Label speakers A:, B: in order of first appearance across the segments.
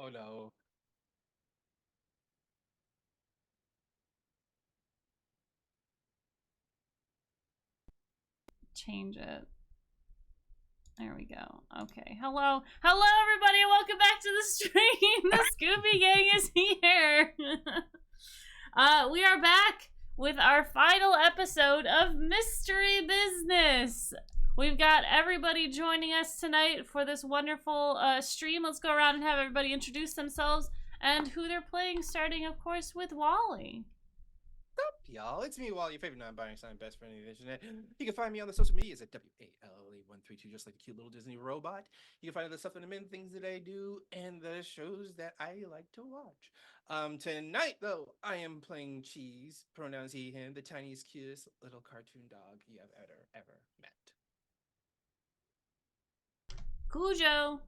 A: Oh no.
B: Change it. There we go. Okay. Hello. Hello, everybody. Welcome back to the stream. The Scooby Gang is here. We are back with our final episode of Mystery Business. We've got everybody joining us tonight for this wonderful stream. Let's go around and have everybody introduce themselves and who they're playing, starting, of course, with Walle.
A: Up, y'all? It's me, Walle, your favorite non-binary sign best friend on the internet. You can find me on the social medias at WALLE132, just like the cute little Disney robot. You can find other stuff in the main things that I do and the shows that I like to watch. Tonight, though, I am playing Cheese, pronouns he, him, the tiniest, cutest little cartoon dog you have ever met.
B: Kujo.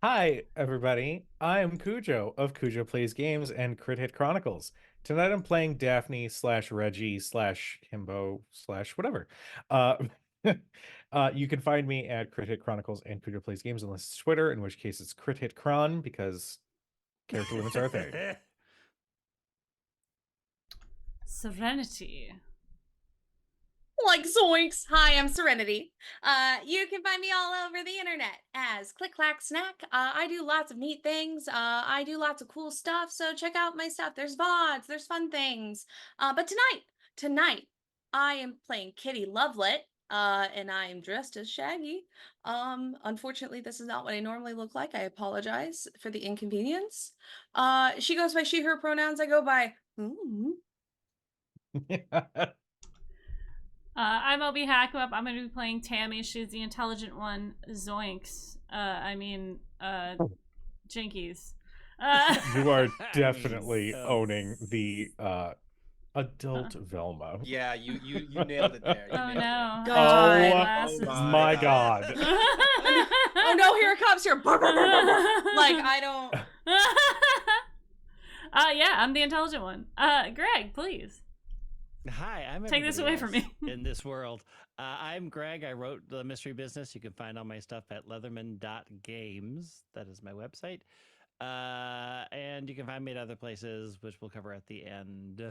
C: Hi, everybody. I am Kujo of Kujo Plays Games and Crit Hit Chronicles. Tonight I'm playing Daphne / Reggie / Himbo / whatever. You can find me at Crit Hit Chronicles and Kujo Plays Games unless it's Twitter, in which case it's Crit Hit Chron because character limits are a thing.
B: Serenity.
D: Like zoinks. Hi, I'm Serenity. You can find me all over the internet as Click Clack Snack. I do lots of neat things. I do lots of cool stuff. So check out my stuff. There's VODs, there's fun things. But tonight, I am playing Kitty Lovelet. And I am dressed as Shaggy. Unfortunately, this is not what I normally look like. I apologize for the inconvenience. She goes by she, her pronouns. I go by
B: I'm Obi Hackup. I'm going to be playing Tammy. She's the intelligent one. Zoinks. Jinkies.
C: You are definitely owning the adult Velma.
A: Yeah, you nailed it there.
B: Oh no.
D: God.
C: Oh my God.
D: Oh no, here it comes here. Like I don't.
B: Yeah, I'm the intelligent one. Greg, please.
E: Hi, I'm
B: Take this away from me.
E: in this world. I'm Greg. I wrote The Mystery Business. You can find all my stuff at leatherman.games. That is my website. And you can find me at other places, which we'll cover at the end.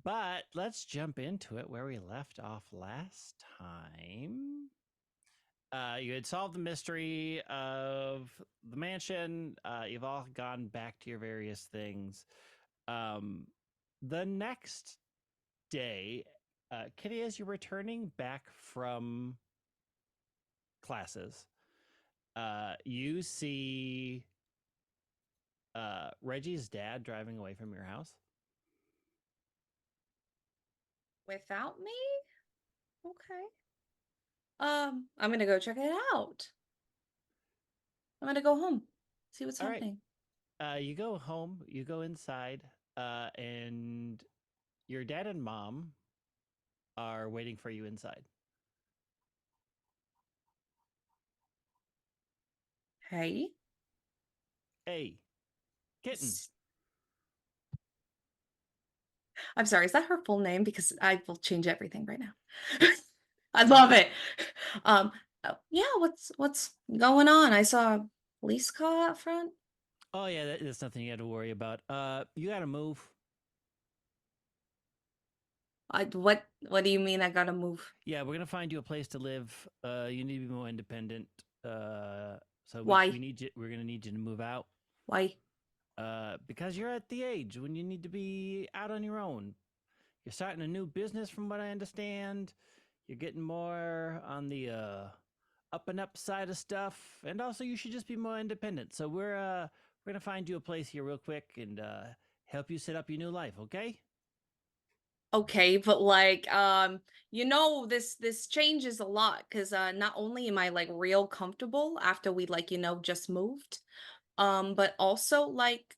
E: But let's jump into it where we left off last time. You had solved the mystery of the mansion. You've all gone back to your various things. The next day, Kitty, as you're returning back from classes, you see Reggie's dad driving away from your house.
D: Without me? Okay. I'm gonna go check it out. I'm gonna go home. See what's
E: All right.
D: happening.
E: You go home, you go inside, and your dad and mom are waiting for you inside.
D: Hey.
E: Hey, kitten.
D: I'm sorry, is that her full name? Because I will change everything right now. I love it. Oh, yeah, what's going on? I saw a police car out front.
E: Oh yeah, that's nothing you have to worry about. You gotta move.
D: What do you mean I gotta move?
E: Yeah, we're gonna find you a place to live. You need to be more independent. So
D: Why?
E: we're gonna need you to move out.
D: Why?
E: Because you're at the age when you need to be out on your own. You're starting a new business, from what I understand. You're getting more on the up and up side of stuff, and also you should just be more independent. So we're gonna find you a place here real quick and help you set up your new life. Okay?
D: Okay, but like this changes a lot because not only am I like real comfortable after we like just moved, but also like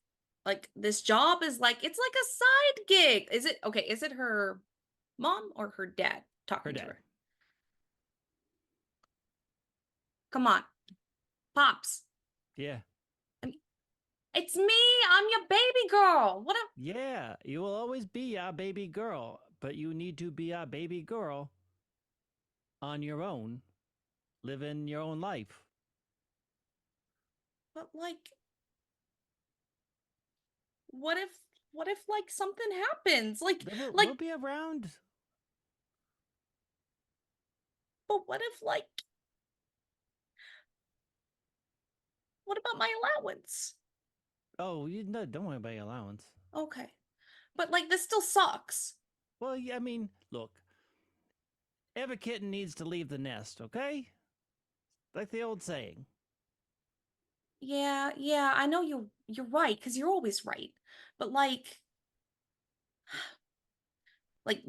D: this job is like it's like a side gig. Is it okay? Is it her mom or her dad talking
E: Her
D: to
E: dad.
D: her? Come on, pops.
E: Yeah.
D: It's me. I'm your baby girl. What a
E: Yeah, you will always be our baby girl, but you need to be our baby girl on your own, living your own life.
D: but like what if like something happens? Like
E: We'll be around.
D: but what if like what about my allowance?
E: Oh, don't worry about your allowance.
D: Okay. But like this still sucks.
E: Well, yeah, I mean, look, every kitten needs to leave the nest, okay? Like the old saying.
D: Yeah, I know you're right, because you're always right. But like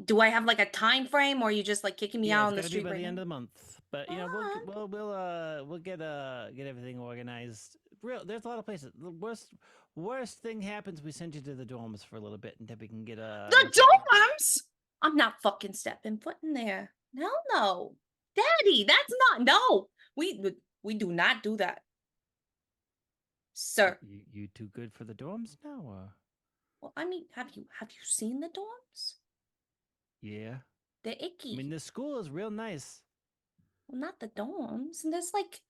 D: do I have like a time frame, or are you just like kicking me
E: Yeah,
D: out
E: it's
D: on the
E: gonna be
D: street
E: by
D: right
E: the end
D: now?
E: of the month. But we'll get everything organized. There's a lot of places. The worst thing happens, we send you to the dorms for a little bit until we can get
D: The dorms? I'm not fucking stepping foot in there. No. Daddy, that's not no. We do not do that. Sir.
E: You too good for the dorms now?
D: Well, I mean, have you seen the dorms?
E: Yeah.
D: They're icky.
E: I mean, the school is real nice.
D: Well, not the dorms. And there's like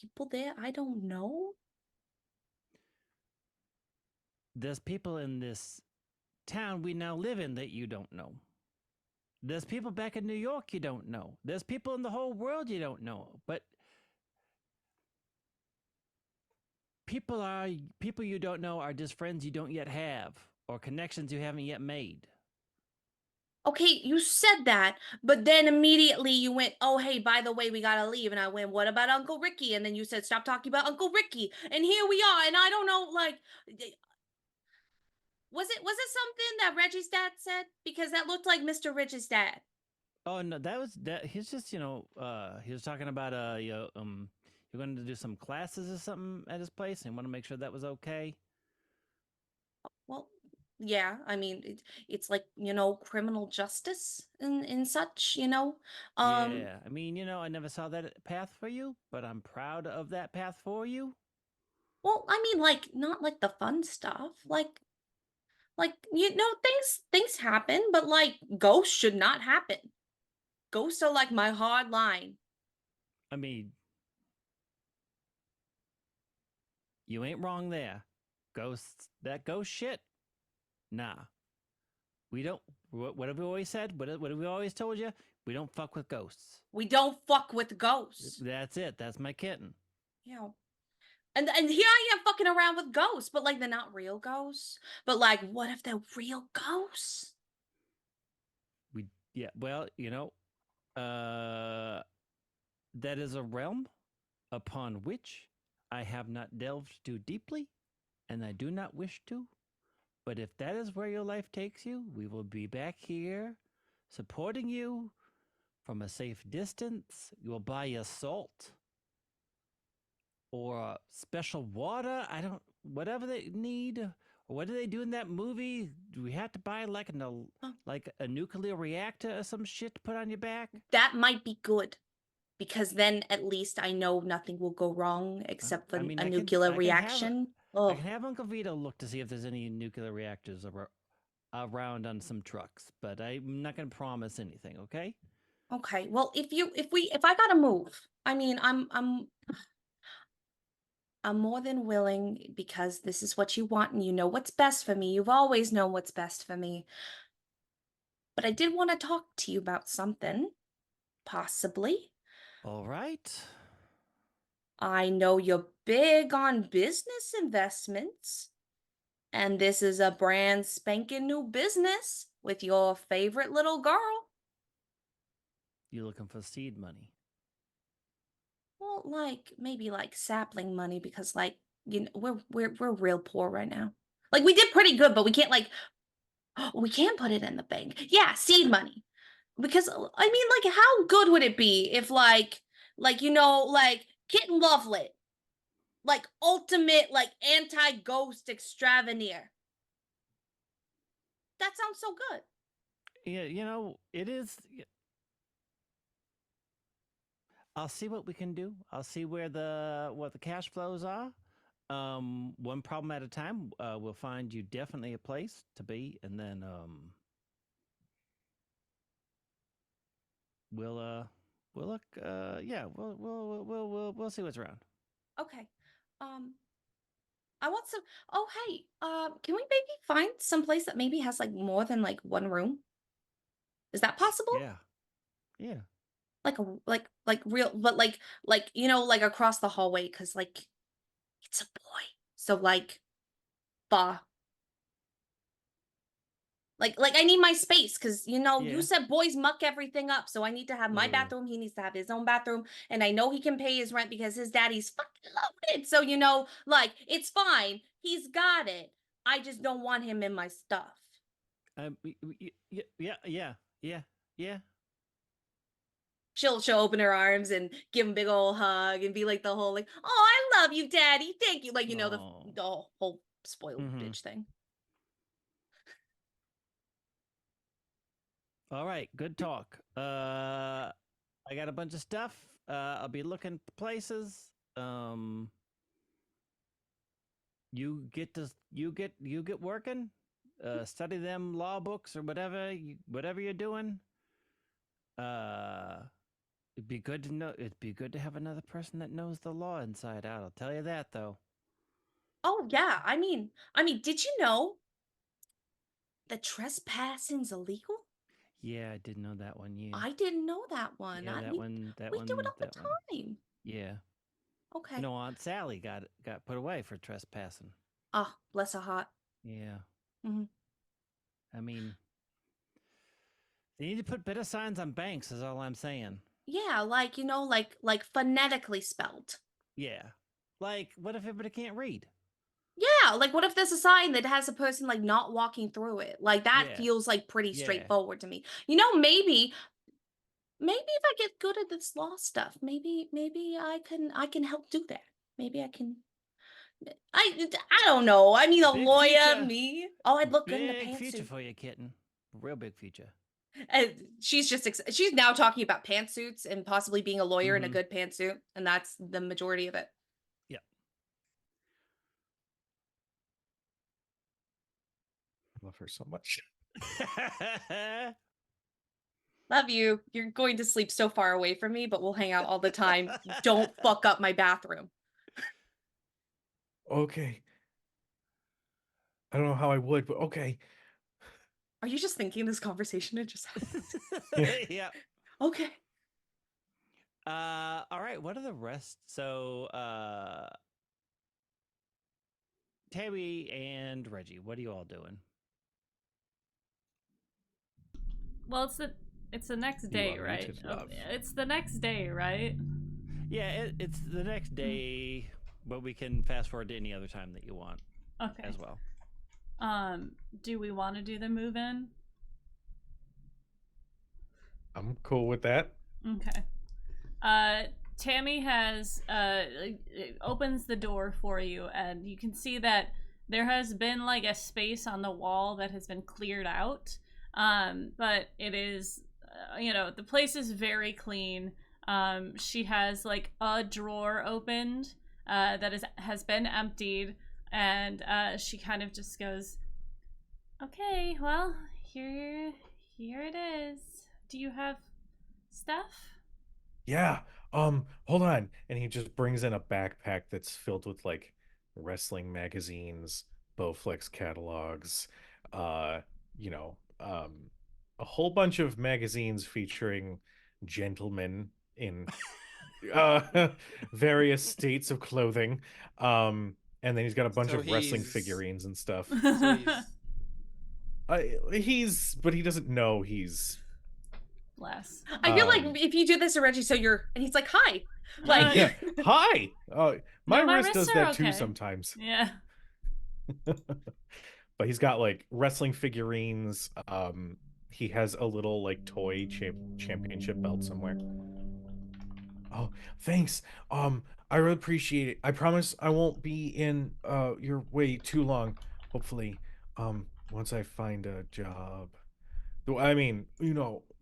D: people there I don't know.
E: There's people in this town we now live in that you don't know. There's people back in New York you don't know. There's people in the whole world you don't know. But people you don't know are just friends you don't yet have or connections you haven't yet made.
D: Okay, you said that, but then immediately you went, "Oh, hey, by the way, we gotta leave." And I went, "What about Uncle Ricky?" And then you said, "Stop talking about Uncle Ricky." And here we are, and I don't know, like, was it something that Reggie's dad said? Because that looked like Mr. Rich's dad.
E: Oh no, that. He's just he was talking about you're going to do some classes or something at his place, and want to make sure that was okay.
D: Well, yeah, I mean, it's like, criminal justice and such,
E: Yeah, I mean, I never saw that path for you, but I'm proud of that path for you.
D: Well, I mean, like, not like the fun stuff. Like, things happen, but like ghosts should not happen. Ghosts are like my hard line.
E: I mean, you ain't wrong there. That ghost shit. Nah, we don't. What have we always said? What have we always told you? We don't fuck with ghosts.
D: We don't fuck with ghosts.
E: That's it. That's my kitten.
D: Yeah. And here I am fucking around with ghosts, but like they're not real ghosts. But like, what if they're real ghosts?
E: Well, that is a realm upon which I have not delved too deeply, and I do not wish to. But if that is where your life takes you, we will be back here supporting you from a safe distance. We will buy you salt or special water. Whatever they need. Or what do they do in that movie? Do we have to buy like a nuclear reactor or some shit to put on your back?
D: That might be good. Because then at least I know nothing will go wrong except for a nuclear reaction.
E: I can have Uncle Vito look to see if there's any nuclear reactors around on some trucks, but I'm not going to promise anything, okay?
D: Okay. Well, if I gotta move, I mean, I'm more than willing, because this is what you want and you know what's best for me. You've always known what's best for me. But I did want to talk to you about something, possibly.
E: All right.
D: I know you're big on business investments, and this is a brand spanking new business with your favorite little girl.
E: You looking for seed money?
D: Well, like maybe like sapling money, because like, we're real poor right now. Like we did pretty good, but we can't we can't put it in the bank. Yeah, seed money. Because I mean, like, how good would it be if like Kitten Lovelet, like ultimate like anti-ghost extravenier. That sounds so good.
E: Yeah, it is. I'll see what we can do. I'll see what the cash flows are. One problem at a time. We'll find you definitely a place to be, and then we'll look. Yeah, we'll see what's around.
D: Okay. Um I want some. Oh, hey. Can we maybe find some place that maybe has like more than like one room? Is that possible?
E: Yeah. Yeah.
D: Like a like real, but like like across the hallway, because like it's a boy. So like, bah. Like I need my space because you
E: Yeah.
D: said boys muck everything up, so I need to have my
E: Yeah.
D: bathroom. He needs to have his own bathroom, and I know he can pay his rent because his daddy's fucking loaded. So like it's fine. He's got it. I just don't want him in my stuff.
E: Yeah. Yeah. Yeah. Yeah.
D: She'll open her arms and give him a big old hug and be like the whole like, oh, I love you, daddy. Thank you. Like
E: Oh.
D: the whole spoiled
E: Mhm.
D: bitch thing.
E: All right, good talk. I got a bunch of stuff. I'll be looking places. You get working. Study them law books or whatever you're doing. It'd be good to know. It'd be good to have another person that knows the law inside out. I'll tell you that though.
D: Oh yeah. Did you know that trespassing's illegal?
E: Yeah, I did know that one. Yeah,
D: I didn't know that one.
E: yeah, that one. That
D: We do it
E: one.
D: all
E: That one.
D: the time.
E: Yeah.
D: Okay.
E: You know, Aunt Sally got put away for trespassing.
D: Ah, bless her heart.
E: Yeah.
D: Mhm.
E: I mean, they need to put better signs on banks. Is all I'm saying.
D: Yeah, like like phonetically spelled.
E: Yeah. Like, what if everybody can't read?
D: Yeah, like what if there's a sign that has a person like not walking through it? Like that
E: Yeah.
D: feels like pretty
E: Yeah.
D: straightforward to me. Maybe if I get good at this law stuff, maybe I can help do that. Maybe I can. I don't know. I mean, a
E: Big
D: lawyer,
E: future.
D: me. Oh, I'd look good in a
E: Big future
D: pantsuit.
E: for you, kitten. Real big future.
D: And she's now talking about pantsuits and possibly being a lawyer in a
E: Mhm.
D: good pantsuit, and that's the majority of it.
E: Yeah.
C: I love her so much.
D: Love you. You're going to sleep so far away from me, but we'll hang out all the time. Don't fuck up my bathroom.
C: Okay. I don't know how I would, but okay.
D: Are you just thinking this conversation had just happened?
E: Yeah.
D: Okay.
E: All right. What are the rest? So, Tabby and Reggie, what are you all doing?
B: Well, it's the next
C: You
B: day,
C: are
B: right?
C: muted,
B: Oh,
C: love.
B: it's the next day, right?
E: Yeah, it's the next day, but we can fast forward to any other time that you want
B: Okay.
E: as well.
B: Do we want to do the move in?
C: I'm cool with that.
B: Okay. Tammy has opens the door for you, and you can see that there has been like a space on the wall that has been cleared out. But it is, the place is very clean. She has like a drawer opened that has been emptied, and she kind of just goes, "Okay, well, here it is. Do you have stuff?"
C: Yeah. Hold on. And he just brings in a backpack that's filled with like wrestling magazines, Bowflex catalogs, uh, you know, a whole bunch of magazines featuring gentlemen in various states of clothing. And then he's got a bunch
A: So
C: of wrestling
A: he's
C: figurines and stuff.
A: so he's
C: But he doesn't know he's
B: Bless.
D: I feel like if you do this to Reggie, and he's like, hi. Like,
C: yeah. Hi. My
B: No, my
C: wrist does
B: wrists are
C: that too
B: okay.
C: sometimes.
B: Yeah.
C: But he's got like wrestling figurines. He has a little like toy championship belt somewhere. Oh, thanks. I really appreciate it. I promise I won't be in your way too long. Hopefully, once I find a job. Though I mean,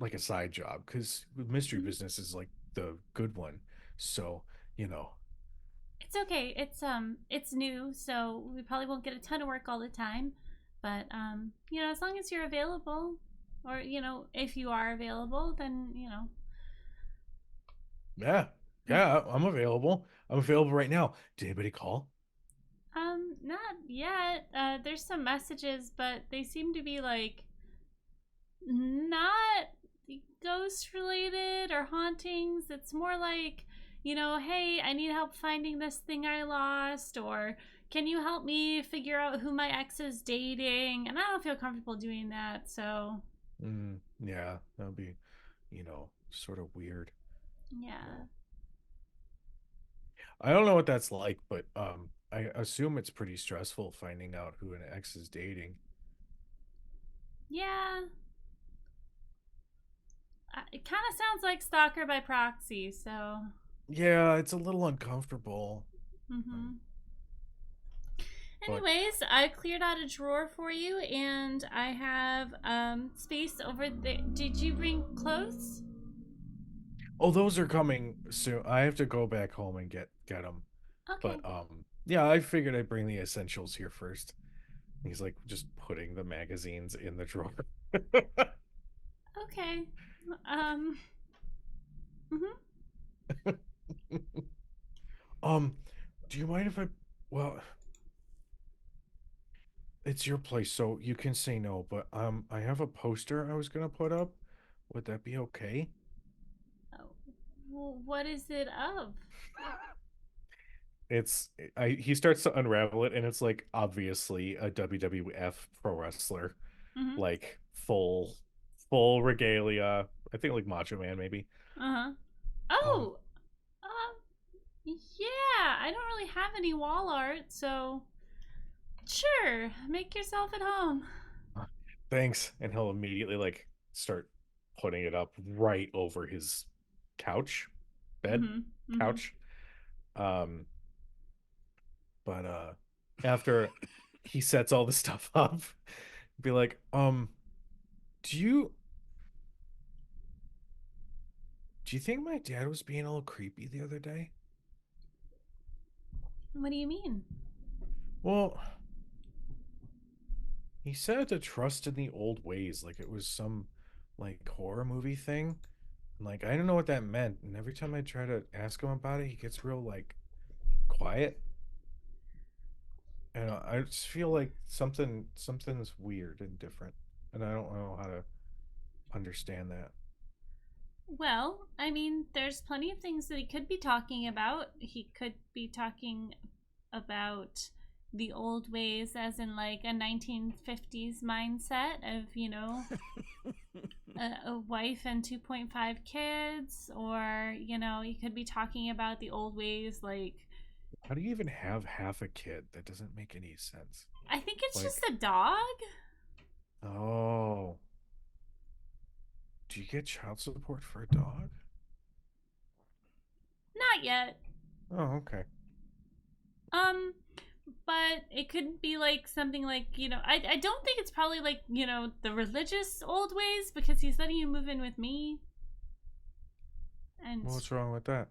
C: like a side job, because mystery business is like the good one. So,
B: It's okay. It's new, so we probably won't get a ton of work all the time. But as long as you're available, or if you are available, then
C: yeah, I'm available. I'm available right now. Did anybody call?
B: Not yet. There's some messages, but they seem to be like not ghost related or hauntings. It's more like, hey, I need help finding this thing I lost, or can you help me figure out who my ex is dating? And I don't feel comfortable doing that, so
C: Yeah, that'd be, sort of weird.
B: yeah.
C: I don't know what that's like, but I assume it's pretty stressful finding out who an ex is dating.
B: Yeah. It kind of sounds like stalker by proxy, so.
C: Yeah, it's a little uncomfortable.
B: Mm-hmm.
C: But-
B: Anyways, I cleared out a drawer for you, and I have space over there. Did you bring clothes?
C: Oh, those are coming soon. I have to go back home and get them.
B: Okay.
C: But yeah, I figured I'd bring the essentials here first. He's like just putting the magazines in the drawer.
B: Okay. Mhm.
C: Do you mind if well, it's your place, so you can say no, but I have a poster I was gonna put up. Would that be okay?
B: Oh, well, what is it of?
C: He starts to unravel it, and it's like obviously a WWF pro wrestler,
B: Mhm.
C: like full regalia. I think like Macho Man maybe.
B: Uh-huh. Oh. Yeah, I don't really have any wall art, so sure, make yourself at home.
C: Thanks. And he'll immediately like start putting it up right over his bed, couch. But after he sets all the stuff up, be like, do you think my dad was being a little creepy the other day?
B: What do you mean?
C: Well, he said to trust in the old ways, like it was some like horror movie thing. And, like I don't know what that meant. And every time I try to ask him about it, he gets real like quiet. And I just feel like something's weird and different, and I don't know how to understand that.
B: Well, I mean, there's plenty of things that he could be talking about. He could be talking about the old ways, as in like a 1950s mindset of, a wife and 2.5 kids, or, he could be talking about the old ways like.
C: How do you even have half a kid? That doesn't make any sense.
B: I think it's
C: Like-
B: just a dog.
C: Oh. Do you get child support for a dog?
B: Not yet.
C: Oh, okay.
B: But it could be like something like, I don't think it's probably like, the religious old ways, because he's letting you move in with me. And
C: Well, what's wrong with that?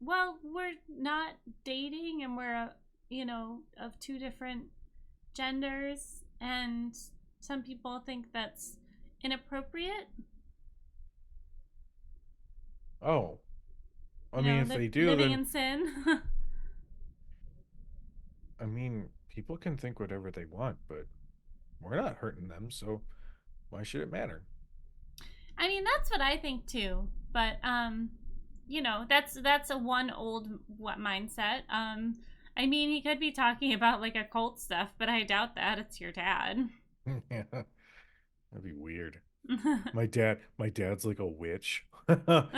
B: well, we're not dating, and we're, of two different genders, and some people think that's inappropriate.
C: Oh. I
B: You
C: mean,
B: know,
C: if they do,
B: living
C: then
B: in sin.
C: I mean, people can think whatever they want, but we're not hurting them, so why should it matter?
B: I mean, that's what I think too. But that's a one old mindset. I mean, he could be talking about like occult stuff, but I doubt that. It's your dad.
C: Yeah, that'd be weird. My dad's like a witch.
B: Well,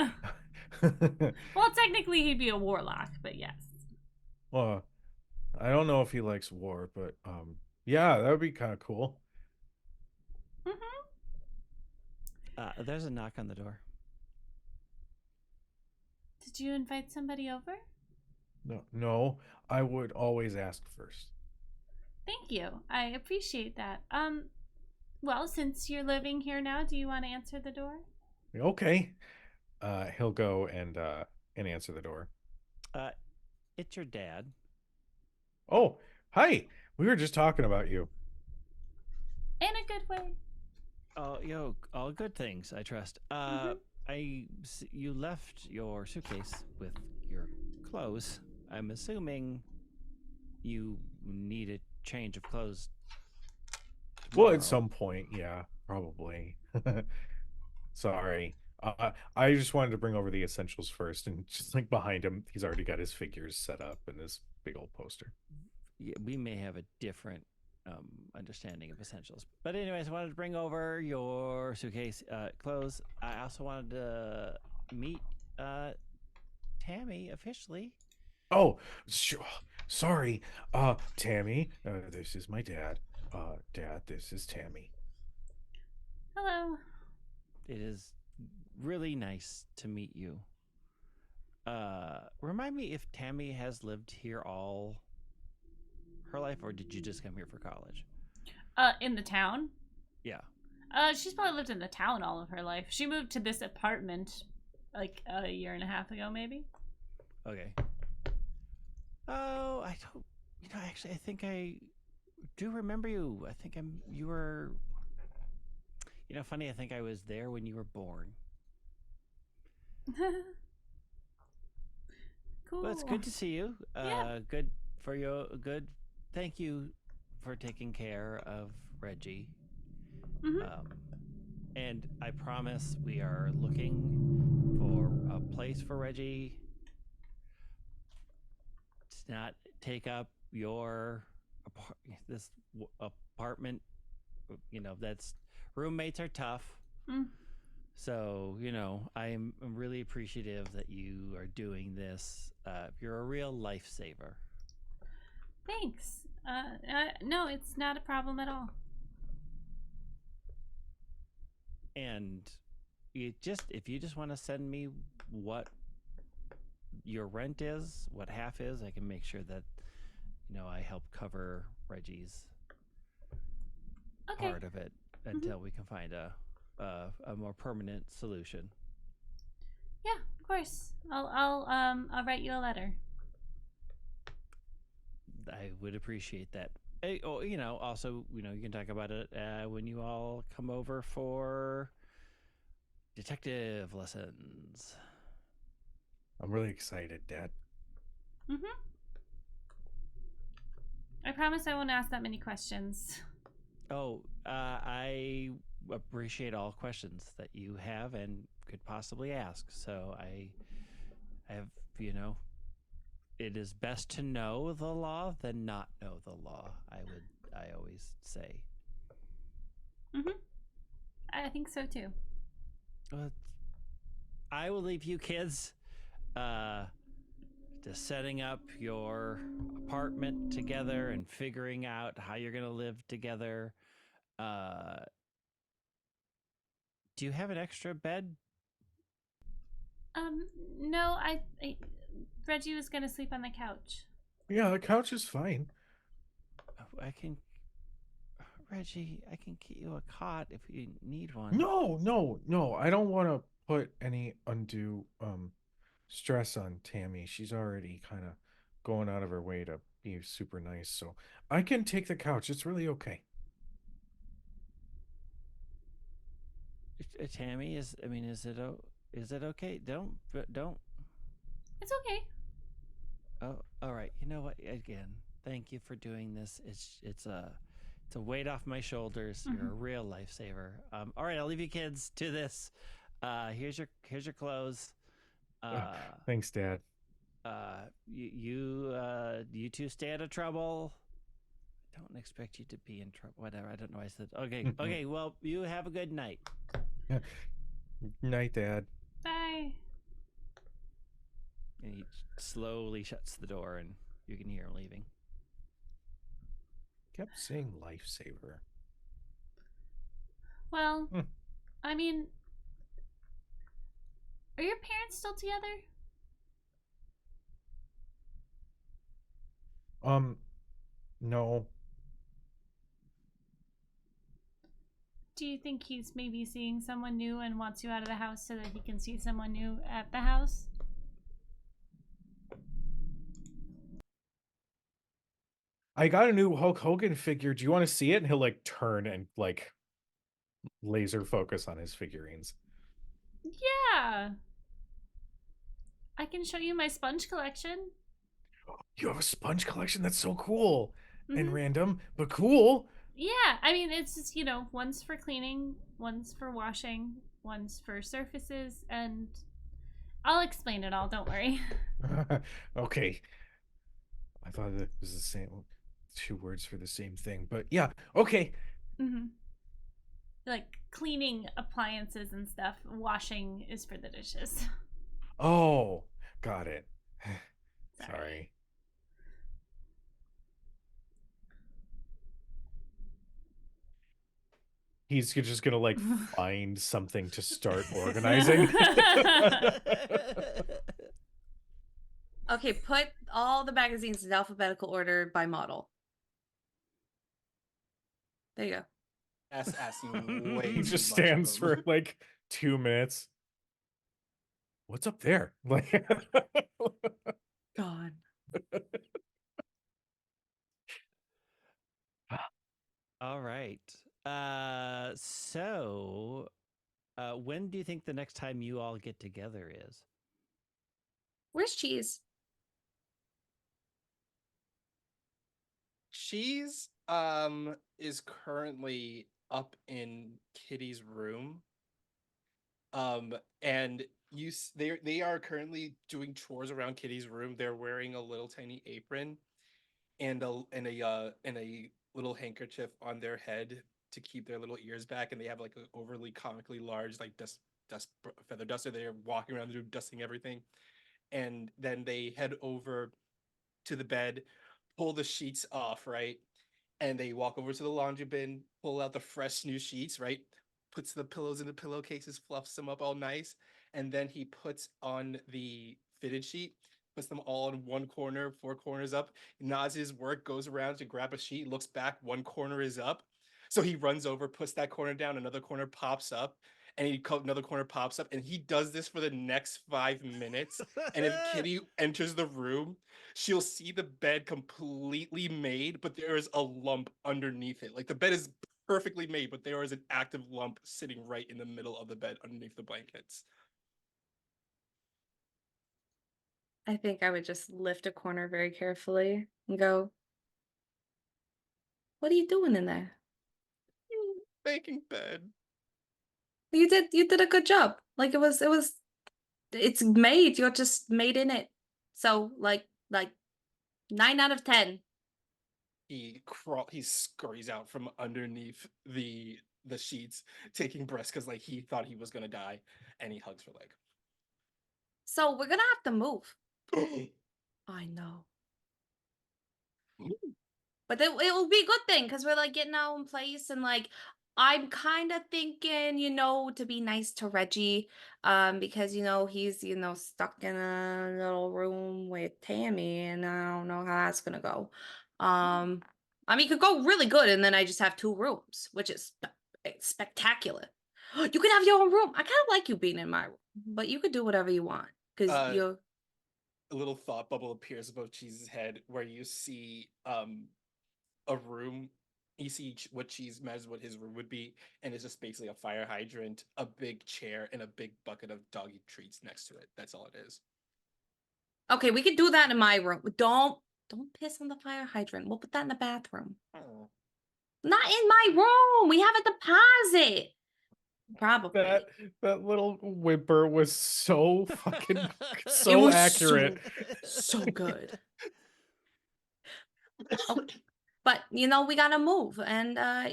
B: technically, he'd be a warlock, but yes.
C: Well, I don't know if he likes war, but yeah, that would be kind of cool.
E: There's a knock on the door.
B: Did you invite somebody over?
C: No, I would always ask first.
B: Thank you. I appreciate that. Well, since you're living here now, do you want to answer the door?
C: Okay. He'll go and answer the door.
E: It's your dad.
C: Oh, hi. We were just talking about you.
B: In a good way.
E: Oh, all good things, I trust. You left your suitcase with your clothes. I'm assuming you need a change of clothes.
C: Well,
E: tomorrow.
C: at some point, yeah, probably. Sorry. I just wanted to bring over the essentials first, and just like behind him, he's already got his figures set up and his big old poster.
E: Yeah, we may have a different understanding of essentials. But anyways, I wanted to bring over your suitcase clothes. I also wanted to meet Tammy officially.
C: Oh, sorry. Tammy, this is my dad. Dad, this is Tammy.
B: Hello.
E: It is really nice to meet you. Remind me if Tammy has lived here all her life, or did you just come here for college?
B: In the town?
E: Yeah.
B: She's probably lived in the town all of her life. She moved to this apartment like a year and a half ago, maybe.
E: Okay. Oh, I don't. You know, actually, I think I do remember you. I think you were. You know, funny. I think I was there when you were born.
B: Cool.
E: Well, it's good to see you.
B: Yeah.
E: Good for you. Good. Thank you for taking care of Reggie.
B: Mm-hmm.
E: And I promise we are looking for a place for Reggie to not take up your apartment. You know, that's roommates are tough.
B: Mm.
E: So, you know, I'm really appreciative that you are doing this. You're a real lifesaver.
B: Thanks. No, it's not a problem at all.
E: And if you just want to send me what your rent is, what half is, I can make sure that, you know, I help cover Reggie's part of it until we can find a more permanent solution.
B: Yeah, of course. I'll write you a letter.
E: I would appreciate that. Oh, you know, also, you know, you can talk about it when you all come over for detective lessons.
C: I'm really excited, Dad.
B: Mm-hmm. I promise I won't ask that many questions.
E: Oh, I appreciate all questions that you have and could possibly ask. So I have, you know, it is best to know the law than not know the law. I always say.
B: Mm-hmm. I think so too.
E: I will leave you kids to setting up your apartment together and figuring out how you're going to live together. Do you have an extra bed?
B: No, Reggie was gonna sleep on the couch.
C: Yeah, the couch is fine.
E: Reggie, I can get you a cot if you need one.
C: No. I don't want to put any undue stress on Tammy. She's already kind of going out of her way to be super nice, so I can take the couch. It's really okay.
E: Tammy, is it okay? Don't.
B: It's okay.
E: Oh, all right. You know what? Again, thank you for doing this. It's a weight off my shoulders.
B: Mm-hmm.
E: You're a real lifesaver. All right, I'll leave you kids to this. Here's your clothes.
C: Thanks, Dad.
E: You two stay out of trouble. I don't expect you to be in trouble. Whatever. I don't know. I said okay. Okay. Well, you have a good night.
C: Night, Dad.
B: Bye.
E: And he slowly shuts the door, and you can hear him leaving.
C: Kept saying lifesaver.
B: Well, I mean, are your parents still together?
C: No.
B: Do you think he's maybe seeing someone new and wants you out of the house so that he can see someone new at the house?
C: I got a new Hulk Hogan figure. Do you want to see it? And he'll like turn and like laser focus on his figurines.
B: Yeah. I can show you my sponge collection.
C: You have a sponge collection? That's so cool. and random, but cool.
B: Yeah, I mean, it's just, one's for cleaning, one's for washing, one's for surfaces, and I'll explain it all, don't worry.
C: Okay. I thought it was the same, two words for the same thing, but yeah, okay.
B: Like cleaning appliances and stuff, washing is for the dishes.
C: Oh, got it. Sorry. He's just gonna like find something to start organizing.
D: Okay, put all the magazines in alphabetical order by model. There you go.
A: That's asking way
C: He
A: too
C: just
A: much
C: stands
A: of them.
C: for like 2 minutes. What's up there? Like,
D: God.
E: All right. So, when do you think the next time you all get together is?
D: Where's Cheese?
A: Cheese is currently up in Kitty's room. And they are currently doing chores around Kitty's room. They're wearing a little tiny apron and a little handkerchief on their head to keep their little ears back, and they have like an overly comically large like feather duster. They're walking around the room dusting everything, and then they head over to the bed, pull the sheets off, right? And they walk over to the laundry bin, pull out the fresh new sheets, right? Puts the pillows in the pillowcases, fluffs them up all nice, and then he puts on the fitted sheet, puts them all in one corner, four corners up, nods his work, goes around to grab a sheet, looks back, one corner is up. So he runs over, puts that corner down, another corner pops up, and another corner pops up, and he does this for the next 5 minutes. And if Kitty enters the room, she'll see the bed completely made, but there is a lump underneath it. Like the bed is perfectly made, but there is an active lump sitting right in the middle of the bed underneath the blankets.
D: I think I would just lift a corner very carefully and go, "What are you doing in there?
A: Making bed.
D: You did a good job. Like it's made. You're just made in it. So like 9 out of 10.
A: He scurries out from underneath the sheets, taking breaths because like he thought he was gonna die, and he hugs her leg.
D: So we're gonna have to move. I know. But it will be a good thing because we're like getting our own place, and like I'm kind of thinking, to be nice to Reggie, because he's stuck in a little room with Tammy, and I don't know how that's gonna go. I mean, it could go really good, and then I just have 2 rooms, which is spectacular. You can have your own room. I kind of like you being in my room, but you could do whatever you want because you're.
A: A little thought bubble appears above Cheese's head where you see a room. You see what Cheese imagines what his room would be, and it's just basically a fire hydrant, a big chair, and a big bucket of doggy treats next to it. That's all it is.
D: Okay, we could do that in my room. Don't piss on the fire hydrant. We'll put that in the bathroom.
A: Oh.
D: Not in my room. We have a deposit. Probably.
C: That little whimper was so fucking
D: It
C: so
D: was
C: accurate.
D: so good. But we gotta move, and I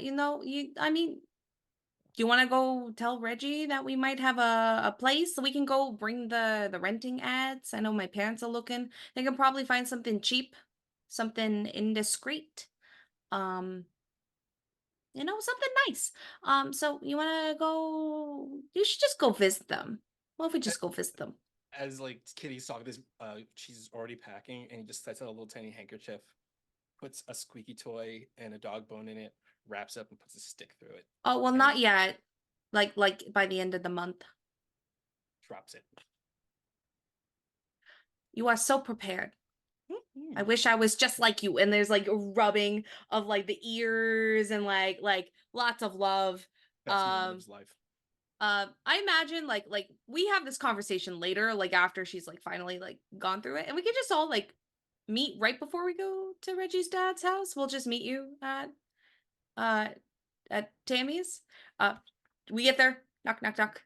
D: mean, do you want to go tell Reggie that we might have a place so we can go bring the renting ads? I know my parents are looking. They can probably find something cheap, something indiscreet. Something nice. So you want to go? You should just go visit them. What if we just go visit them?
A: As like Kitty saw this, she's already packing, and he just sets out a little tiny handkerchief, puts a squeaky toy and a dog bone in it, wraps up, and puts a stick through it.
D: Oh, well,
A: And
D: not yet. Like by the end of the month.
A: drops it.
D: You are so prepared. I wish I was just like you. And there's like a rubbing of like the ears and like lots of love.
A: Best moment of his life.
D: I imagine like we have this conversation later, like after she's like finally like gone through it, and we could just all like meet right before we go to Reggie's dad's house. We'll just meet you at Tammy's. We get there. Knock, knock, knock.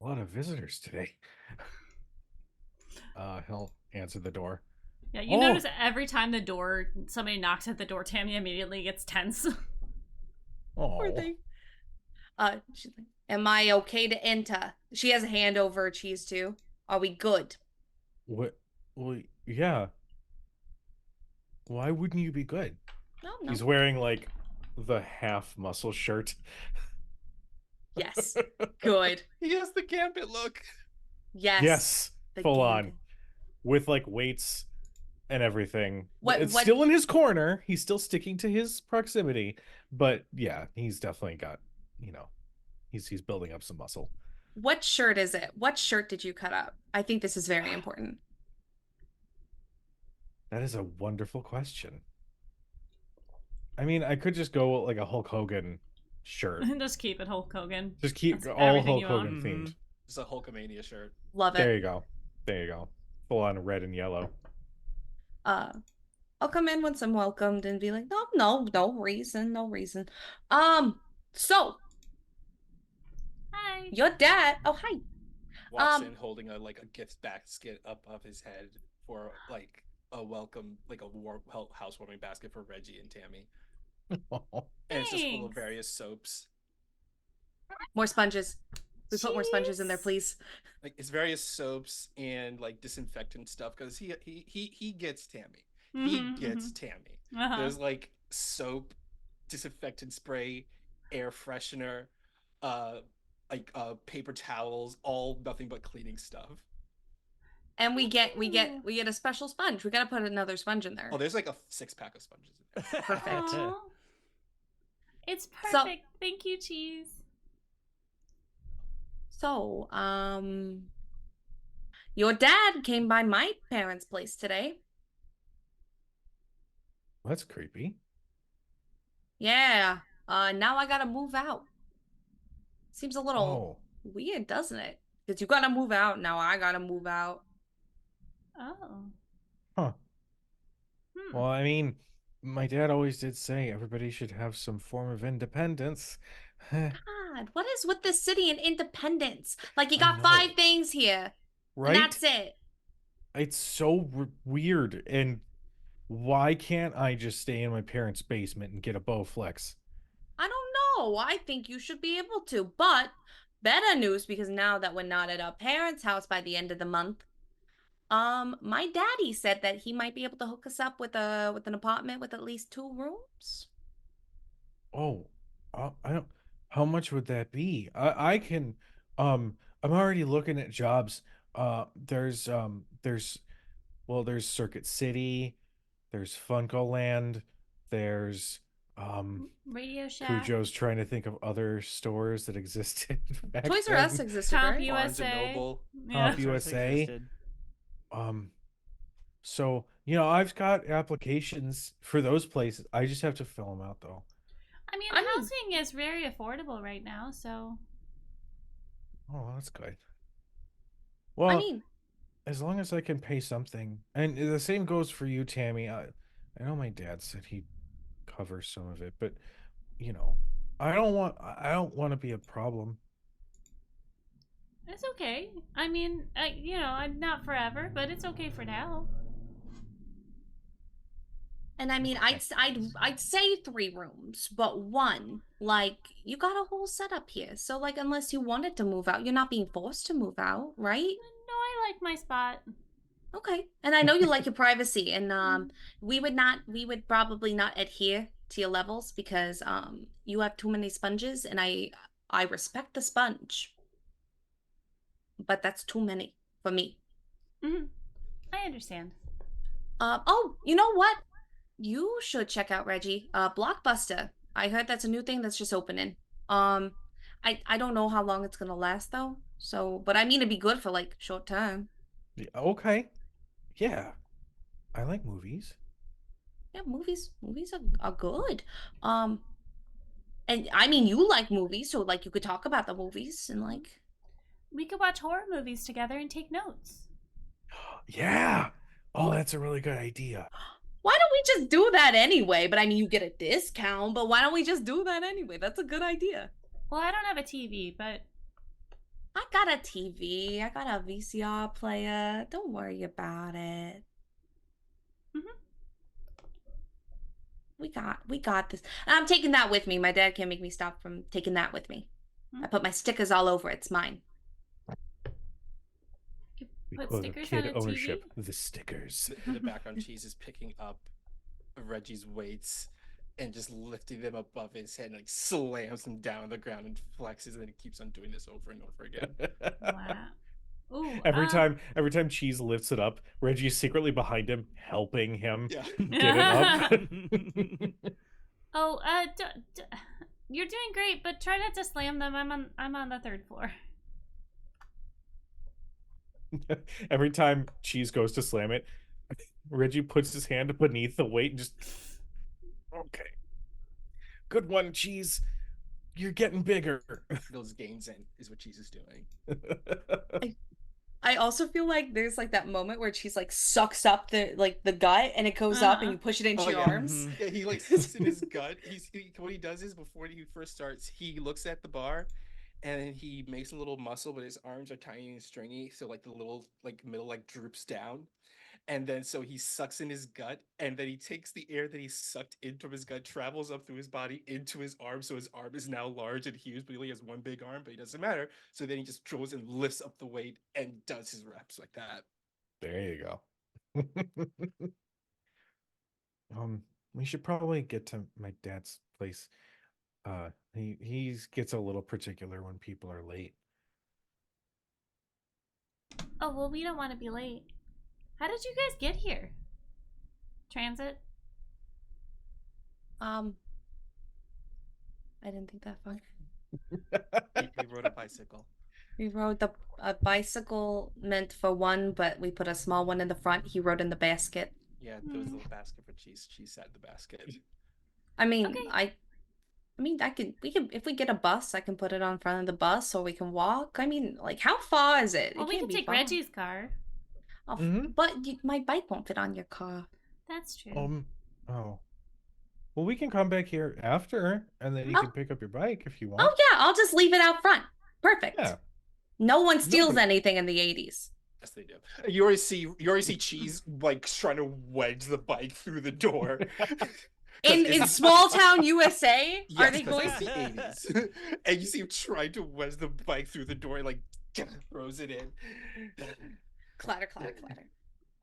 C: A lot of visitors today. He'll answer the door.
B: Yeah, you
C: Oh.
B: notice every time somebody knocks at the door, Tammy immediately gets tense.
C: Oh,
D: Poor thing. She's like, "Am I okay to enter?" She has a hand over her cheese too. Are we good?
C: what? Well, yeah. Why wouldn't you be good?
D: No.
C: He's wearing like the half muscle shirt.
D: Yes. Good.
A: He has the gambit look.
D: Yes.
C: Yes,
D: the
C: full on,
D: gambit.
C: with like weights and everything. It's
D: What-
C: still in his corner. He's still sticking to his proximity, but yeah, he's definitely got, he's building up some muscle.
D: What shirt is it? What shirt did you cut up? I think this is very important.
C: That is a wonderful question. I mean, I could just go like a Hulk Hogan shirt.
B: Just keep it Hulk Hogan.
C: Just keep
B: That's
C: all
B: everything
C: Hulk
B: you want.
C: Hogan themed.
A: It's a Hulkamania shirt.
D: Love
C: There
D: it.
C: you go. There you go. Full on red and yellow.
D: I'll come in once I'm welcomed and be like, no reason. So
B: Hi.
D: your dad. Oh, hi.
A: Walks in holding a gift basket up his head for like a welcome, like a housewarming basket for Reggie and Tammy. And it's just full of
B: Thanks.
A: various soaps.
D: More sponges. We put more sponges in there,
B: Jeez.
D: please.
A: Like it's various soaps and like disinfectant stuff because he gets Tammy. He
B: Mhm,
A: gets
B: mhm.
A: Tammy.
B: Uh-huh.
A: There's like soap, disinfectant spray, air freshener, paper towels, all nothing but cleaning stuff.
D: And we get
B: Ooh.
D: a special sponge. We gotta put another sponge in there.
A: Oh, there's like a 6-pack of sponges in there.
D: Perfect.
B: Aw. It's
D: So-
B: perfect. Thank you, cheese.
D: So, your dad came by my parents' place today.
C: That's creepy.
D: Yeah. Now I gotta move out. Seems a little
C: Oh,
D: weird, doesn't it? Because you gotta move out, now I gotta move out.
B: Oh.
C: huh.
B: Hmm.
C: Well, I mean, my dad always did say everybody should have some form of independence.
D: God, what is with this city and independence? Like, you
C: I
D: got
C: know.
D: 5 things here, and
C: Right?
D: that's it.
C: It's so weird. And why can't I just stay in my parents' basement and get a Bowflex?
D: I don't know. I think you should be able to. But better news, because now that we're not at our parents' house by the end of the month, my daddy said that he might be able to hook us up with an apartment with at least 2 rooms.
C: Oh, I don't. How much would that be? I can. I'm already looking at jobs. There's Circuit City. There's Funkoland. There's
B: Radio Shack.
C: Kujo's trying to think of other stores that existed back
D: Toys R Us
C: then.
D: existed,
B: Comp
D: right?
A: Barnes and
B: USA.
A: Noble.
B: Yeah.
C: Comp USA.
E: Existed.
C: So I've got applications for those places. I just have to fill them out though.
B: I mean,
D: I mean-
B: housing is very affordable right now, so.
C: Oh, that's good. Well,
D: I mean,
C: as long as I can pay something, and the same goes for you, Tammy. I know my dad said he'd cover some of it, but I don't want to be a problem.
B: It's okay. I mean, I'm not forever, but it's okay for now.
D: and I mean,
C: Okay.
D: I'd say 3 rooms, but 1, like, you got a whole setup here. So, like, unless you wanted to move out, you're not being forced to move out, right?
B: No, I like my spot.
D: Okay. And I know you like your privacy, and we would probably not adhere to your levels because you have too many sponges, and I respect the sponge, but that's too many for me.
B: Hmm. I understand.
D: Oh, you know what? You should check out Reggie. Blockbuster. I heard that's a new thing that's just opening. I don't know how long it's gonna last though. So, but I mean it'd be good for like short term.
C: Yeah, okay. Yeah. I like movies.
D: Yeah, movies are good. And I mean you like movies, so like you could talk about the movies and like
B: We could watch horror movies together and take notes.
C: Yeah. Oh, that's a really good idea.
D: Why don't we just do that anyway? But I mean, you get a discount, but why don't we just do that anyway? That's a good idea.
B: Well, I don't have a TV, but
D: I got a TV. I got a VCR player. Don't worry about it.
B: Mhm.
D: We got this. I'm taking that with me. My dad can't make me stop from taking that with me.
B: Hmm.
D: I put my stickers all over. It's mine.
B: you
C: We
B: put
C: call it
B: stickers
C: kid
B: on a
C: ownership.
B: TV.
C: The stickers.
A: In the background, Cheese is picking up Reggie's weights and just lifting them above his head and like slams them down on the ground and flexes, and then he keeps on doing this over and over again.
B: Wow. Ooh.
C: Every time Cheese lifts it up, Reggie's secretly behind him, helping him
A: Yeah.
C: get it up.
B: Oh, you're doing great, but try not to slam them. I'm on the 3rd floor.
C: Every time Cheese goes to slam it, Reggie puts his hand beneath the weight and just. Okay. Good one, Cheese. You're getting bigger.
A: Those gains in is what Cheese is doing.
D: I also feel like there's like that moment where she's like sucks up the gut and it goes up and you push it into
A: Oh,
D: your
A: yeah.
D: arms.
A: Yeah, he like sucks in his gut. What he does is before he first starts, he looks at the bar and he makes a little muscle, but his arms are tiny and stringy, so like the little like middle like droops down. And then so he sucks in his gut, and then he takes the air that he sucked in from his gut, travels up through his body into his arm. So his arm is now large and huge, but he only has one big arm, but it doesn't matter. So then he just draws and lifts up the weight and does his reps like that.
C: There you go. We should probably get to my dad's place. He gets a little particular when people are late.
B: Oh, well, we don't want to be late. How did you guys get here? Transit?
D: I didn't think that far.
A: We rode a bicycle.
D: We rode a bicycle meant for one, but we put a small one in the front. He rode in the basket.
A: Yeah, there was a little basket for Cheese. Cheese sat in the basket.
D: I mean,
B: Okay.
D: I mean, we can if we get a bus, I can put it on front of the bus or we can walk. I mean, like how far is it?
B: Well,
D: It
B: we
D: can't
B: can
D: be
B: take
D: far.
B: Reggie's car.
D: Oh,
C: Mhm.
D: but my bike won't fit on your car.
B: That's true.
C: Oh. Well, we can come back here after, and then you
D: Oh.
C: can pick up your bike if you
D: Oh
C: want.
D: yeah, I'll just leave it out front. Perfect.
C: Yeah.
D: No one steals
C: Nobody-
D: anything in the 80s.
A: Yes, they do. You already see Cheese like trying to wedge the bike through the door.
D: In small town USA,
A: Yes,
D: are they
A: 'cause
D: going
A: it's the 80s. And you see him trying to wedge the bike through the door and like throws it in.
D: clatter, clatter, clatter?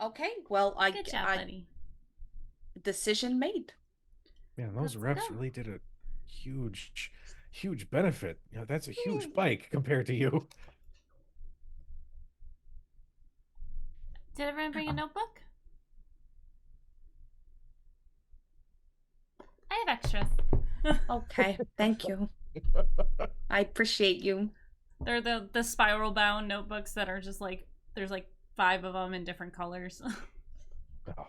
D: Okay, well,
B: Good job, buddy.
D: decision made.
C: Man, those
B: Let's
C: reps
B: go.
C: really did a huge benefit. You know, that's a huge bike compared to you.
B: Did everyone bring a notebook? I have extras.
D: Okay, thank you. I appreciate you.
B: They're the spiral bound notebooks that are just like there's like 5 of them in different colors.
C: Oh,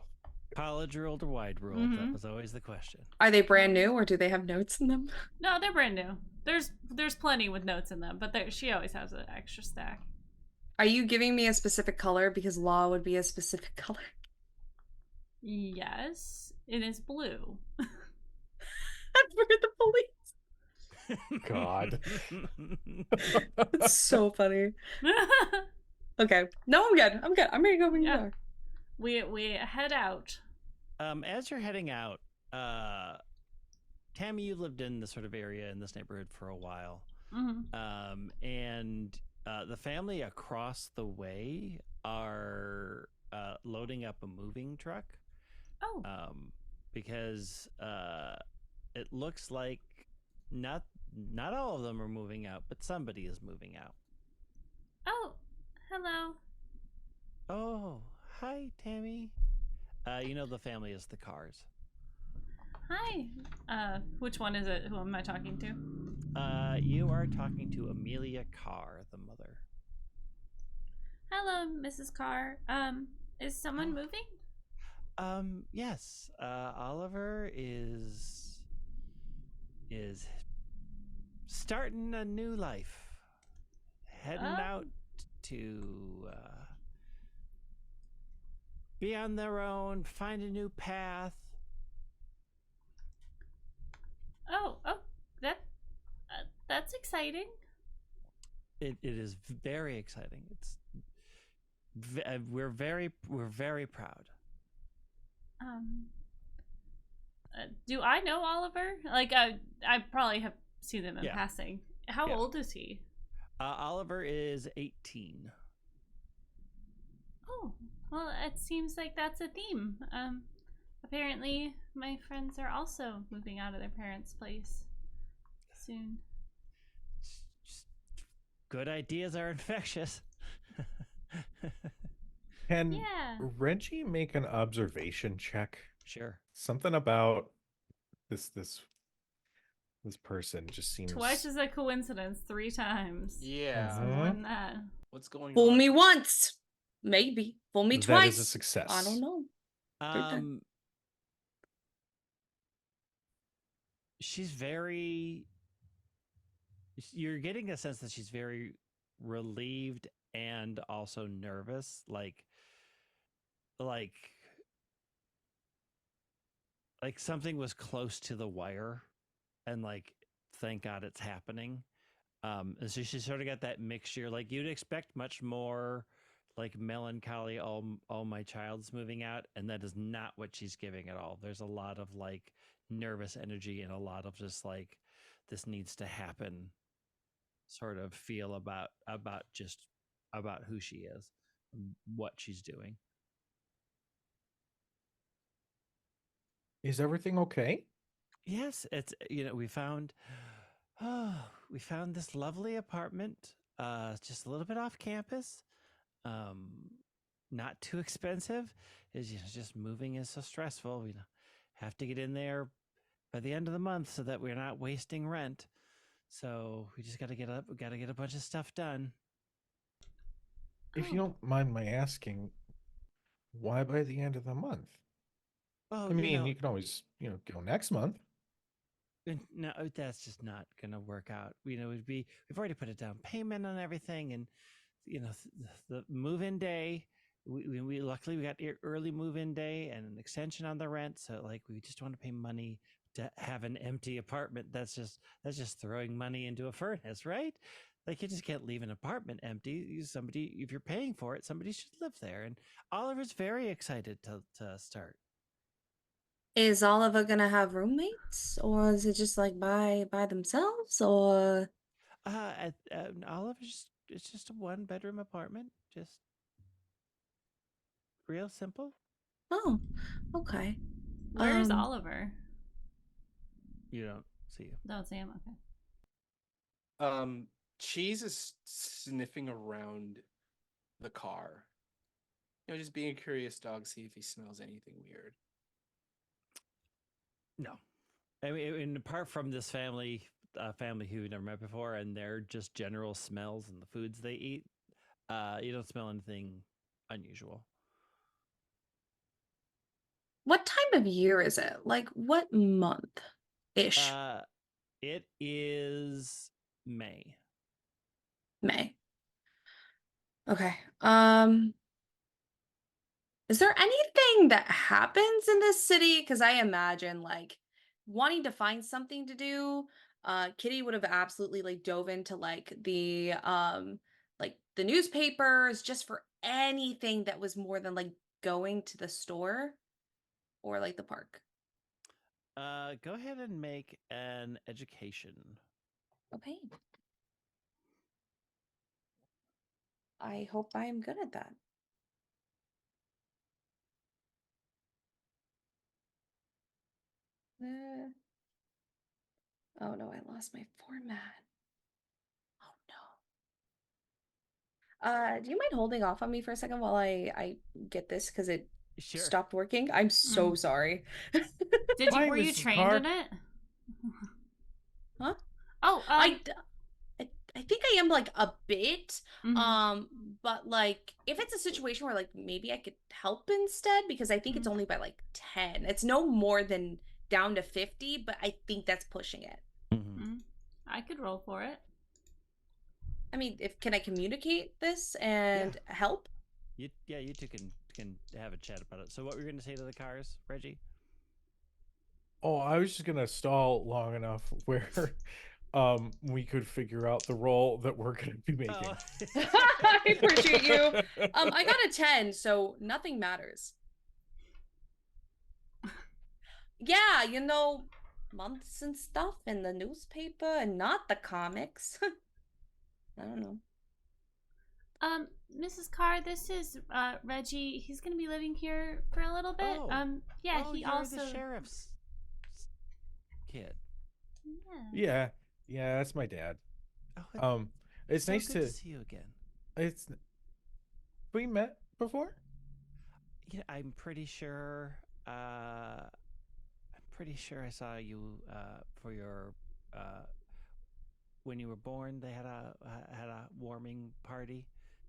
E: College ruled or wide ruled?
B: Mhm.
E: That was always the question.
D: Are they brand new or do they have notes in them?
B: No, they're brand new. There's plenty with notes in them, but she always has an extra stack.
D: Are you giving me a specific color because law would be a specific color?
B: Yes, it is blue.
D: For the police.
C: God.
D: It's so funny. Okay. No, I'm good. I'm ready to go when you
B: Yeah.
D: are.
B: We head out.
E: As you're heading out, Tammy, you lived in this sort of area in this neighborhood for a while, and the family across the way are loading up a moving truck.
B: Oh.
E: Because it looks like not all of them are moving out, but somebody is moving out.
B: Oh, hello.
E: Oh, hi, Tammy. You know the family is the Cars.
B: Hi. Which one is it? Who am I talking to?
E: You are talking to Amelia Carr, the mother.
B: Hello, Mrs. Carr. Is someone moving?
E: Yes. Oliver is starting a new life. Heading
B: Oh.
E: out to be on their own, find a new path.
B: Oh, that's exciting.
E: It is very exciting. We're very proud.
B: Do I know Oliver? Like, I probably have seen them in passing. How old is he?
E: Oliver is 18.
B: Oh, well, it seems like that's a theme. Apparently my friends are also moving out of their parents' place soon.
E: Just good ideas are infectious.
C: Can Reggie make an observation check?
E: Sure.
C: Something about this person just seems
B: Twice is a coincidence, 3 times.
A: Yeah.
B: It's more than that.
A: What's going
D: Fool
A: on?
D: me once, maybe. Fool me twice.
C: That is a success.
D: I don't know.
E: She's very. You're getting a sense that she's very relieved and also nervous, like something was close to the wire, and like, thank God it's happening. And so she sort of got that mixture. Like, you'd expect much more like melancholy. Oh, my child's moving out, and that is not what she's giving at all. There's a lot of like nervous energy and a lot of just like, this needs to happen sort of feel about who she is, what she's doing.
C: Is everything okay?
E: Yes, it's we found this lovely apartment, just a little bit off campus, not too expensive. Is just moving is so stressful. We have to get in there by the end of the month so that we're not wasting rent. So we just got to get a bunch of stuff done.
C: If you don't mind my asking, why by the end of the month?
E: Oh,
C: I mean, you can always, go next month.
E: No, that's just not gonna work out. We've already put a down payment on everything, and the move-in day. We luckily we got early move-in day and an extension on the rent. So like, we just want to pay money to have an empty apartment. That's just throwing money into a furnace, right? Like, you just can't leave an apartment empty. Somebody, if you're paying for it, somebody should live there. And Oliver's very excited to start.
D: Is Oliver gonna have roommates, or is it just like by themselves, or?
E: Oliver's, it's just a 1-bedroom apartment, just real simple.
D: Oh, okay.
B: Where's Oliver?
E: You don't see him.
B: Don't see him. Okay.
A: Cheese is sniffing around the car. Just being a curious dog, see if he smells anything weird.
E: No, I mean, apart from this family who we've never met before, and their just general smells and the foods they eat, you don't smell anything unusual.
D: What time of year is it? Like, what month ish?
E: It is May.
D: May. Okay. Is there anything that happens in this city? Because I imagine, like, wanting to find something to do, Kitty would have absolutely like dove into like the newspapers just for anything that was more than like going to the store or like the park.
E: Go ahead and make an education.
D: Okay. I hope I am good at that. Oh no, I lost my format. Oh no. Do you mind holding off on me for a second while I get this, because it stopped working? I'm so sorry.
B: Were you trained in it?
D: Huh?
B: Oh,
D: I think I am, like, a bit. But like, if it's a situation where like maybe I could help instead, because I think it's only by like 10. It's no more than down to 50, but I think that's pushing it.
B: I could roll for it.
D: I mean, can I communicate this and help?
E: You two can can have a chat about it. So, what were you going to say to the cars, Reggie?
C: Oh, I was just gonna stall long enough where we could figure out the role that we're gonna be making.
E: Oh.
D: I appreciate you. I got a 10, so nothing matters. Yeah, you know, months and stuff in the newspaper and not the comics. I don't know.
B: Mrs. Carr, this is Reggie. He's gonna be living here for a little bit.
E: Oh.
B: Yeah,
E: Oh,
B: he
E: you're
B: also
E: the sheriff's kid.
B: Yeah.
C: Yeah, that's my dad.
E: Oh,
C: It's
E: so
C: nice
E: good to see you again.
C: It's we met before.
E: Yeah, I'm pretty sure. I'm pretty sure I saw you for your when you were born. They had a warming party.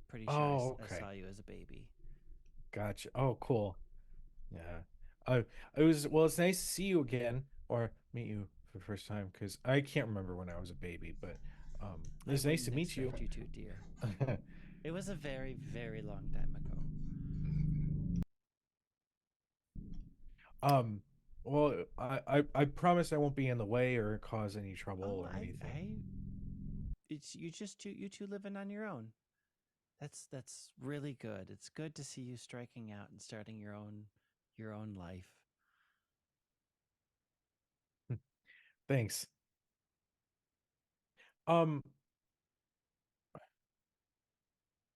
E: Pretty sure
C: Oh,
E: I
C: okay.
E: saw you as a baby.
C: Gotcha. Oh, cool. Yeah. It was well. It's nice to see you again, or meet you for the first time, because I can't remember when I was a baby. But it's
E: I
C: nice to
E: wouldn't
C: meet you.
E: expect you to, dear. It was a very, very long time ago.
C: Well, I promise I won't be in the way or cause any trouble or anything.
E: It's you two living on your own. That's really good. It's good to see you striking out and starting your own life.
C: Thanks. Um,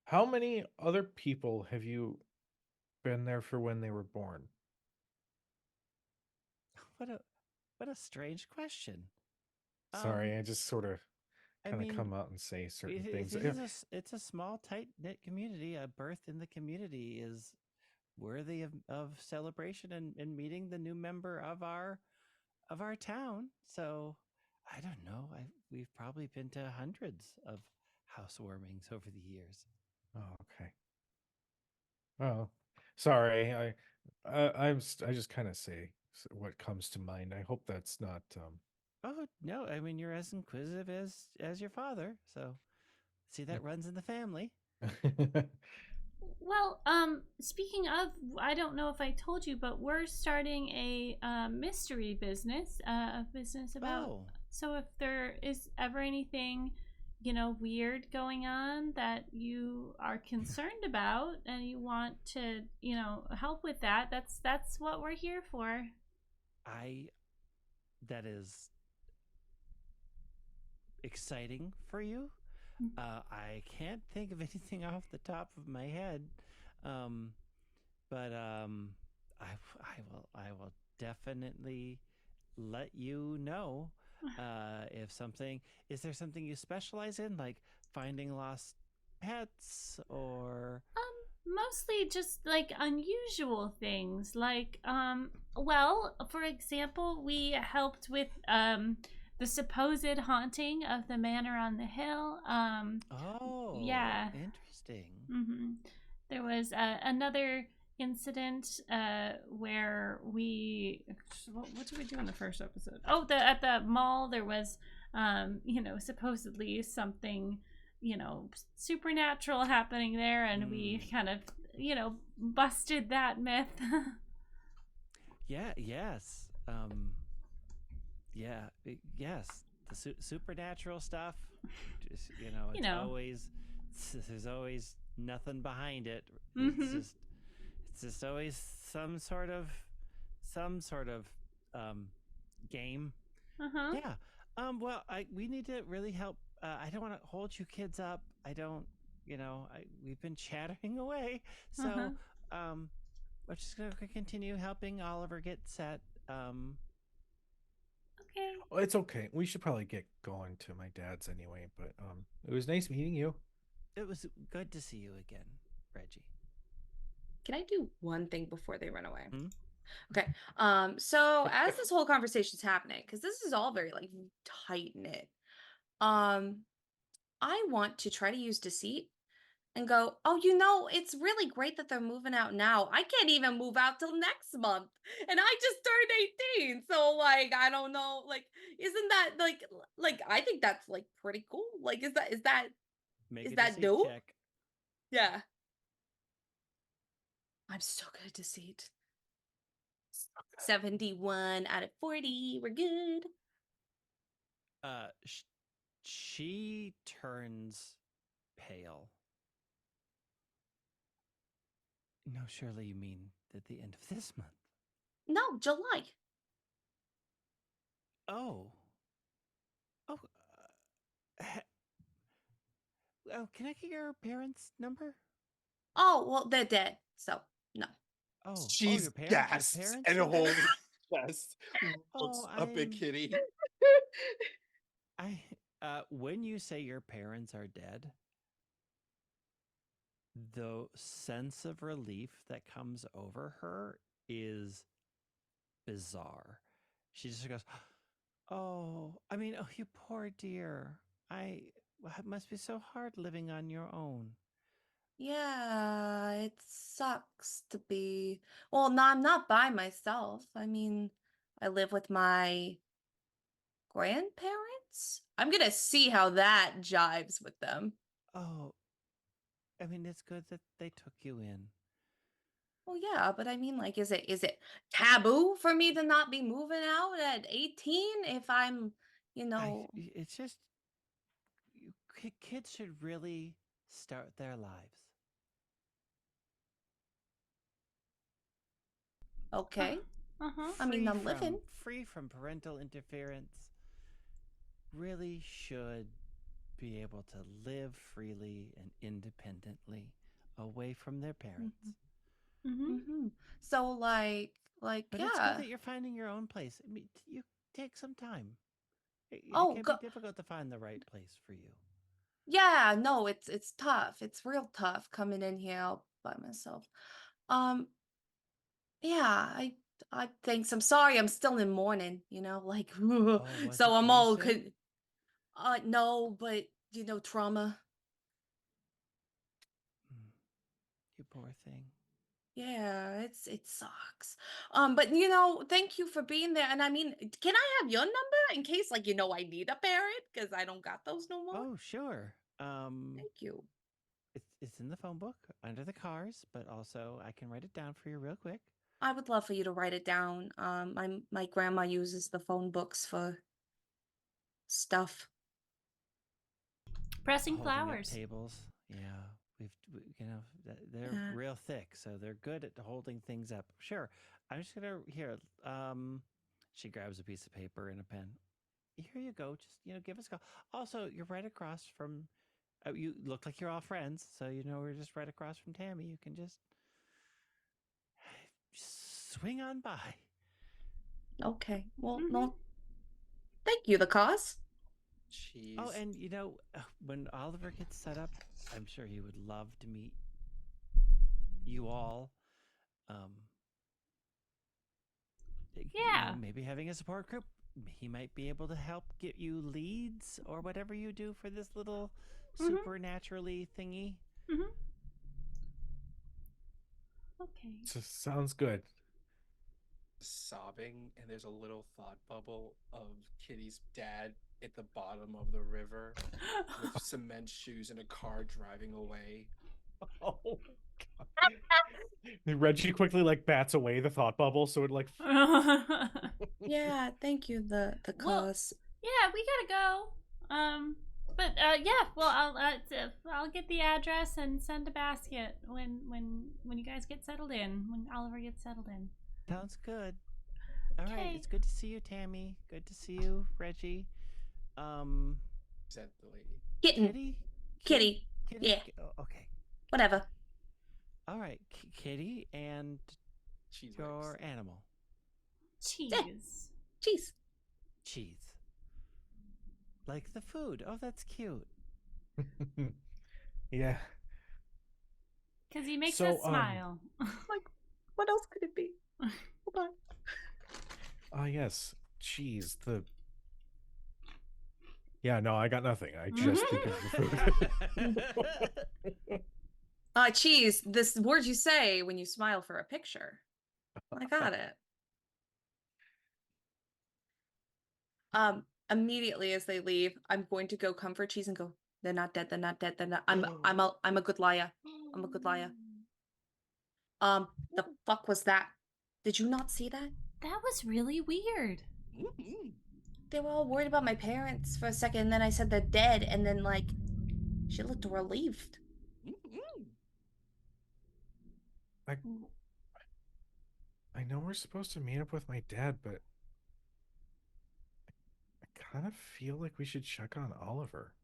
C: how many other people have you been there for when they were born?
E: What a strange question.
C: Sorry, I just sort of
E: I
C: kind of
E: mean,
C: come out and say certain things.
E: it's a small, tight knit community. A birth in the community is worthy of celebration and meeting the new member of our town. So I don't know. We've probably been to hundreds of housewarmings over the years.
C: Oh, okay. Oh, sorry. I just kind of say what comes to mind. I hope that's not
E: Oh no! I mean, you're as inquisitive as your father. So see, that runs in the family.
B: Well, speaking of, I don't know if I told you, but we're starting a mystery business, a business about.
E: Oh.
B: So if there is ever anything, weird going on that you are concerned about and you want to, help with that, that's what we're here for.
E: That is exciting for you. I can't think of anything off the top of my head, but I will definitely let you know if something. Is there something you specialize in, like finding lost pets or?
B: Mostly just like unusual things, like well, for example, we helped with the supposed haunting of the manor on the hill.
E: Oh,
B: yeah,
E: interesting.
B: There was another incident where what did we do in the first episode? Oh, at the mall there was supposedly something supernatural happening there, and we kind of busted that myth.
E: Yes. Yes. The supernatural stuff. Just, it's always there's always nothing behind it. It's just always some sort of game. Yeah. Well, we need to really help. I don't want to hold you kids up. I don't. We've been chattering away, so we're just gonna continue helping Oliver get set.
B: Okay.
C: Well, it's okay. We should probably get going to my dad's anyway, but it was nice meeting you.
E: It was good to see you again, Reggie.
D: Can I do one thing before they run away?
E: Hmm?
D: Okay. So as this whole conversation's happening, because this is all very like tight knit, I want to try to use deceit and go, oh, it's really great that they're moving out now. I can't even move out till next month. And I just turned 18. So like, I don't know, like, isn't that like I think that's like pretty cool. Like, is that
E: Make
D: is
E: a
D: that
E: deceit
D: dope?
E: check.
D: Yeah. I'm so good at deceit. 71 out of 40. We're good.
E: She turns pale. No, surely you mean at the end of this month.
D: No, July.
E: Oh. Oh. Oh, can I get your parents' number?
D: Oh, well, they're dead. So, no.
E: Oh,
A: She's
E: your parents.
A: gasps
E: Your parents.
A: and
E: are dead?
A: holds chest. Looks
E: Oh,
A: up at Kitty.
E: when you say your parents are dead, the sense of relief that comes over her is bizarre. She just goes, "Oh, I mean, oh, you poor dear. It must be so hard living on your own."
D: Yeah, it sucks to be. Well, no, I'm not by myself. I mean, I live with my grandparents. I'm gonna see how that jives with them.
E: Oh, I mean, it's good that they took you in.
D: Well, yeah, but I mean, like, is it taboo for me to not be moving out at 18 if I'm,
E: It's just kids should really start their lives.
D: okay?
B: Uh-huh.
D: I mean, I'm living.
E: Free from parental interference. Really should be able to live freely and independently away from their parents.
B: Mm-hmm.
D: Mm-hmm. So, like,
E: But it's
D: yeah.
E: good that you're finding your own place. I mean, you take some time. It
D: Oh,
E: can
D: go
E: be difficult to find the right place for you.
D: Yeah, no, it's tough. It's real tough coming in here all by myself. Um, yeah, I thanks. I'm sorry, I'm still in mourning, like
E: Oh, was
D: so
E: it
D: I'm
E: too
D: all
E: soon?
D: no, but trauma.
E: Mm, you poor thing.
D: Yeah, it sucks. But thank you for being there. And I mean, can I have your number in case I need a parent because I don't got those no more?
E: Oh, sure.
D: Thank you.
E: It's in the phone book under the cars, but also I can write it down for you real quick.
D: I would love for you to write it down. My grandma uses the phone books for stuff.
B: Pressing
E: Holding up
B: flowers.
E: tables. Yeah, they're
D: Yeah.
E: real thick, so they're good at holding things up. Sure, I'm just gonna here. She grabs a piece of paper and a pen. Here you go. Just give us a call. Also, you're right across from. You look like you're all friends, so we're just right across from Tammy. You can just swing on by.
D: Okay. Well,
B: Mhm.
D: no. Thank you, the cause.
A: Jeez.
E: Oh, and when Oliver gets set up, I'm sure he would love to meet you all.
B: Yeah.
E: Maybe having a support group, he might be able to help get you leads or whatever you do for this little supernaturally thingy.
B: Mm-hmm. Okay.
C: Sounds good.
A: Sobbing, and there's a little thought bubble of Kitty's dad at the bottom of the river with cement shoes and a car driving away.
C: Oh God. Reggie quickly bats away the thought bubble, so it
D: Yeah, thank you, the
B: Well,
D: cause.
B: yeah, we gotta go. But yeah, well, I'll get the address and send a basket when you guys get settled in. When Oliver gets settled in.
E: Sounds good. All right,
B: Okay.
E: it's good to see you, Tammy. Good to see you, Reggie.
A: Is that the lady?
D: Kitten.
E: Kitty.
D: Yeah.
E: Oh, okay.
D: Whatever.
E: All right, Kitty and
A: Cheese
E: your
A: whiz.
E: animal.
B: Cheese.
D: Cheese.
E: Cheese. Like the food. Oh, that's cute.
C: yeah.
B: Because he makes
C: So,
B: us smile.
D: Like, what else could it be? Hold on.
C: Yes, cheese. Yeah, no, I got nothing. I just think of the food.
D: Cheese. This word you say when you smile for a picture. I got it. Immediately as they leave, I'm going to go comfort Cheese and go, they're not dead, they're not dead, they're not. I'm a good liar. I'm a good liar. The fuck was that? Did you not see that?
B: That was really weird.
A: Mhm.
D: They were all worried about my parents for a second, and then I said they're dead, and then, like, she looked relieved.
A: Mhm.
C: I know we're supposed to meet up with my dad, but I kind of feel like we should check on Oliver.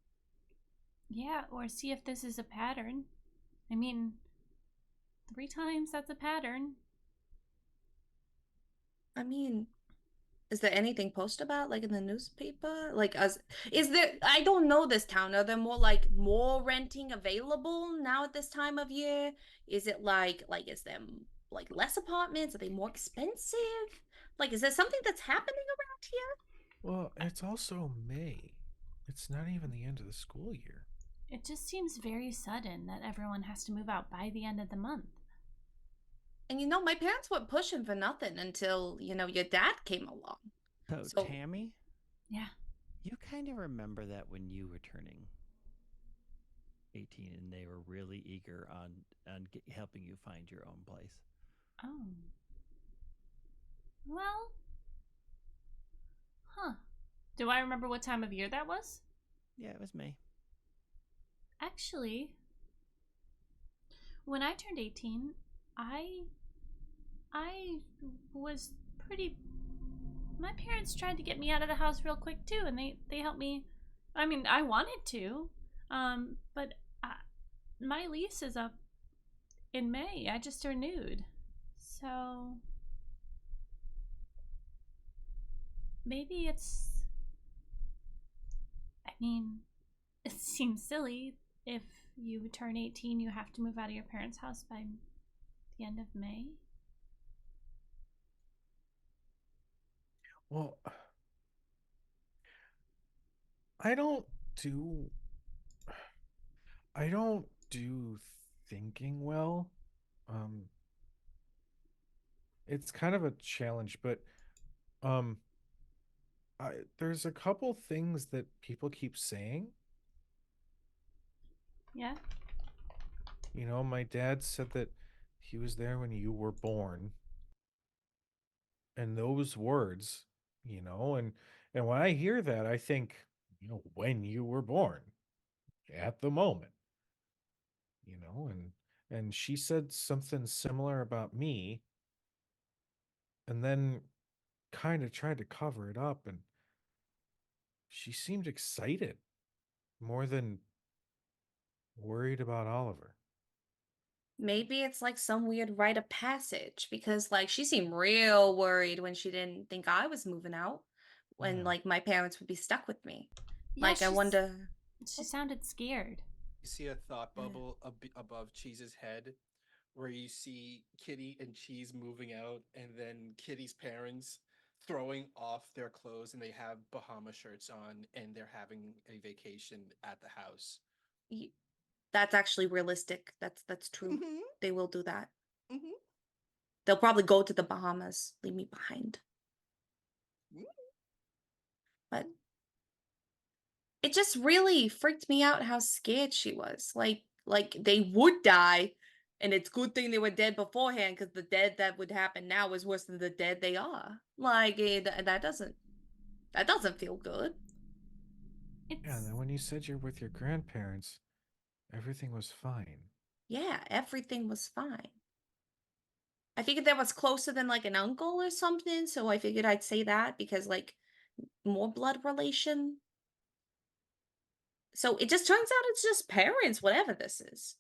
B: Yeah, or see if this is a pattern. I mean, 3 times, that's a pattern.
D: I mean, is there anything posted about, like, in the newspaper? Like, is there, I don't know this town. Are there more renting available now at this time of year? Is it is there, like, less apartments? Are they more expensive? Like, is there something that's happening around here?
C: Well, it's also May. It's not even the end of the school year.
B: It just seems very sudden that everyone has to move out by the end of the month.
D: And my parents weren't pushing for nothing until, your dad came along.
E: So,
D: So-
E: Tammy,
B: Yeah.
E: you kind of remember that when you were turning 18 and they were really eager on helping you find your own place.
B: Oh. Well. Huh. Do I remember what time of year that was?
E: Yeah, it was May.
B: Actually, when I turned 18, I was pretty. My parents tried to get me out of the house real quick too, and they helped me. I mean, I wanted to, but my lease is up in May. I just renewed, so maybe it's. I mean, it seems silly. If you turn 18, you have to move out of your parents' house by the end of May.
C: Well, I don't do I don't do thinking well. Um it's kind of a challenge, but um there's a couple things that people keep saying.
B: Yeah.
C: My dad said that he was there when you were born. And those words, and when I hear that, I think, when you were born, at the moment, and she said something similar about me, and then kind of tried to cover it up, and she seemed excited more than worried about Oliver.
D: Maybe it's like some weird rite of passage because, like, she seemed real worried when she didn't think I was moving out, when,
C: Yeah.
D: like, my parents would be stuck with me.
B: Yeah,
D: Like, I wonder.
B: She sounded scared.
A: You see a thought bubble above Cheese's head, where you see Kitty and Cheese moving out, and then Kitty's parents throwing off their clothes, and they have Bahama shirts on, and they're having a vacation at the house.
D: That's actually realistic. That's true.
A: Mhm.
D: They will do that.
A: Mhm.
D: They'll probably go to the Bahamas, leave me behind.
A: Mm.
D: But it just really freaked me out how scared she was. Like they would die, and it's good thing they were dead beforehand because the dead that would happen now is worse than the dead they are. Like that doesn't feel good.
B: It's
C: Yeah, and then when you said you're with your grandparents, everything was fine.
D: Yeah, everything was fine. I figured that was closer than like an uncle or something, so I figured I'd say that because like more blood relation. So it just turns out it's just parents, whatever this is.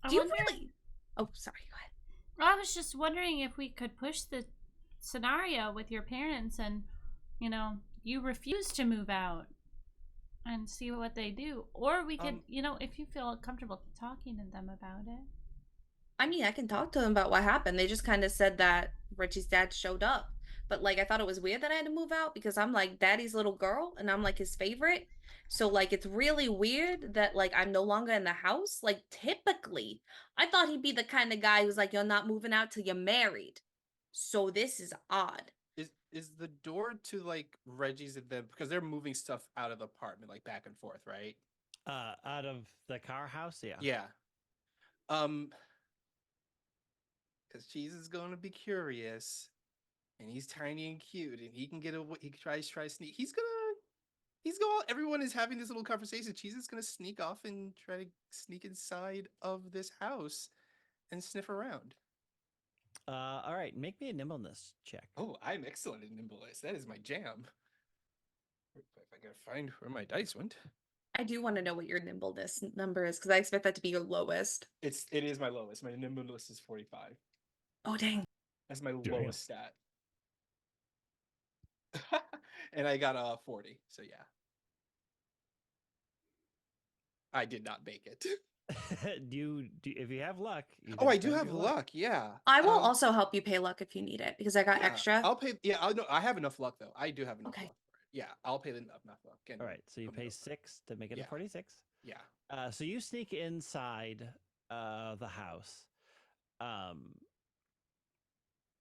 B: I
D: Do you
B: wonder.
D: really? Oh, sorry. Go ahead.
B: I was just wondering if we could push the scenario with your parents and, you refuse to move out and see what they do. Or we could, if you feel comfortable talking to them about it.
D: I mean, I can talk to them about what happened. They just kind of said that Richie's dad showed up. But like I thought it was weird that I had to move out because I'm like daddy's little girl and I'm like his favorite. So like it's really weird that like I'm no longer in the house. Like typically, I thought he'd be the kind of guy who's like you're not moving out till you're married. So this is odd.
A: Is the door to like Reggie's and them, because they're moving stuff out of the apartment like back and forth, right?
E: Out of the car house, yeah.
A: Yeah. Um, because Cheese is going to be curious, and he's tiny and cute, and he can get away. He tries sneak. He's going. Everyone is having this little conversation. Cheese is gonna sneak off and try to sneak inside of this house and sniff around.
E: All right, make me a nimbleness check.
A: Oh, I'm excellent at nimbleness. That is my jam. If I gotta find where my dice went.
D: I do want to know what your nimbleness number is because I expect that to be your lowest.
A: It is my lowest. My nimbleness is 45.
D: Oh dang.
A: That's my
C: Damn.
A: lowest stat. And I got a 40. So yeah. I did not make it.
E: If you have luck. You
A: Oh,
E: can
A: I do
E: spend
A: have
E: your
A: luck. Yeah.
D: I will also help you pay luck if you need it because I got
A: Yeah,
D: extra.
A: I'll pay. Yeah, I have enough luck though. I do have enough
D: Okay.
A: luck. For it. Yeah, I'll pay enough luck. And
E: All right, so you
A: come
E: pay
A: over.
E: 6 to make it
A: Yeah.
E: a 46.
A: Yeah.
E: So you sneak inside the house.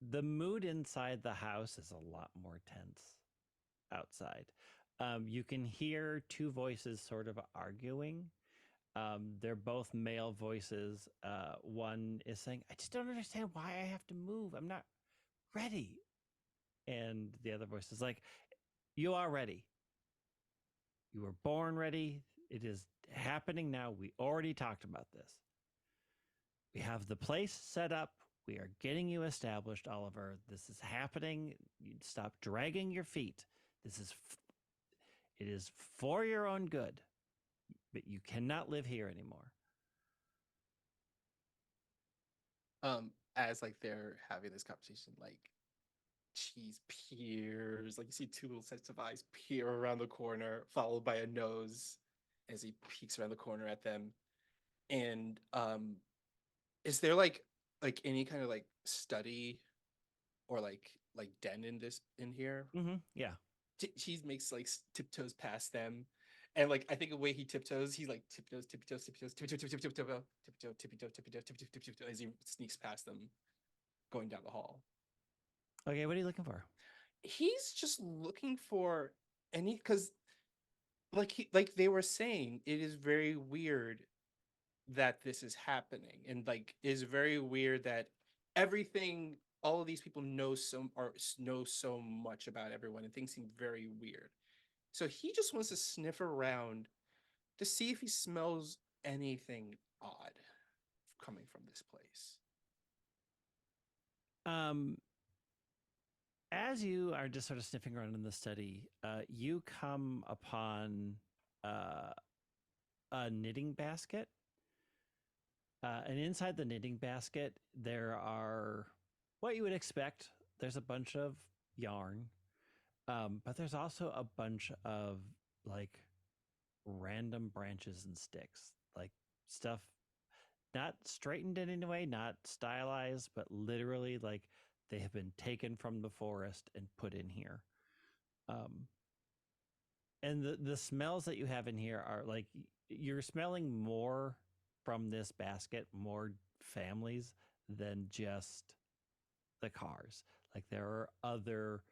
E: The mood inside the house is a lot more tense outside. You can hear two voices sort of arguing. They're both male voices. One is saying, I just don't understand why I have to move. I'm not ready. And the other voice is like, you are ready. You were born ready. It is happening now. We already talked about this. We have the place set up. We are getting you established, Oliver. This is happening. You stop dragging your feet. It is for your own good. But you cannot live here anymore.
A: As like they're having this conversation, like Cheese peers, like you see two little sets of eyes peer around the corner, followed by a nose as he peeks around the corner at them. And is there like any kind of like study or like den in here?
E: Mm-hmm. Yeah.
A: Cheese makes like tiptoes past them, and like I think the way he tiptoes, he like tiptoe as he sneaks past them, going down the hall.
E: Okay, what are you looking for?
A: He's just looking for because like they were saying, it is very weird that this is happening, and like it is very weird that all of these people know so much about everyone, and things seem very weird. So he just wants to sniff around to see if he smells anything odd coming from this place.
E: As you are just sort of sniffing around in the study, you come upon a knitting basket. And inside the knitting basket, there are what you would expect. There's a bunch of yarn, but there's also a bunch of like random branches and sticks, like stuff not straightened in any way, not stylized, but literally like they have been taken from the forest and put in here. And the smells that you have in here are like you're smelling more from this basket, more families than just the cars. Like there are other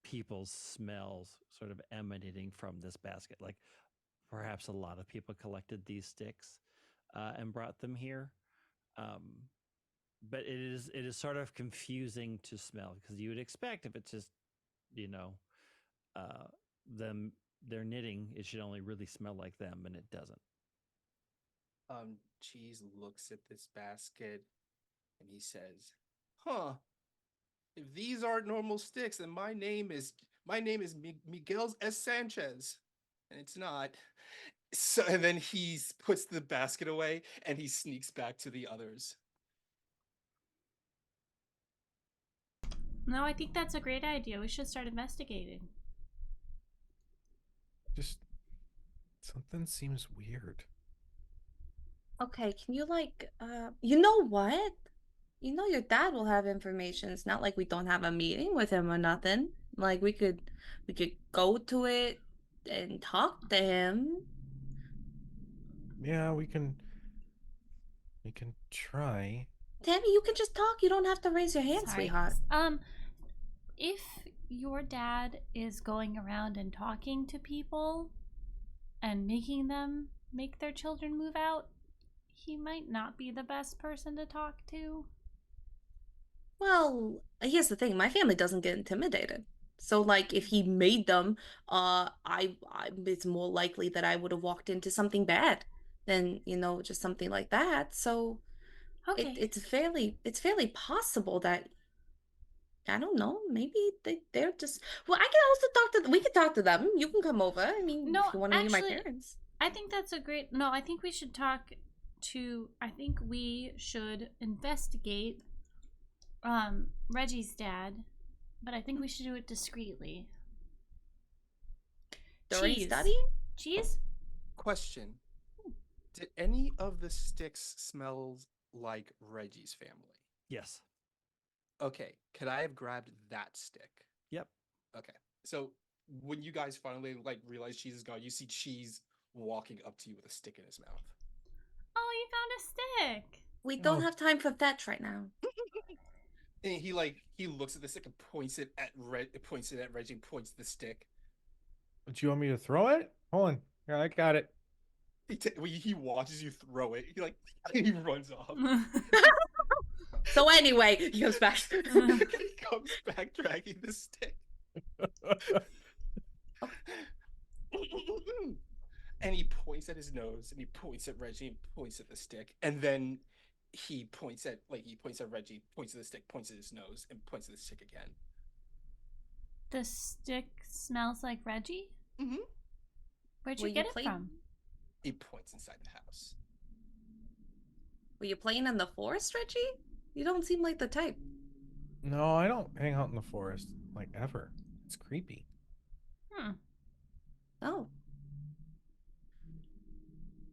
E: people's smells sort of emanating from this basket. Like perhaps a lot of people collected these sticks and brought them here. But it is sort of confusing to smell because you would expect if it's just, they're knitting, it should only really smell like them, and it doesn't.
A: Cheese looks at this basket and he says, "Huh. If these aren't normal sticks, then my name is Miguel S. Sanchez, and it's not." So, and then he puts the basket away and he sneaks back to the others.
B: No, I think that's a great idea. We should start investigating.
C: Just something seems weird.
D: Okay, can you you know what? You know your dad will have information. It's not like we don't have a meeting with him or nothing. Like we could go to it and talk to him.
C: Yeah, we can try.
D: Tammy, you can just talk. You don't have to raise your hand,
B: Sorry.
D: sweetheart.
B: If your dad is going around and talking to people and making them make their children move out, he might not be the best person to talk to.
D: Well, here's the thing. My family doesn't get intimidated. So, like, if he made them, it's more likely that I would have walked into something bad than, just something like that. So,
B: Okay.
D: it's fairly possible that I don't know. Maybe they're just. Well, I can also talk to. We can talk to them. You can come over. I mean,
B: No,
D: if you want to meet my
B: actually,
D: parents.
B: I think that's a great. No, I think we should talk to. I think we should investigate Reggie's dad, but I think we should do it discreetly.
D: During
B: Cheese.
D: study?
B: Cheese?
A: Question: did any of the sticks smell like Reggie's family?
E: Yes.
A: Okay, could I have grabbed that stick?
E: Yep.
A: Okay, so when you guys finally realize Cheese is gone, you see Cheese walking up to you with a stick in his mouth.
B: Oh, you found a stick.
D: We don't
C: Oh.
D: have time for fetch right now.
A: And he looks at the stick and points it at Reggie, and points the stick.
C: Do you want me to throw it? Hold on. Here, I got it.
A: He watches you throw it. He runs off.
D: So anyway, he goes back.
A: He comes back dragging the stick. And he points at his nose, and he points at Reggie, and points at the stick, and then he points at Reggie, points at the stick, points at his nose, and points at the stick again.
B: The stick smells like Reggie?
A: Mm-hmm.
B: Where'd
D: Will
B: you
D: you
B: get it
D: play-
B: from?
A: He points inside the house.
D: Were you playing in the forest, Reggie? You don't seem like the type.
C: No, I don't hang out in the forest ever. It's creepy.
D: Oh.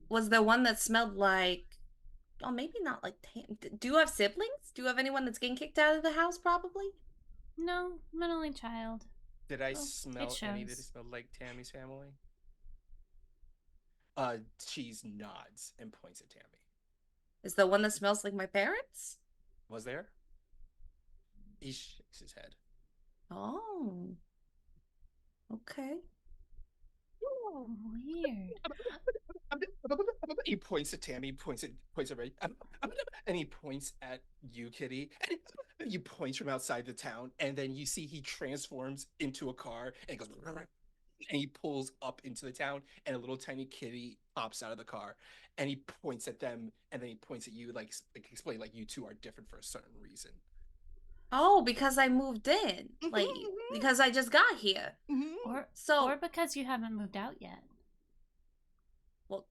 D: Was there one that smelled like? Oh, maybe not like. Do you have siblings? Do you have anyone that's getting kicked out of the house? Probably.
B: No, I'm an only child.
A: Did I
B: Oh,
A: smell
B: it
A: any that
B: shows.
A: smelled like Tammy's family? Cheese nods and points at Tammy.
D: Is there one that smells like my parents?
A: Was there? He shakes his head.
D: Oh. Okay.
B: Weird.
A: He points at Tammy, points at Ray, and he points at you, Kitty. And he points from outside the town, and then you see he transforms into a car, and he goes, and he pulls up into the town, and a little tiny kitty pops out of the car, and he points at them, and then he points at you, explain you two are different for a certain reason.
D: Oh, because I moved in, because I just got here.
B: Or because you haven't moved out yet.
D: Well,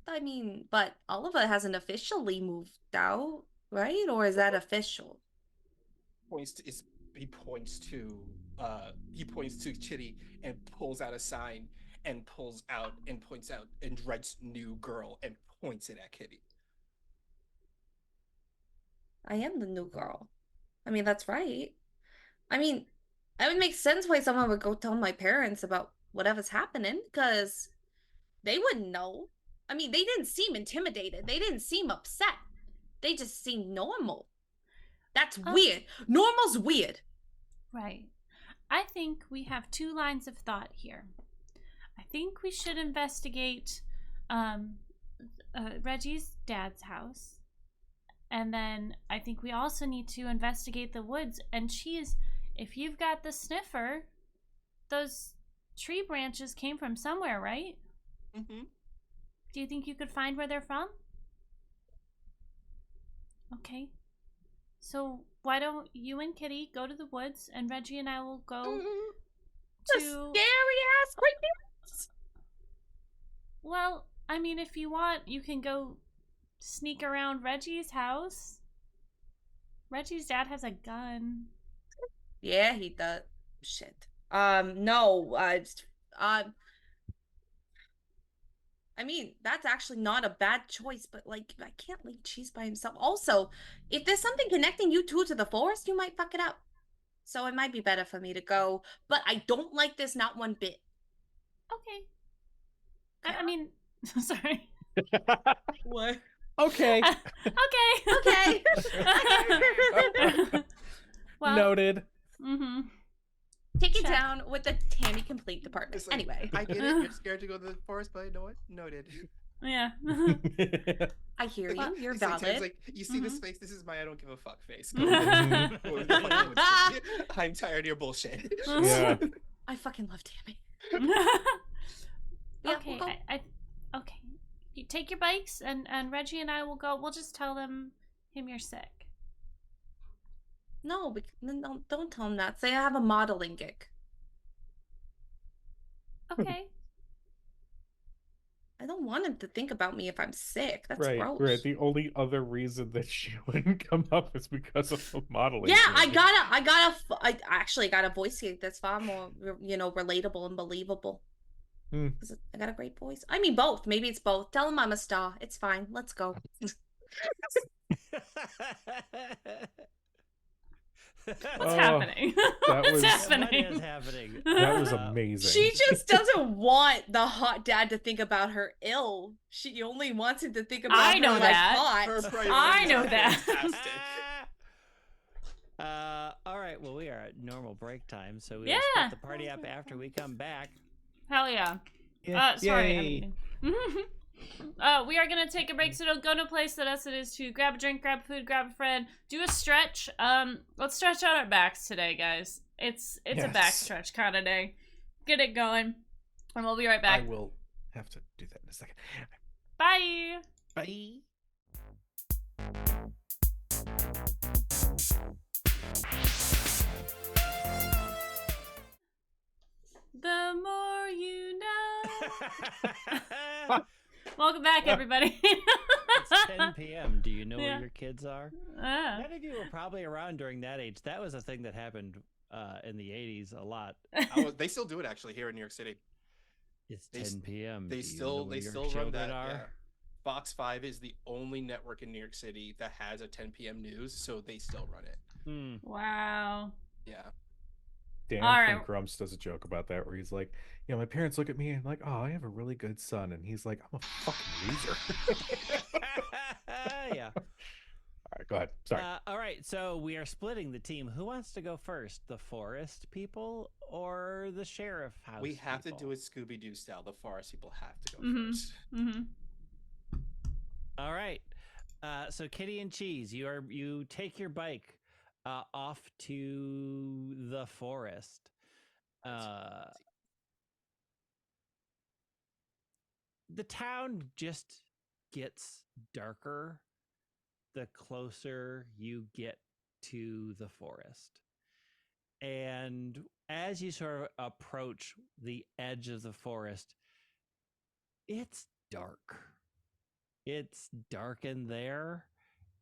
D: I mean, but Oliver hasn't officially moved out, right? Or is that official?
A: He points to Chitty and pulls out a sign and points out and writes "new girl" and points it at Kitty.
D: I am the new girl. I mean, that's right. I mean, it would make sense why someone would go tell my parents about whatever's happening, because they wouldn't know. I mean, they didn't seem intimidated. They didn't seem upset. They just seemed normal. That's weird. Normal's weird.
B: Right. I think we have two lines of thought here. I think we should investigate Reggie's dad's house. And then I think we also need to investigate the woods. And Cheese, if you've got the sniffer, those tree branches came from somewhere, right?
A: Mm-hmm.
B: Do you think you could find where they're from? Okay. So why don't you and Kitty go to the woods, and Reggie and I will go
D: The scary ass creepy.
B: Well, I mean, if you want, you can go sneak around Reggie's house. Reggie's dad has a gun.
D: Yeah, he does. Shit. No. I mean, that's actually not a bad choice, but I can't leave Cheese by himself. Also, if there's something connecting you two to the forest, you might fuck it up. So it might be better for me to go. But I don't like this not one bit.
B: Okay. I mean, sorry.
D: What?
C: Okay.
B: Okay. Well,
C: Noted.
B: Mm-hmm.
D: Take it
B: Check.
D: down with the Tammy Complete department.
A: It's like,
D: Anyway.
A: I get it. You're scared to go to the forest, but you know what? Noted.
B: Yeah.
D: I hear
A: Like,
D: you. You're
A: it's like Tim's
D: valid.
A: like, you see this
B: Mhm.
A: face? This is my I don't give a fuck face. Go ahead. Go ahead. Fucking with me. I'm tired of your bullshit.
C: Yeah.
D: I fucking love Tammy.
B: Okay,
D: we'll go.
B: okay. You take your bikes, and Reggie and I will go. We'll just tell him you're sick.
D: No, don't tell him that. Say I have a modeling gig.
B: Okay.
D: I don't want him to think about me if I'm sick. That's
C: Right,
D: gross.
C: right. The only other reason that she wouldn't come up is because of the modeling.
D: Yeah,
C: gig.
D: I actually got a voice gig that's far more, relatable and believable.
C: Hmm.
D: 'Cause I got a great voice. I mean, both. Maybe it's both. Tell him I'm a star. It's fine. Let's go.
B: What's
C: Oh,
B: happening?
C: that
B: What's
C: was-
B: happening?
E: What is happening?
C: That was amazing.
D: She just doesn't want the hot dad to think about her ill. She only wants him to think about
B: I
D: her
B: know
D: like
B: that.
D: hot.
A: Her priorities
B: I know
A: are
B: that.
A: fantastic.
E: All right. Well, we are at normal break time, so we'll
B: Yeah.
E: split the party up after we come back.
B: Hell yeah. Sorry, I'm eating. We are gonna take a break, so don't go no place that us it is to grab a drink, grab food, grab a friend, do a stretch. Let's stretch out our backs today, guys. It's a
C: Yes.
B: back stretch kind of day. Get it going, and we'll be right back.
C: I will have to do that in a second.
B: Bye.
C: Bye.
B: The more you know. Welcome back, everybody.
E: It's 10 p.m. Do you know
B: Yeah.
E: where your kids are?
B: Ah.
E: Many of you were probably around during that age. That was a thing that happened in the 80s a lot.
A: They still do it actually here in New York City.
E: It's
A: They
E: 10 p.m.
A: They
E: Do you know
A: still
E: where your
A: run
E: children
A: that.
E: are?
A: Yeah. Fox 5 is the only network in New York City that has a 10 p.m. news, so they still run it.
E: Hmm.
B: Wow.
A: Yeah.
C: Dan
B: All
C: from
B: right.
C: Grumps does a joke about that where he's like, my parents look at me and like, oh, I have a really good son. And he's like, I'm a fucking loser.
E: Yeah.
C: All right, go ahead. Sorry.
E: All right, so we are splitting the team. Who wants to go first? The forest people or the sheriff house?
A: We have
E: people?
A: to do it Scooby-Doo style. The forest people have to go
B: Mhm.
A: first.
B: Mm-hmm.
E: All right. So Kitty and Cheese, you take your bike off to the forest. The town just gets darker the closer you get to the forest. And as you sort of approach the edge of the forest, it's dark. It's dark in there.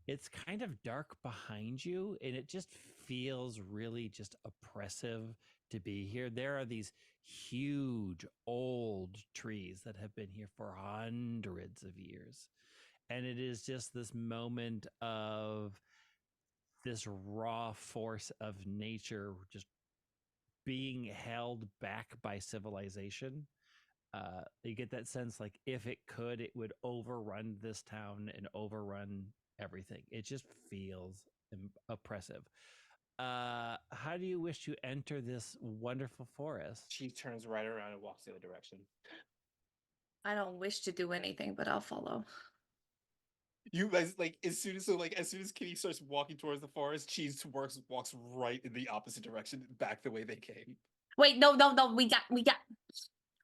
E: It's kind of dark behind you, and it just feels really just oppressive to be here. There are these huge old trees that have been here for hundreds of years. And it is just this moment of this raw force of nature just being held back by civilization. You get that sense like if it could, it would overrun this town and overrun everything. It just feels oppressive. How do you wish to enter this wonderful forest?
A: She turns right around and walks the other direction.
D: I don't wish to do anything, but I'll follow.
A: You guys as soon as Kitty starts walking towards the forest, Cheese walks right in the opposite direction, back the way they came.
D: Wait, no. We got.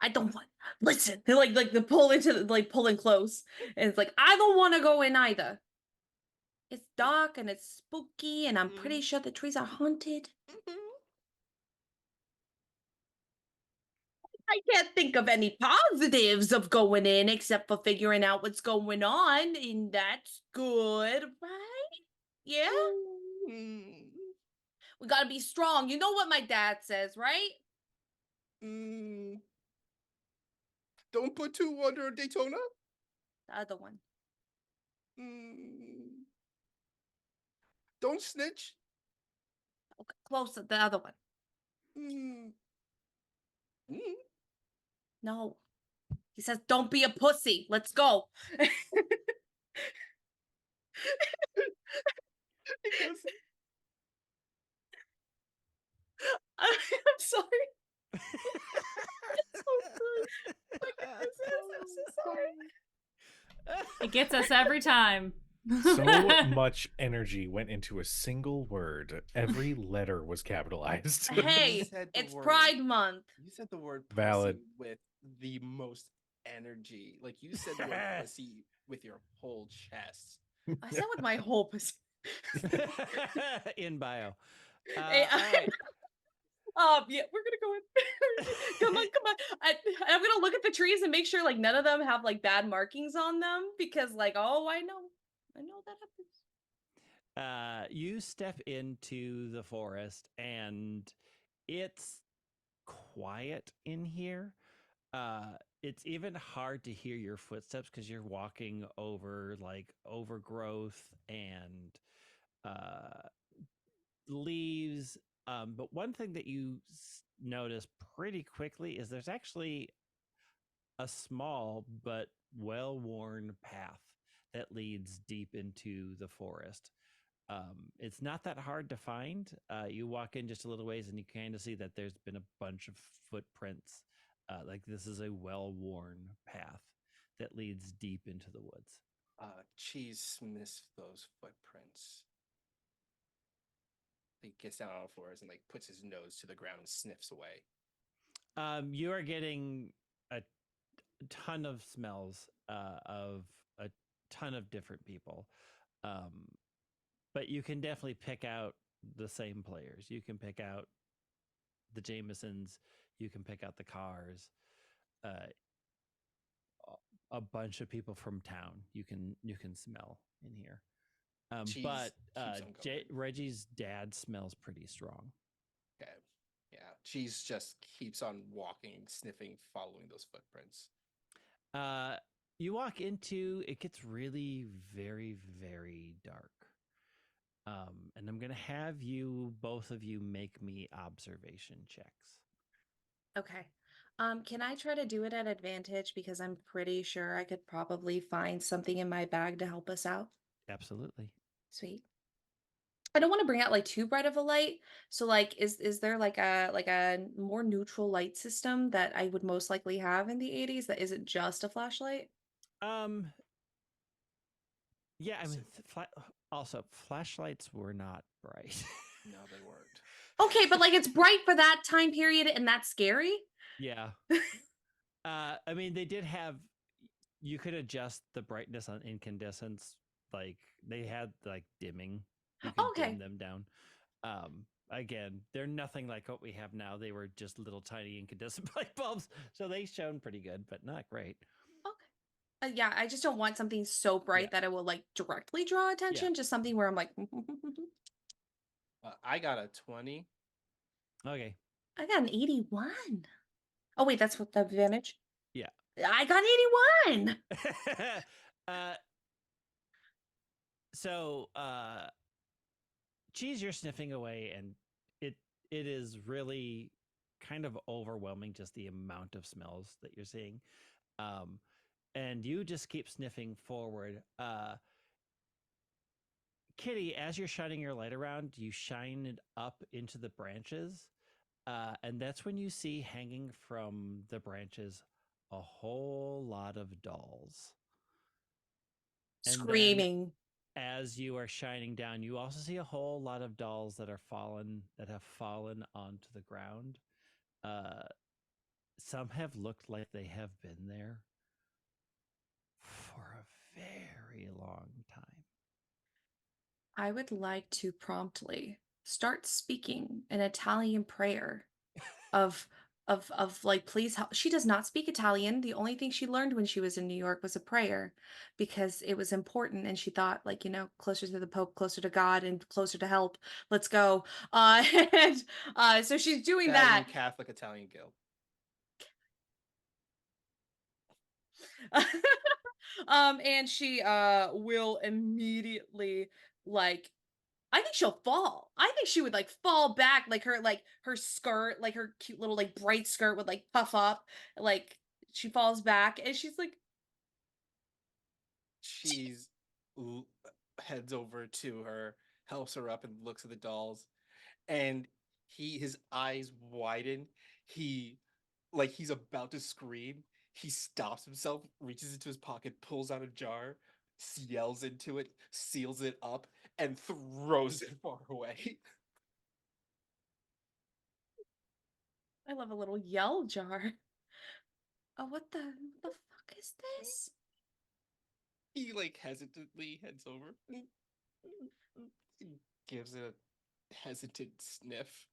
D: I don't want. Listen, they like the pull into pulling close, and it's like I don't want to go in either. It's dark and it's spooky, and I'm pretty sure the trees are haunted. I can't think of any positives of going in except for figuring out what's going on, and that's good, right? Yeah? We gotta be strong. You know what my dad says, right?
A: Don't put two under a Daytona.
D: The other one.
A: Don't snitch.
D: Okay, closer. The other one. No. He says, don't be a pussy. Let's go. I'm sorry. It's so good. My goodness, I'm so sorry.
B: It gets us every time.
C: So much energy went into a single word. Every letter was capitalized.
A: You
D: Hey,
A: said the
D: it's
A: word-
D: Pride Month.
A: You said the word
C: Valid.
A: pussy with the most energy. Like you said the word pussy with your whole chest.
D: I said with my whole pussy.
E: In bio.
D: Hey,
E: All right.
D: yeah, we're gonna go in. Come on, come on. I'm gonna look at the trees and make sure like none of them have like bad markings on them because like I know that happens.
E: You step into the forest and it's quiet in here. It's even hard to hear your footsteps because you're walking over like overgrowth and leaves. But one thing that you notice pretty quickly is there's actually a small but well-worn path that leads deep into the forest. It's not that hard to find. You walk in just a little ways and you kind of see that there's been a bunch of footprints. Like this is a well-worn path that leads deep into the woods.
A: Cheese missed those footprints. He gets down on all fours and like puts his nose to the ground and sniffs away.
E: You are getting a ton of smells of a ton of different people. But you can definitely pick out the same players. You can pick out the Jamesons. You can pick out the Cars. A bunch of people from town. You can smell in here.
A: Cheese
E: But
A: keeps on going.
E: Reggie's dad smells pretty strong.
A: Okay. Yeah. Cheese just keeps on walking, sniffing, following those footprints.
E: You walk into it gets really very, very dark. And I'm gonna have you both of you make me observation checks.
D: Okay. Can I try to do it at advantage because I'm pretty sure I could probably find something in my bag to help us out.
E: Absolutely.
D: Sweet. I don't want to bring out like too bright of a light. So like is there like a more neutral light system that I would most likely have in the 80s that isn't just a flashlight?
E: Yeah, I mean, also flashlights were not bright.
A: No, they weren't.
D: Okay, but like it's bright for that time period and that's scary?
E: Yeah. I mean, they did have. You could adjust the brightness on incandescents. Like they had like dimming. You could
D: Okay.
E: dim them down. Again, they're nothing like what we have now. They were just little tiny incandescent light bulbs, so they shone pretty good, but not great.
D: Okay. Yeah, I just don't want something so bright that it will like directly draw attention. Just something where I'm like,
A: I got a 20.
E: Okay.
D: I got an 81. Oh wait, that's what the advantage.
E: Yeah.
D: I got 81.
E: So, Cheese, you're sniffing away, and it is really kind of overwhelming just the amount of smells that you're seeing. And you just keep sniffing forward. Kitty, as you're shining your light around, you shine it up into the branches. And that's when you see hanging from the branches a whole lot of dolls. And then
D: Screaming.
E: as you are shining down, you also see a whole lot of dolls that have fallen onto the ground. Some have looked like they have been there for a very long time.
D: I would like to promptly start speaking an Italian prayer of like please help. She does not speak Italian. The only thing she learned when she was in New York was a prayer because it was important and she thought like, closer to the Pope, closer to God and closer to help. Let's go. And so she's doing that.
A: Catholic Italian Guild.
D: And she will immediately like I think she'll fall. I think she would like fall back, like her skirt, like her cute little like bright skirt would like puff up, like she falls back, and she's like,
A: Cheese heads over to her, helps her up, and looks at the dolls, and his eyes widen. He's about to scream. He stops himself, reaches into his pocket, pulls out a jar, yells into it, seals it up, and throws it far away.
D: I love a little yell jar. Oh, what the fuck is this?
A: He like hesitantly heads over, gives it a hesitant sniff.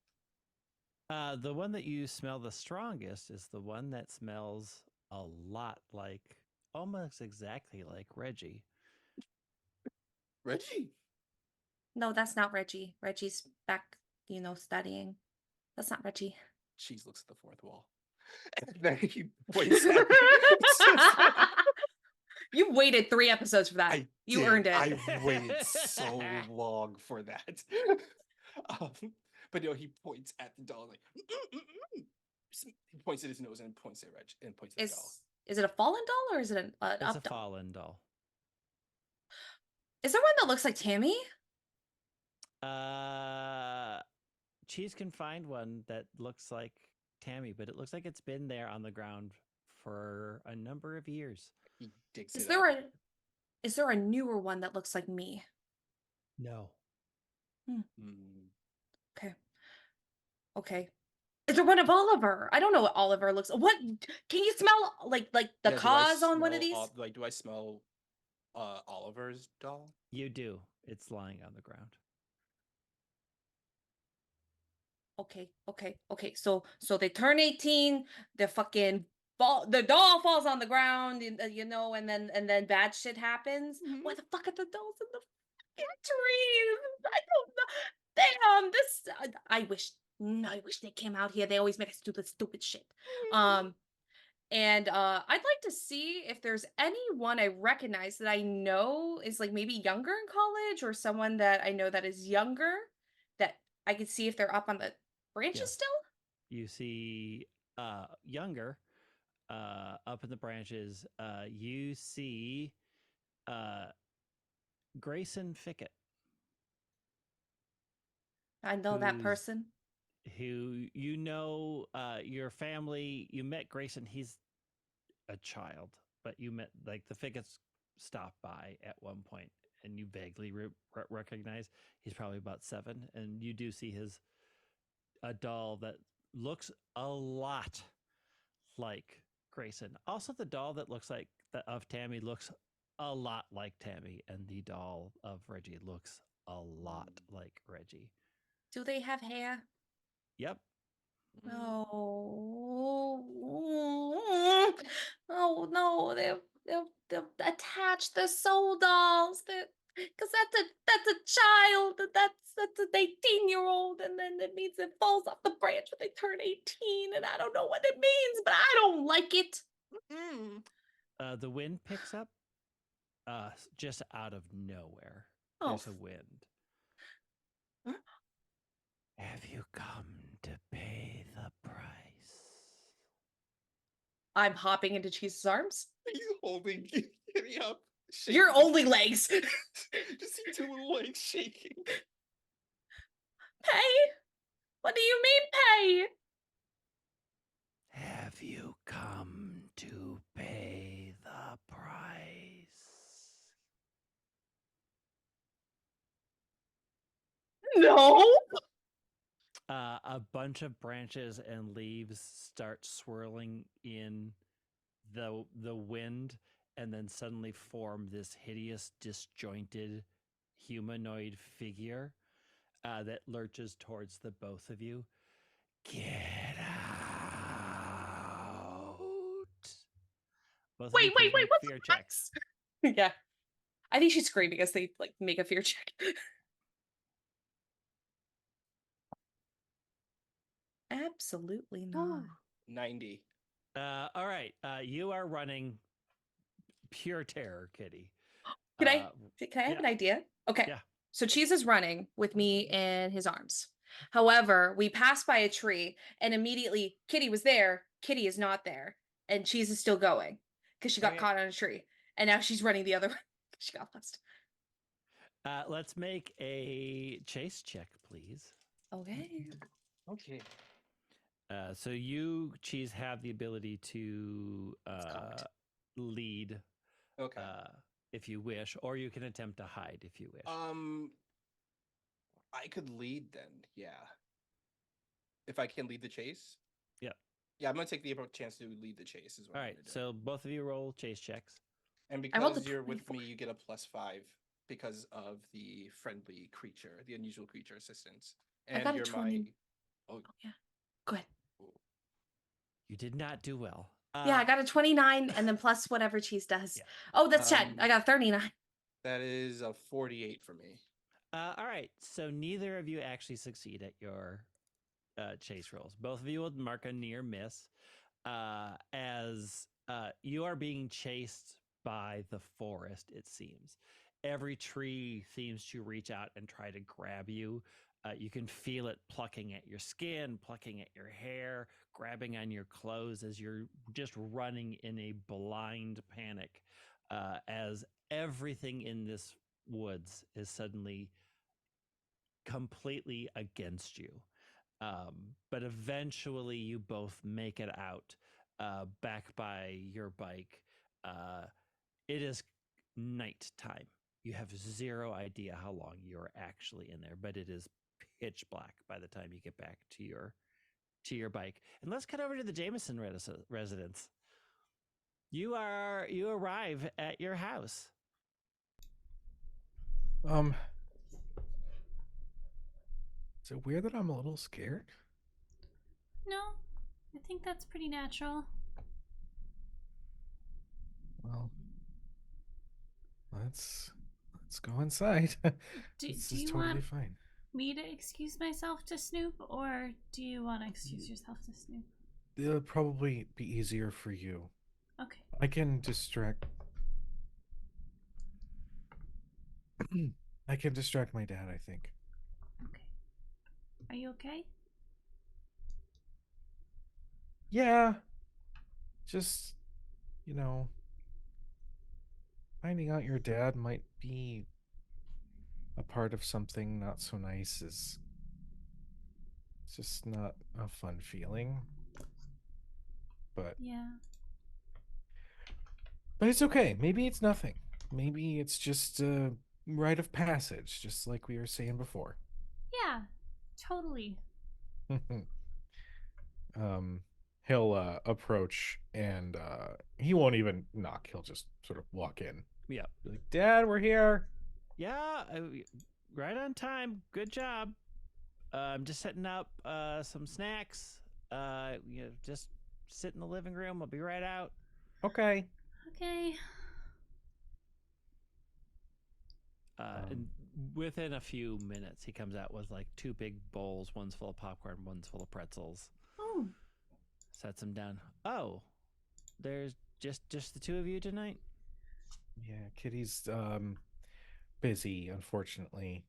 E: The one that you smell the strongest is the one that smells a lot like, almost exactly like Reggie.
A: Reggie.
D: No, that's not Reggie. Reggie's back, studying. That's not Reggie.
A: Cheese looks at the fourth wall. And then he points at me. It's just like,
D: You waited 3 episodes for that. You earned it.
A: I waited so long for that. Um, but no, he points at the doll like he points at his nose and points at Reg and points at the doll.
D: Is it a fallen doll or is it an
E: It's
D: up
E: a
D: doll?
E: fallen doll.
D: Is there one that looks like Tammy?
E: Cheese can find one that looks like Tammy, but it looks like it's been there on the ground for a number of years.
A: He digs
D: Is
A: it
D: there
A: up.
D: is there a newer one that looks like me?
E: No.
D: Okay. Okay. Is there one of Oliver? I don't know what Oliver looks. What can you smell like the
A: Yeah, do I
D: cause on one of
A: smell
D: these?
A: like, do I smell Oliver's doll?
E: You do. It's lying on the ground.
D: Okay. So they turn 18, the doll falls on the ground, and then bad shit happens.
A: Mhm.
D: Why the fuck are the dolls in the fucking trees? I don't know. Damn, this I wish they came out here. They always make stupid shit. And I'd like to see if there's anyone I recognize that I know is like maybe younger in college, or someone that I know that is younger that I could see if they're up on the branches
E: Yes.
D: still.
E: You see younger up in the branches. You see Grayson Fickett.
D: I know that
E: Who's-
D: person.
E: Who your family, you met Grayson. He's a child, but you met like the Ficketts stopped by at one point and you vaguely recognize he's probably about 7, and you do see a doll that looks a lot like Grayson. Also, the doll that looks like of Tammy looks a lot like Tammy, and the doll of Reggie looks a lot like Reggie.
D: Do they have hair?
E: Yep.
D: Oh, oh no! They've attached the soul dolls. Because that's a child. That's an 18-year-old, and then it means it falls off the branch when they turn 18, and I don't know what it means, but I don't like it.
E: The wind picks up just out of nowhere.
D: Oh.
E: There's a wind. Have you come to pay the price?
D: I'm hopping into Cheese's arms.
A: He's holding me up.
D: Your
A: shaking.
D: only legs.
A: Just see 2 little legs shaking.
D: Pay? What do you mean pay?
E: Have you come to pay the price?
D: No.
E: A bunch of branches and leaves start swirling in the wind, and then suddenly form this hideous, disjointed humanoid figure that lurches towards the both of you. Get out! Both of you
D: Wait,
E: please make
D: what's
E: fear checks.
D: next? Yeah. I think she's screaming as they like make a fear check. Absolutely not.
A: 90.
E: All right. You are running pure terror, Kitty.
D: Can I have
E: yeah.
D: an idea? Okay.
E: Yeah.
D: So Cheese is running with me in his arms. However, we pass by a tree and immediately Kitty was there. Kitty is not there. And Cheese is still going because she got
E: Okay.
D: caught on a tree. And now she's running the other way. She got lost.
E: Let's make a chase check, please.
D: Okay.
A: Okay.
E: So you, Cheese, have the ability to
D: cocked.
E: lead
A: Okay.
E: if you wish, or you can attempt to hide if you wish.
A: I could lead then. Yeah. If I can lead the chase.
E: Yep.
A: Yeah, I'm gonna take the chance to lead the chase. Is what
E: All
A: I'm
E: right,
A: gonna do.
E: so both of you roll chase checks.
A: And
D: I rolled
A: because
D: a
A: you're with
D: 24.
A: me, you get a +5 because of the friendly creature, the unusual creature assistance. And
D: got a
A: you're
D: 20.
A: my. Oh,
D: Yeah. Good.
E: You did not do well.
D: Yeah, I got a 29 and then plus whatever Cheese does.
E: Yeah.
D: Oh, that's Chad. I got a 39.
A: That is a 48 for me.
E: All right, so neither of you actually succeed at your chase rolls. Both of you will mark a near miss as you are being chased by the forest, it seems. Every tree seems to reach out and try to grab you. You can feel it plucking at your skin, plucking at your hair, grabbing on your clothes as you're just running in a blind panic as everything in this woods is suddenly completely against you. But eventually you both make it out back by your bike. It is nighttime. You have zero idea how long you're actually in there, but it is pitch black by the time you get back to your bike. And let's cut over to the Jameson residence. You arrive at your house.
C: Is it weird that I'm a little scared?
B: No, I think that's pretty natural.
C: Well, let's go inside. This
B: Do
C: is
B: you
C: totally
B: want
C: fine.
B: me to excuse myself to Snoop, or do you want to excuse yourself to Snoop?
C: It'll probably be easier for you.
B: Okay.
C: I can distract. I can distract my dad, I think.
B: Okay. Are you okay?
C: Yeah. Just, finding out your dad might be a part of something not so nice is it's just not a fun feeling. But
B: Yeah.
C: it's okay. Maybe it's nothing. Maybe it's just a rite of passage, just like we were saying before.
B: Yeah. Totally.
C: He'll approach and he won't even knock. He'll just sort of walk in.
E: Yeah.
C: Be like, Dad, we're here.
E: Yeah, right on time. Good job. I'm just setting up some snacks. Just sit in the living room. I'll be right out.
C: Okay.
B: Okay.
E: And within a few minutes, he comes out with like 2 big bowls. One's full of popcorn, one's full of pretzels.
B: Oh.
E: Sets them down. Oh, there's just the 2 of you tonight?
C: Yeah, Kitty's busy, unfortunately.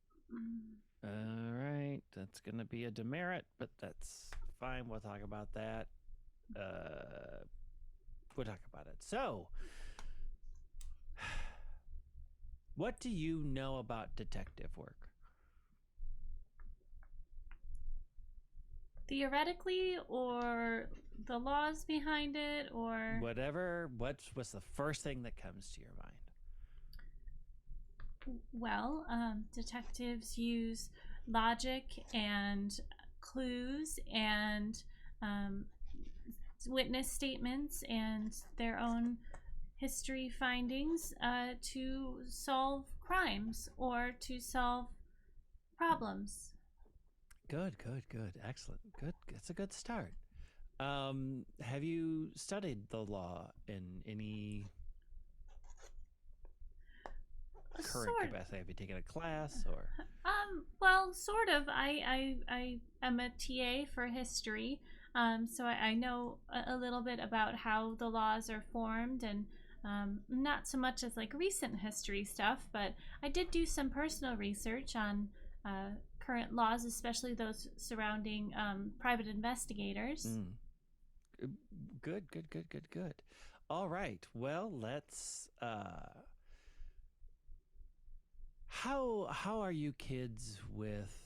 E: All right, that's gonna be a demerit, but that's fine. We'll talk about that. We'll talk about it. So, what do you know about detective work?
B: Theoretically, or the laws behind it, or
E: Whatever. What's the first thing that comes to your mind?
B: well, detectives use logic and clues and witness statements and their own history findings to solve crimes or to solve problems.
E: Good. Excellent. Good. That's a good start. Have you studied the law in any current
B: Sort.
E: capacity? Have you taken a class or?
B: Well, sort of. I am a TA for history, so I know a little bit about how the laws are formed, and not so much as like recent history stuff, but I did do some personal research on current laws, especially those surrounding private investigators.
E: Good. All right. Well, let's. How are you kids with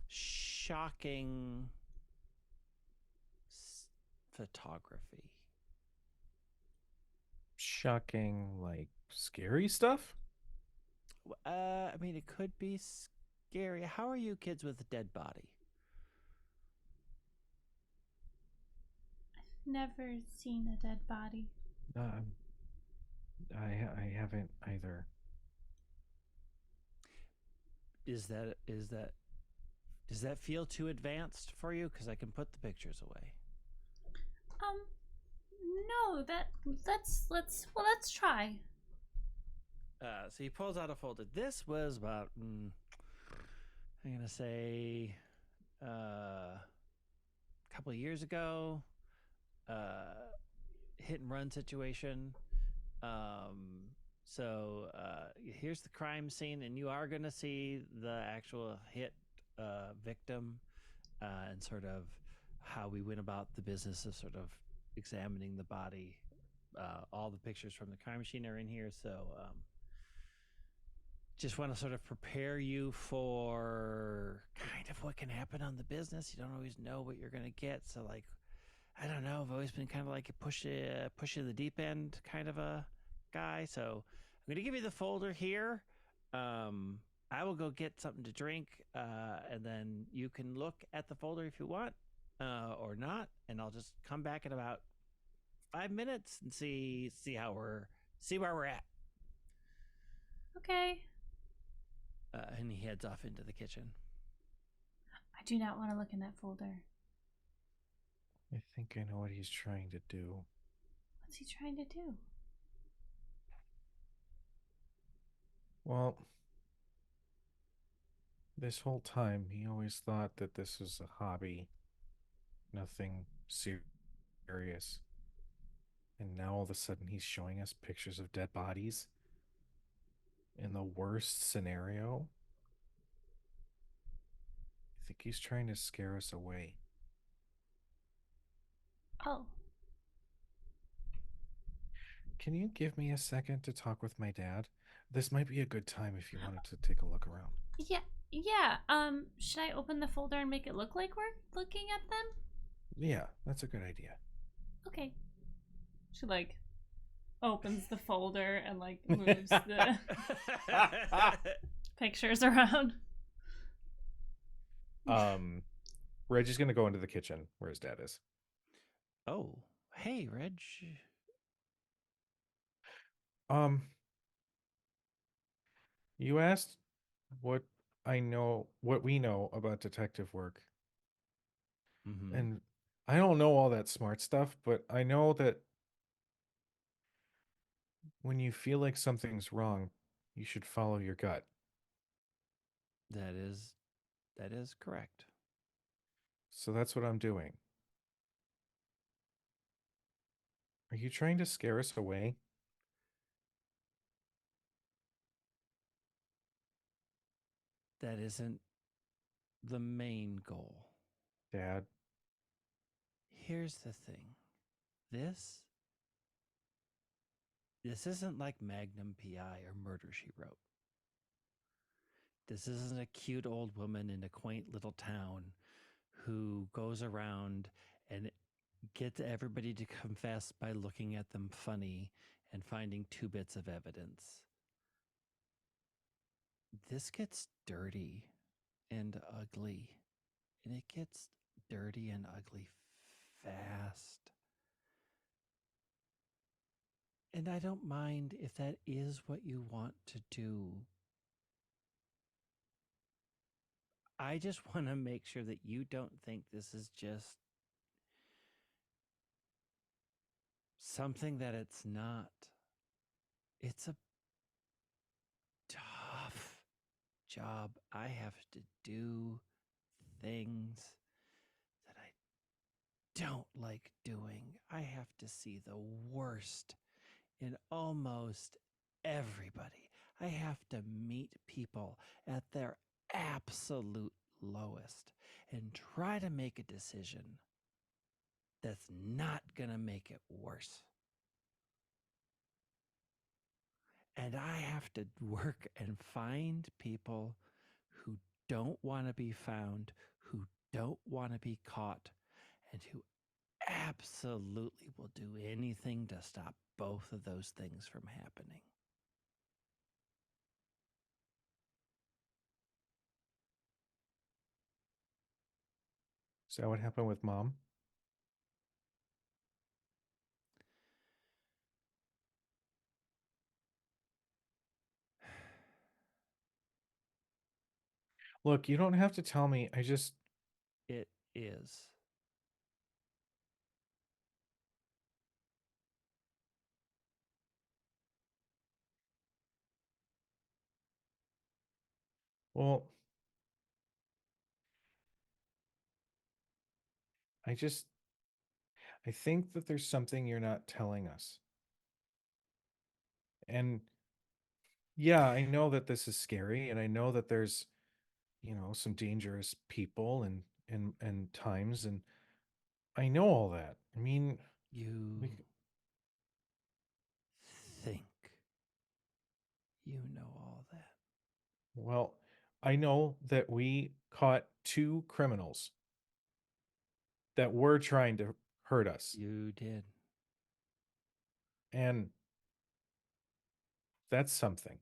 E: Shocking photography.
C: Shocking, like scary stuff?
E: I mean, it could be scary. How are you kids with a dead body?
B: Never seen a dead body.
C: I haven't either.
E: Does that feel too advanced for you? Because I can put the pictures away.
B: No, let's try.
E: So he pulls out a folder. This was about, I'm gonna say, a couple of years ago. Hit and run situation. So here's the crime scene, and you are gonna see the actual hit victim, and sort of how we went about the business of sort of examining the body. All the pictures from the crime machine are in here, so just want to sort of prepare you for kind of what can happen on the business. You don't always know what you're going to get. So, like, I don't know. I've always been kind of like a push the deep end kind of a guy. So I'm going to give you the folder here. I will go get something to drink, and then you can look at the folder if you want, or not. And I'll just come back in about 5 minutes and see where we're at.
B: Okay.
E: And he heads off into the kitchen.
B: I do not want to look in that folder.
C: I think I know what he's trying to do.
B: What's he trying to do?
C: Well, this whole time he always thought that this was a hobby, nothing serious. And now all of a sudden he's showing us pictures of dead bodies. In the worst scenario, I think he's trying to scare us away.
B: Oh.
C: Can you give me a second to talk with my dad? This might be a good time if you wanted to take a look around.
B: Yeah. Should I open the folder and make it look like we're looking at them?
C: Yeah, that's a good idea.
B: Okay. She like opens the folder and like moves the pictures around.
C: Reggie's gonna go into the kitchen where his dad is.
E: Oh, hey, Reg.
C: You asked what we know about detective work.
E: Mm-hmm.
C: And I don't know all that smart stuff, but I know that when you feel like something's wrong, you should follow your gut.
E: That is correct.
C: So that's what I'm doing. Are you trying to scare us away?
E: That isn't the main goal.
C: Dad,
E: Here's the thing. This isn't like Magnum PI or Murder, She Wrote. This isn't a cute old woman in a quaint little town who goes around and gets everybody to confess by looking at them funny and finding 2 bits of evidence. This gets dirty and ugly, and it gets dirty and ugly fast. And I don't mind if that is what you want to do. I just want to make sure that you don't think this is just something that it's not. It's a tough job. I have to do things that I don't like doing. I have to see the worst in almost everybody. I have to meet people at their absolute lowest and try to make a decision that's not going to make it worse. And I have to work and find people don't want to be found, who don't want to be caught, and who absolutely will do anything to stop both of those things from happening.
C: Is that what happened with Mom? Look, you don't have to tell me.
E: It is.
C: Well, I think that there's something you're not telling us. And yeah, I know that this is scary, and I know that there's, some dangerous people and times, and I know all that. I mean,
E: You
C: we,
E: think you know all that.
C: well, I know that we caught 2 criminals that were trying to hurt us.
E: You did.
C: And that's something.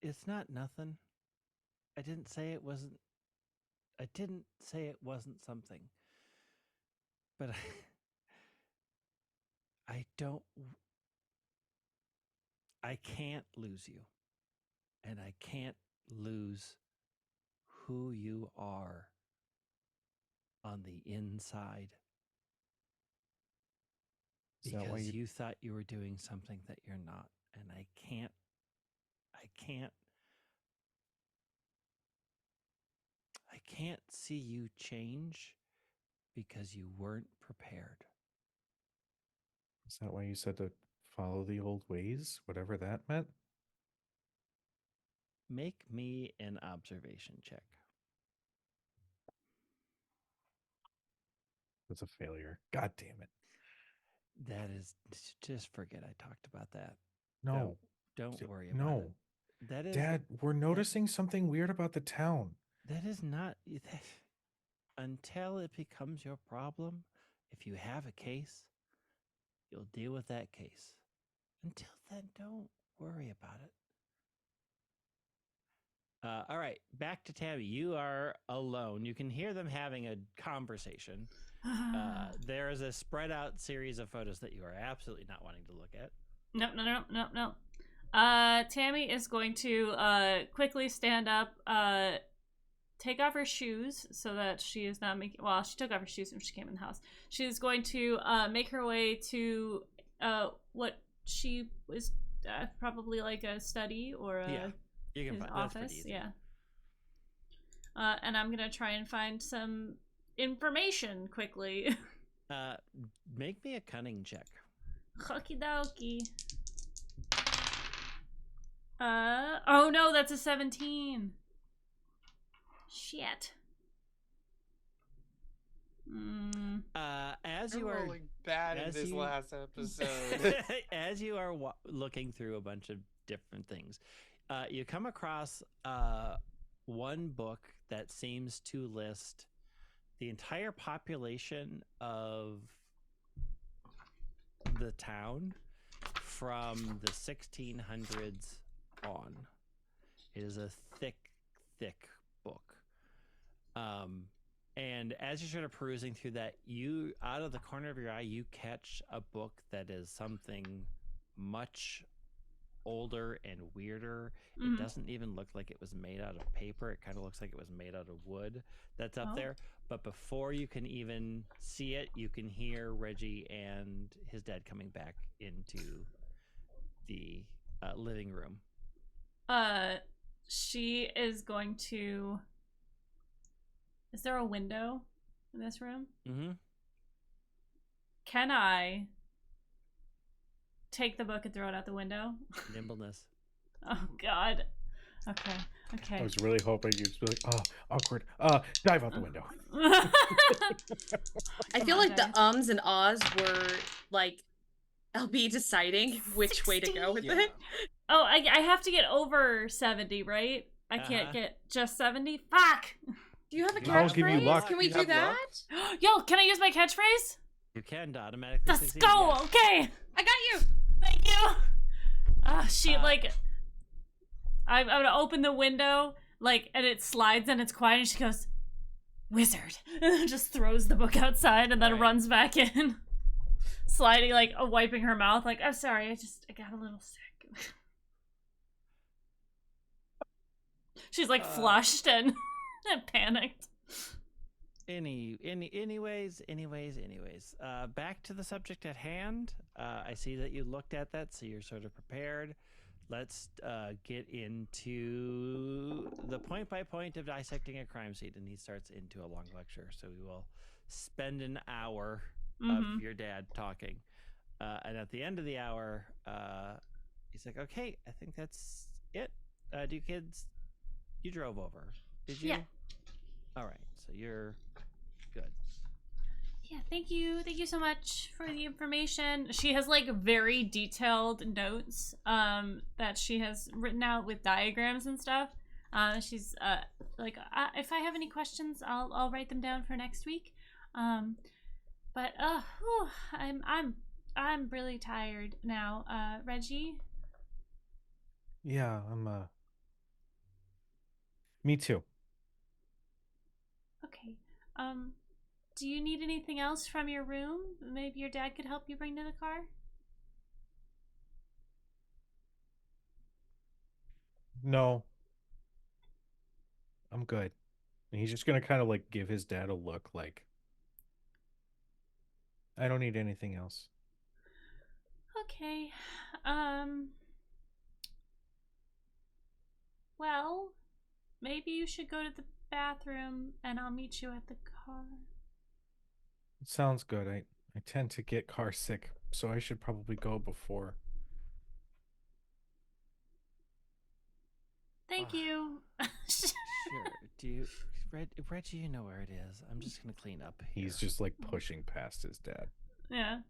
E: It's not nothing. I didn't say it wasn't. I didn't say it wasn't something. But I don't. I can't lose you. And I can't lose who you are on the inside.
C: Is that why
E: Because you thought you were doing something that you're not. And I can't see you change because you weren't prepared.
C: Is that why you said to follow the old ways, whatever that meant?
E: Make me an observation check.
C: It's a failure. God damn it.
E: That is, just forget I talked about that.
C: No.
E: Don't worry about
C: No.
E: it. That is,
C: Dad, we're noticing something weird about the town.
E: that is not, until it becomes your problem. If you have a case, you'll deal with that case. Until then, don't worry about it. All right, back to Tabby. You are alone. You can hear them having a conversation. There is a spread out series of photos that you are absolutely not wanting to look at.
B: No. Tammy is going to quickly stand up, take off her shoes so that she is not making. Well, she took off her shoes when she came in the house. She's going to make her way to what she was probably like a study or a
E: you can find
B: office.
E: that's pretty easy.
B: Yeah. And I'm gonna try and find some information quickly.
E: Make me a cunning check.
B: Okie dokie. Oh no, that's a 17. Shit.
E: As
A: You're
E: you are
A: rolling bad in
E: as
A: this
E: you-
A: last episode.
E: as you are looking through a bunch of different things, you come across one book that seems to list the entire population of the town from the 1600s on. It is a thick book. And as you're sort of perusing through that, you, out of the corner of your eye, you catch a book that is something much older and weirder.
B: Mhm.
E: It doesn't even look like it was made out of paper. It kind of looks like it was made out of wood that's up there. But before you can even see it, you can hear Reggie and his dad coming back into the living room.
B: She is going to. Is there a window in this room?
E: Mm-hmm.
B: Can I take the book and throw it out the window?
E: Nimbleness.
B: Oh God. Okay.
C: I was really hoping you'd just be like, oh, awkward. Dive out the window.
D: I feel like the ums and ahs were like LB deciding which way to go with
B: 60.
D: it.
B: Oh, I have to get over 70, right? I can't
E: Uh-huh.
B: get just 70. Fuck!
D: Do you have a
C: I'll give you
D: catchphrase?
C: luck.
D: Can we
A: You
D: do
A: have
D: that?
A: luck?
B: Yo, can I use my catchphrase?
E: You can automatically
B: Let's
E: succeed.
B: go!
E: yes.
B: Okay!
D: I got you.
B: Thank you! She,
E: Uh,
B: like... I'm gonna open the window, like, and it slides and it's quiet, and she goes, "Wizard!" And then just throws the book outside and then
E: Right.
B: runs back in. Sliding, like, wiping her mouth, like, "I'm sorry, I got a little sick." She's, like, flushed and, and panicked.
E: Anyways. Back to the subject at hand. I see that you looked at that, so you're sort of prepared. Let's get into the point by point of dissecting a crime scene, and he starts into a long lecture. So we will spend an hour
B: Mhm.
E: of your dad talking, and at the end of the hour, he's like, "Okay, I think that's it. Do you kids? You drove over, did you?
B: Yeah.
E: All right, so you're good."
B: Yeah, thank you. Thank you so much for the information. She has like very detailed notes that she has written out with diagrams and stuff. She's like if I have any questions, I'll write them down for next week. But whew, I'm really tired now. Reggie?
C: Yeah, me too.
B: Okay. Do you need anything else from your room? Maybe your dad could help you bring to the car?
C: No, I'm good. And he's just gonna kind of like give his dad a look like, I don't need anything else.
B: Okay. Well, maybe you should go to the bathroom and I'll meet you at the car.
C: It sounds good. I tend to get car sick, so I should probably go before.
B: Thank you.
E: Sure. Do you, Reggie? You know where it is. I'm just gonna clean up here.
C: He's just like pushing past his dad.
B: Yeah.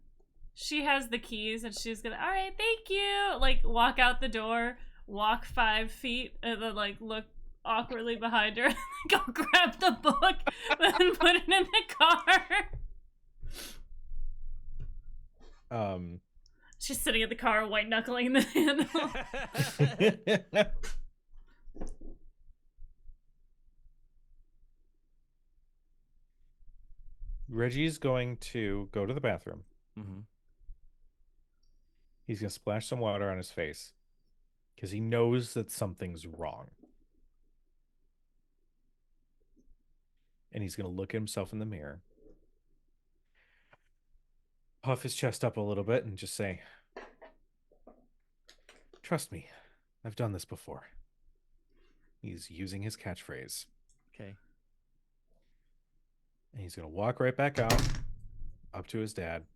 B: She has the keys and she's gonna, all right, thank you. Like, walk out the door, walk 5 feet, and then, like, look awkwardly behind her and go grab the book and put it in the car. She's sitting in the car, white knuckling the handle.
C: Reggie's going to go to the bathroom.
E: Mm-hmm.
C: He's gonna splash some water on his face because he knows that something's wrong. And he's gonna look at himself in the mirror, puff his chest up a little bit, and just say, "Trust me, I've done this before." He's using his catchphrase.
E: Okay.
C: And he's gonna walk right back out, up to his dad.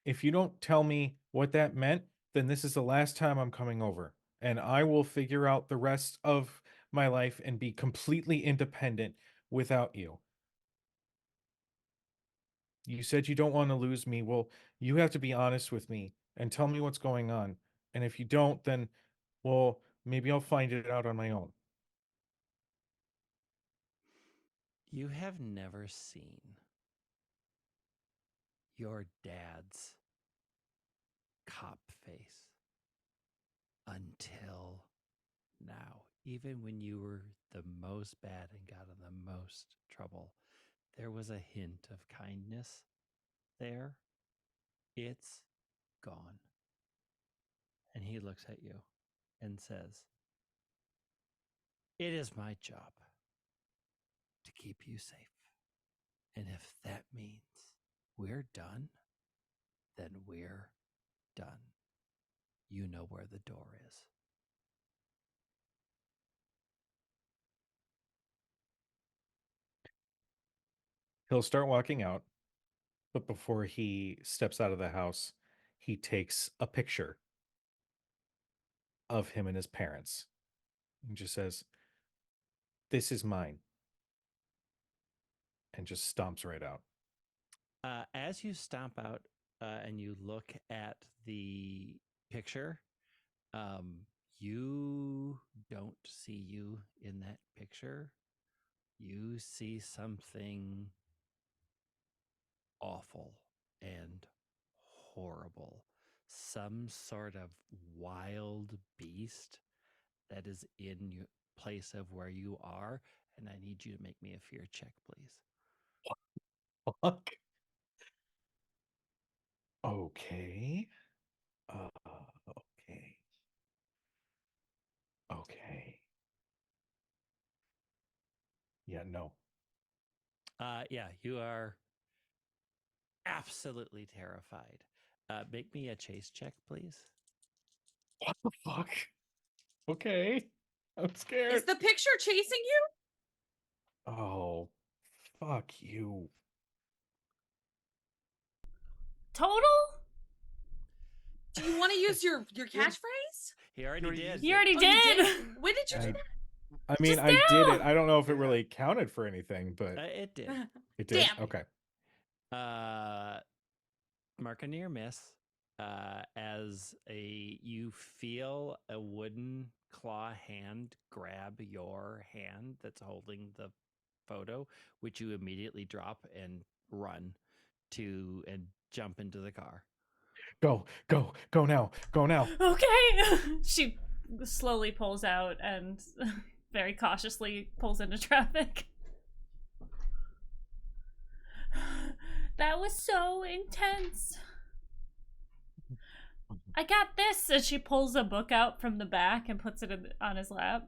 C: If you don't tell me what that meant, then this is the last time I'm coming over. And I will figure out the rest of my life and be completely independent without you. You said you don't want to lose me. Well, you have to be honest with me and tell me what's going on. And if you don't, then, well, maybe I'll find it out on my own.
E: You have never seen your dad's cop face until now. Even when you were the most bad and got in the most trouble, there was a hint of kindness there. It's gone. And he looks at you and says, "It is my job to keep you safe. And if that means we're done, then we're done. You know where the door is."
C: He'll start walking out, but before he steps out of the house, he takes a picture of him and his parents and just says, "This is mine," and just stomps right out.
E: As you stomp out and you look at the picture, You don't see you in that picture. You see something awful and horrible. Some sort of wild beast that is in your place of where you are. And I need you to make me a fear check, please.
C: Fuck. Okay. Okay. Okay. Yeah, no.
E: Yeah, you are absolutely terrified. Make me a chase check, please.
C: What the fuck? Okay. I'm scared.
D: Is the picture chasing you?
C: Oh, fuck you.
B: Total?
D: Do you want to use your catchphrase?
E: He already did.
B: You already
D: Oh,
B: did.
D: you did? When did you do
C: I mean,
B: Just
C: I did it.
B: now.
C: I don't know if it
A: Yeah.
C: really counted for anything, but
E: It did.
D: that?
C: it did.
D: Damn.
C: Okay.
E: Mark a near miss. As you feel a wooden claw hand grab your hand that's holding the photo, which you immediately drop and run to and jump into the car.
C: Go now. Go now.
B: Okay. She slowly pulls out and very cautiously pulls into traffic. That was so intense. I got this. And she pulls a book out from the back and puts it on his lap.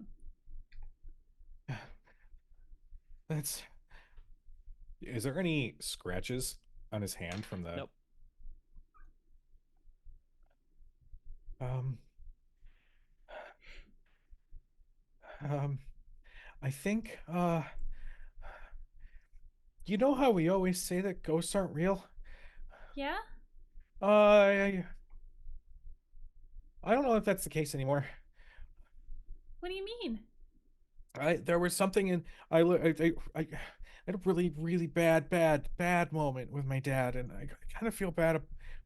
C: That's. Is there any scratches on his hand from the?
E: Nope.
C: I think, you know how we always say that ghosts aren't real?
B: Yeah?
C: I don't know if that's the case anymore.
B: What do you mean?
C: There was something in, I had a really bad moment with my dad, and I kind of feel bad.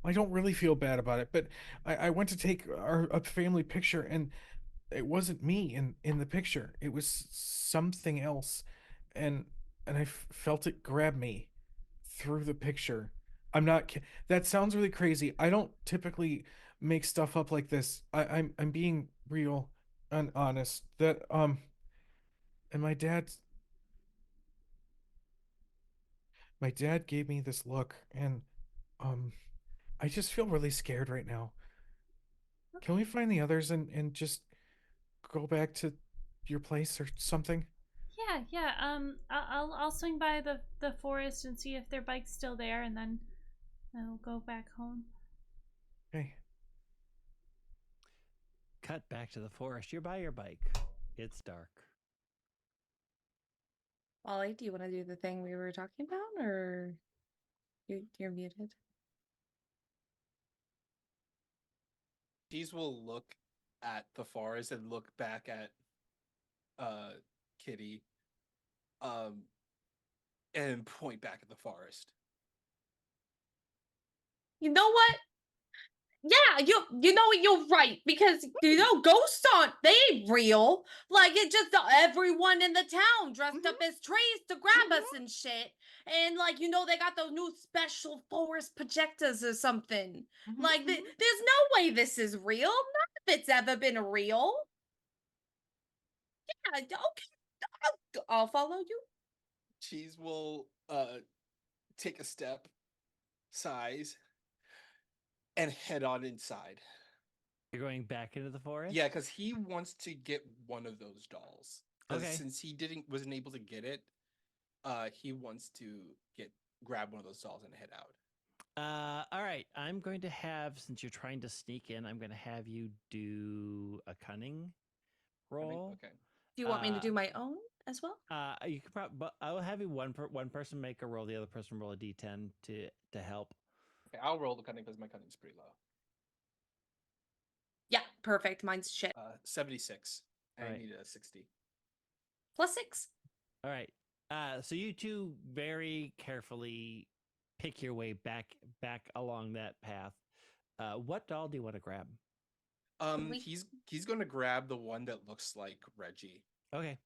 C: I don't really feel bad about it, but I went to take a family picture, and it wasn't me in the picture. It was something else, and I felt it grab me through the picture. I'm not. That sounds really crazy. I don't typically make stuff up like this. I'm being real and honest. That and my dad gave me this look, and um I just feel really scared right now. Can we find the others and just go back to your place or something?
B: Yeah. I'll swing by the forest and see if their bike's still there, and then I'll go back home.
C: Okay.
E: Cut back to the forest. You're by your bike. It's dark.
D: Wally, do you want to do the thing we were talking about, or you're muted?
A: Cheese will look at the forest and look back at Kitty, and point back at the forest.
D: You know what? Yeah, you know what, you're right, because ghosts they ain't real. Like, it just everyone in the town dressed up as trees to grab us and shit. And like, they got those new special forest projectors or something. Like, there's no way this is real. None of it's ever been real. Yeah, okay. I'll follow you.
A: Cheese will take a step, size, and head on inside.
E: You're going back into the forest?
A: Yeah, because he wants to get one of those dolls.
E: Okay.
A: Since he wasn't able to get it, he wants to grab one of those dolls and head out.
E: All right. I'm going to have, since you're trying to sneak in, I'm going to have you do a cunning roll.
A: Okay.
D: Do you want me to do my own as well?
E: You could probably, but I will have you one person make a roll, the other person roll a d10 to help.
A: Okay, I'll roll the cunning because my cunning's pretty low.
D: Yeah, perfect. Mine's shit.
A: 76. I
E: Alright.
A: need a 60.
D: +6.
E: All right. So you two very carefully pick your way back along that path. What doll do you want to grab?
D: We-
A: He's gonna grab the one that looks like Reggie,
E: Okay.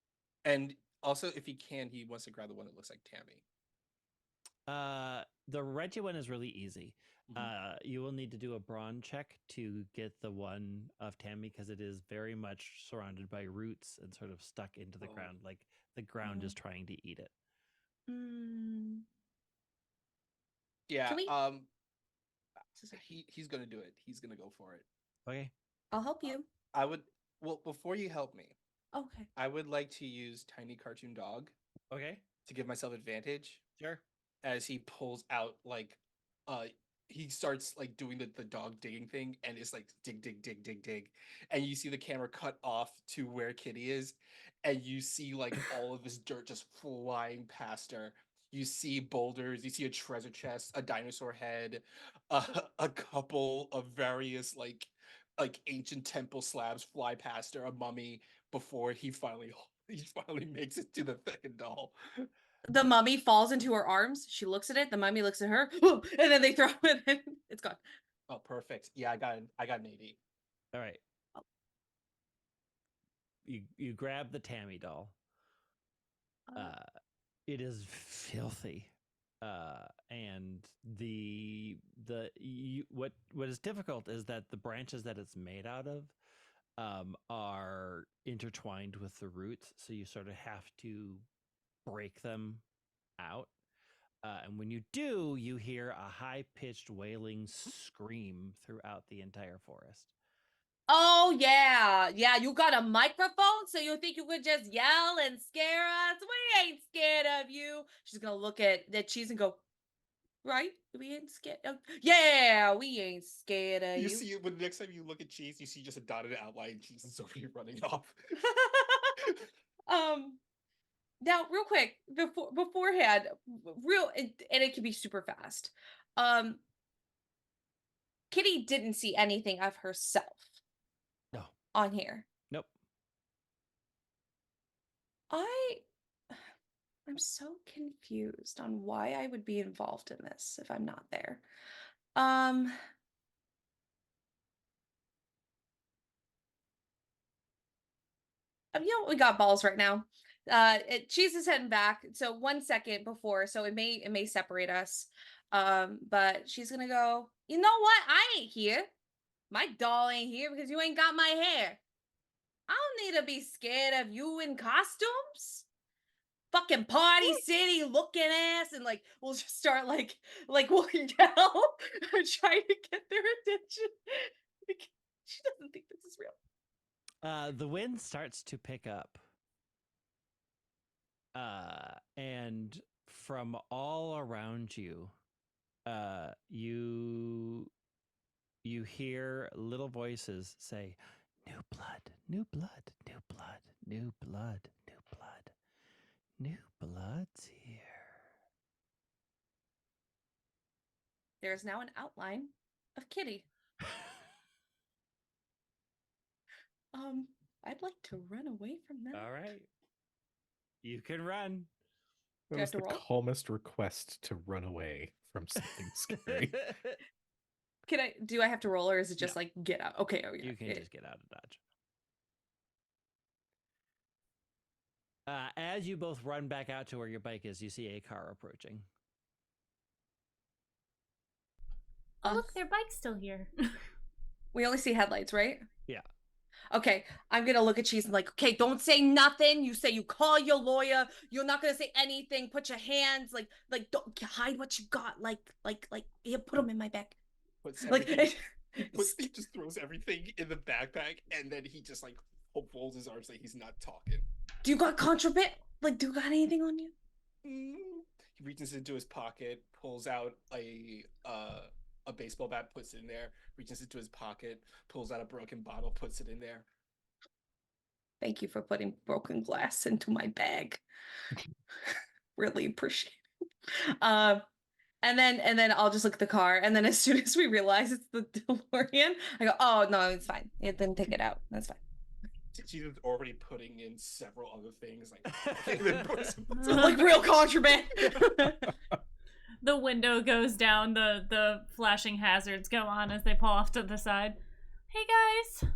A: and also if he can, he wants to grab the one that looks like Tammy.
E: The Reggie one is really easy.
A: Mhm.
E: You will need to do a brawn check to get the one of Tammy because it is very much surrounded by roots and sort of stuck into the
A: Oh.
E: ground, like the ground
D: Oh.
E: is trying to eat it.
D: Mm,
A: Yeah.
D: Can we-
A: He's gonna do it. He's gonna go for it.
E: Okay.
D: I'll help you.
A: I would. Well, before you help me,
D: Okay.
A: I would like to use Tiny Cartoon Dog
E: Okay.
A: to give myself advantage
E: Sure.
A: as he pulls out like, he starts like doing the dog digging thing, and it's like dig, dig, dig, dig, dig, and you see the camera cut off to where Kitty is, and you see like all of this dirt just flying past her. You see boulders, you see a treasure chest, a dinosaur head, a couple of various like ancient temple slabs fly past her, a mummy before he finally makes it to the second doll.
D: The mummy falls into her arms. She looks at it. The mummy looks at her, and then they throw it in. It's gone.
A: Oh, perfect. Yeah, I got an 80.
E: All right. You grab the Tammy doll. It is filthy. And what is difficult is that the branches that it's made out of are intertwined with the roots, so you sort of have to break them out. And when you do, you hear a high-pitched wailing scream throughout the entire forest.
D: Oh yeah, yeah. You got a microphone, so you think you could just yell and scare us? We ain't scared of you. She's gonna look at the cheese and go, right? We ain't scared. Yeah, we ain't scared of
A: You
D: you.
A: see, when the next time you look at Cheese, you see just a dotted outline. Cheese is already running off.
D: Now real quick beforehand, and it can be super fast. Kitty didn't see anything of herself
E: No.
D: on here.
E: Nope.
D: I'm so confused on why I would be involved in this if I'm not there. We got balls right now. Cheese is heading back, so 1 second before, so it may separate us. But she's gonna go, you know what? I ain't here. My doll ain't here because you ain't got my hair. I don't need to be scared of you in costumes. Fucking party city looking ass, and like we'll just start like we'll yell trying to get their attention. She doesn't think this is real.
E: The wind starts to pick up. And from all around you, you hear little voices say, "New blood, new blood, new blood, new blood, new blood, new blood's here."
D: There's now an outline of Kitty. I'd like to run away from that.
E: All right, you can run.
D: Do
C: That
D: I
C: was
D: have to
C: the
D: roll?
C: calmest request to run away from something scary.
D: Do I have to roll, or is it just
E: No.
D: like get out? Okay, oh yeah.
E: You can just get out of dodge. As you both run back out to where your bike is, you see a car approaching.
B: Oh, look, their bike's still here.
D: We only see headlights, right?
E: Yeah.
D: Okay, I'm gonna look at Cheese and like, okay, don't say nothing. You say you call your lawyer. You're not gonna say anything. Put your hands like don't hide what you got. Like here, put them in my bag.
A: Puts
D: Like
A: everything, he just throws everything in the backpack, and then he just like folds his arms like he's not talking.
D: do you got contraband? Like, do you got anything on you?
A: He reaches into his pocket, pulls out a baseball bat, puts it in there. Reaches into his pocket, pulls out a broken bottle, puts it in there.
D: Thank you for putting broken glass into my bag. Really appreciate it. And then I'll just look at the car, and then as soon as we realize it's the DeLorean, I go, oh no, it's fine. Yeah, then take it out. That's fine.
A: She's already putting in several other things,
D: Like real contraband.
B: The window goes down, the flashing hazards go on as they pull off to the side. Hey guys.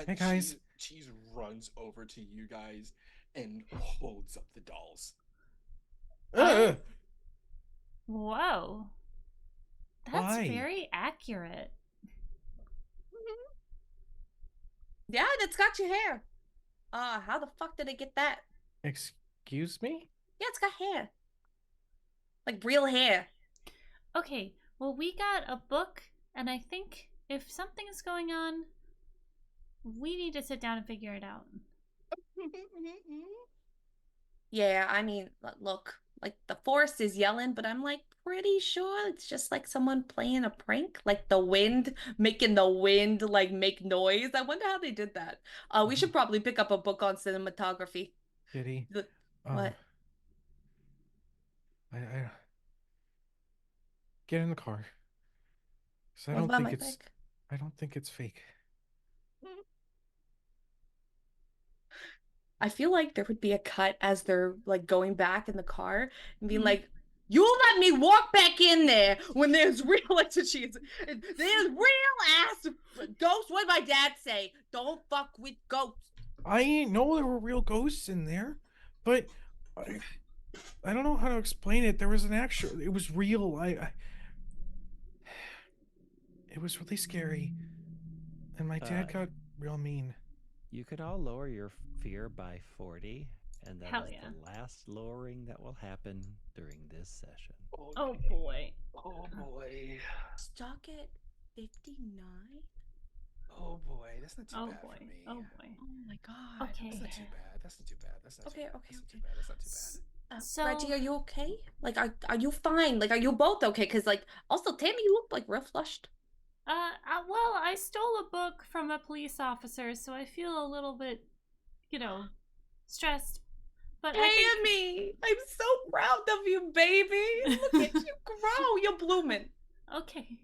C: Hey, guys.
A: Cheese runs over to you guys and holds up the dolls.
C: Ugh.
B: Whoa. That's
C: Why?
B: very accurate.
D: Yeah, that's got your hair. How the fuck did it get that?
C: Excuse me?
D: Yeah, it's got hair. Like real hair.
B: Okay, well, we got a book, and I think if something's going on, we need to sit down and figure it out.
D: Yeah, I mean, look, like the forest is yelling, but I'm like pretty sure it's just like someone playing a prank, like the wind, making the wind like make noise. I wonder how they did that. We should probably pick up a book on cinematography.
C: Kitty.
D: What?
C: I get in the car. 'Cause
D: What about my bike?
C: I don't think it's fake.
D: I feel like there would be a cut as they're like going back in the car and being
B: Mhm.
D: like, "You let me walk back in there when there's real there's real ass ghosts." What did my dad say? Don't fuck with ghosts.
C: I ain't know there were real ghosts in there, but I don't know how to explain it. There was an actual. It was real. It was really scary, and my dad got real mean.
E: You could all lower your fear by 40, and that
B: Hell
E: is
B: yeah.
E: the last lowering that will happen during this session.
B: Oh boy.
A: Oh boy.
D: Stuck at 59?
A: Oh boy. That's not too
B: Oh
A: bad
B: boy.
A: for me.
B: Oh boy.
D: Oh my god.
B: Okay.
A: That's not too bad. That's not too bad. That's not
D: Okay,
A: too bad.
D: okay,
A: That's not too
D: okay.
A: bad. That's not too bad.
B: So-
D: Reggie, are you okay? Like, are you fine? Like, are you both okay? Because, like, also, Tammy, you look like real flushed.
B: Well, I stole a book from a police officer, so I feel a little bit, stressed. But I think
D: Tammy, I'm so proud of you, baby. Look at you grow. You're blooming.
B: okay.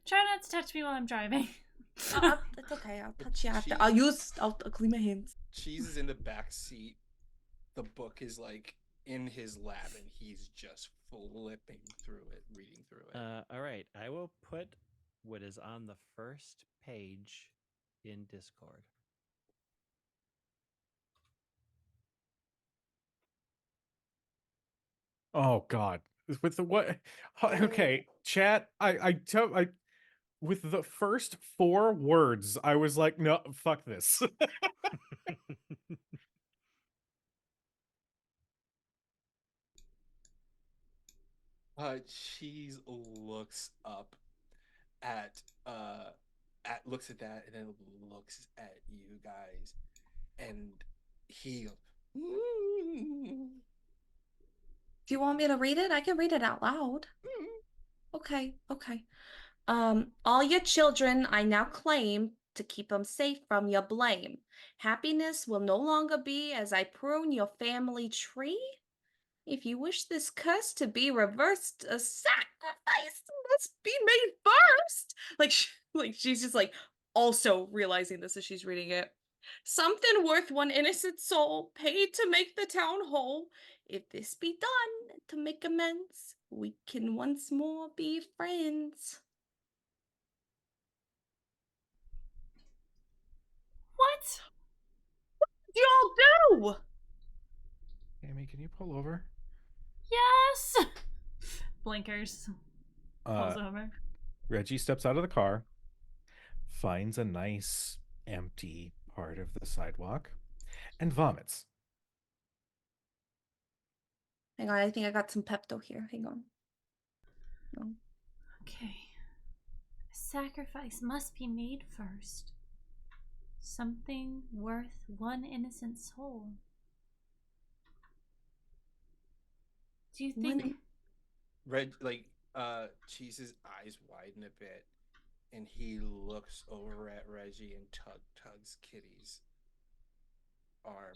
B: Try not to touch me while I'm driving.
D: It's okay. I'll touch you after.
A: Cheese-
D: I'll clean my hands.
A: Cheese is in the back seat. The book is like in his lap, and he's just flipping through it, reading through it.
E: All right, I will put what is on the first page in Discord.
C: Oh God! With the what? Okay, chat. I with the first 4 words, I was like, no, fuck this.
A: Cheese looks up at looks at that, and then looks at you guys, and he
D: Do you want me to read it? I can read it out loud. Okay, okay. All your children I now claim to keep them safe from your blame. Happiness will no longer be as I prune your family tree. If you wish this curse to be reversed, a sacrifice must be made first. Like she's just like also realizing this as she's reading it. Something worth one innocent soul paid to make the town whole. If this be done to make amends, we can once more be friends.
B: What?
D: Y'all do?
C: Amy, can you pull over?
B: Yes. Blinkers. Pulls over.
C: Reggie steps out of the car, finds a nice empty part of the sidewalk, and vomits.
D: Hang on, I think I got some Pepto here. Hang on. No.
B: Okay. A sacrifice must be made first. Something worth one innocent soul. Do you think
A: Cheese's eyes widen a bit, and he looks over at Reggie and tugs Kitty's arm.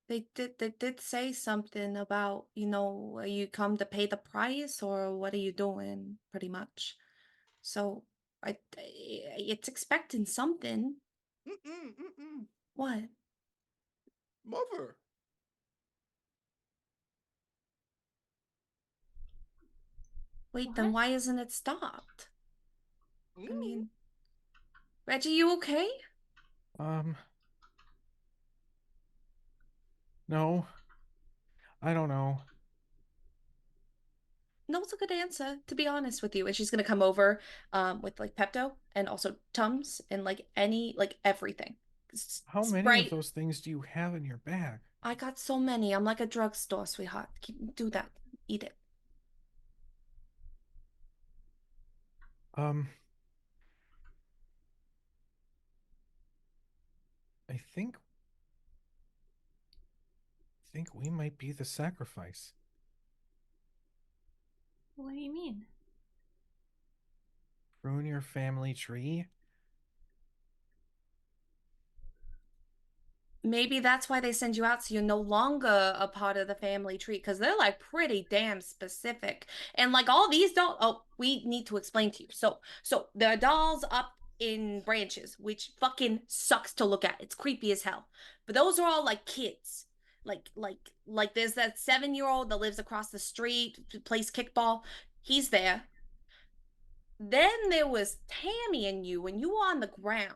D: They did say something about, you come to pay the price or what are you doing, pretty much. So it's expecting something. What?
A: Mother.
D: Wait,
B: What?
D: then why isn't it stopped? I mean, Reggie, you okay?
C: No, I don't know.
D: No, it's a good answer, to be honest with you. And she's gonna come over with like Pepto and also Tums and like everything.
C: How many of
D: Sprite.
C: those things do you have in your bag?
D: I got so many. I'm like a drugstore, sweetheart. Do that. Eat it.
C: Um, I think we might be the sacrifice.
B: What do you mean?
C: Ruin your family tree?
D: Maybe that's why they send you out so you're no longer a part of the family tree because they're like pretty damn specific. And like all these dolls, oh, we need to explain to you. So there are dolls up in branches, which fucking sucks to look at. It's creepy as hell. But those are all like kids. Like there's that 7-year-old that lives across the street, plays kickball. He's there. Then there was Tammy and you were on the ground.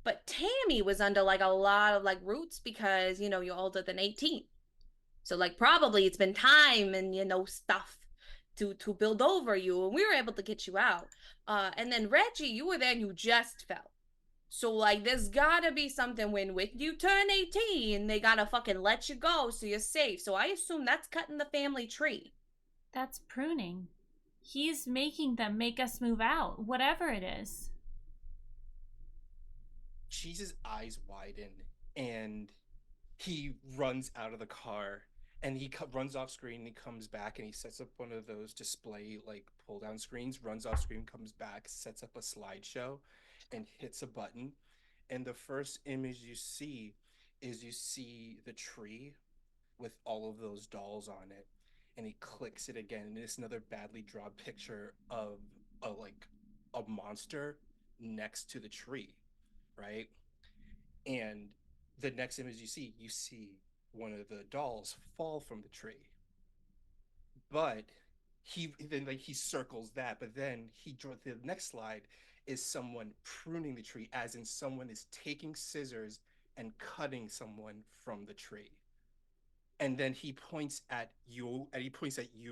D: But Tammy was under like a lot of like roots because, you're older than 18. So like probably it's been time and stuff to build over you and we were able to get you out. And then Reggie, you were there and you just fell. So like there's gotta be something when you turn 18, they gotta fucking let you go so you're safe. So I assume that's cutting the family tree.
B: That's pruning. He's making them make us move out, whatever it is.
A: Cheese's eyes widen and he runs out of the car and he runs off screen and he comes back and he sets up one of those display like pull down screens, runs off screen, comes back, sets up a slideshow and hits a button. And the first image you see is the tree with all of those dolls on it. And he clicks it again and it's another badly drawn picture of a monster next to the tree, right? And the next image you see one of the dolls fall from the tree. But he circles that, but then he draws the next slide is someone pruning the tree, as in someone is taking scissors and cutting someone from the tree. And then he points at you,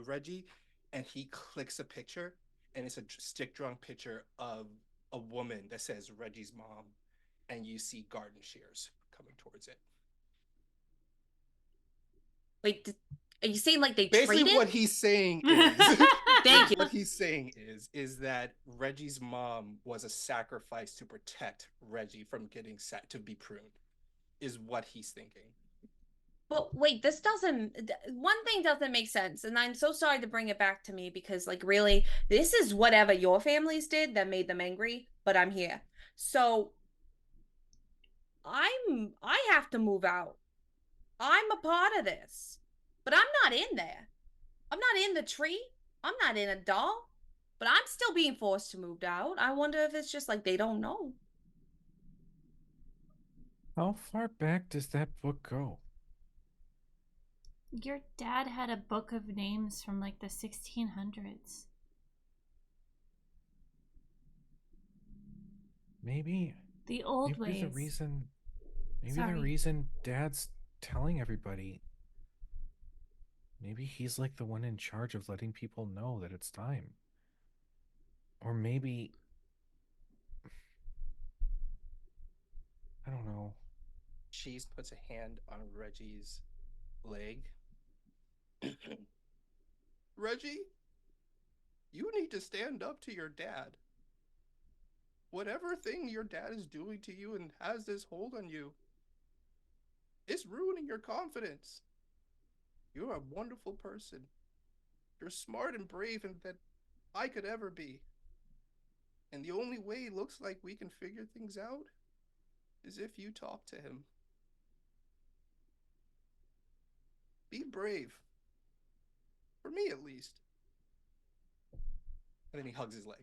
A: Reggie, and he clicks a picture, and it's a stick drawn picture of a woman that says Reggie's mom, and you see garden shears coming towards it.
D: Wait, are you saying like they
A: basically
D: traded?
A: what he's saying is
D: Thank you.
A: what he's saying is that Reggie's mom was a sacrifice to protect Reggie from getting set to be pruned, is what he's thinking.
D: But wait, one thing doesn't make sense. And I'm so sorry to bring it back to me because like really, this is whatever your families did that made them angry, but I'm here. So I have to move out. I'm a part of this. But I'm not in there. I'm not in the tree. I'm not in a doll. But I'm still being forced to move out. I wonder if it's just like they don't know.
C: How far back does that book go?
B: Your dad had a book of names from like the 1600s.
C: Maybe
B: The old ways.
C: the reason Dad's telling everybody, maybe he's like the one in charge of letting people know that it's time. Or maybe, I don't know.
A: Cheese puts a hand on Reggie's leg. Reggie, you need to stand up to your dad. Whatever thing your dad is doing to you and has this hold on you, it's ruining your confidence. You're a wonderful person. You're smart and brave and that I could ever be. And the only way it looks like we can figure things out is if you talk to him. Be brave. For me, at least. And then he hugs his leg.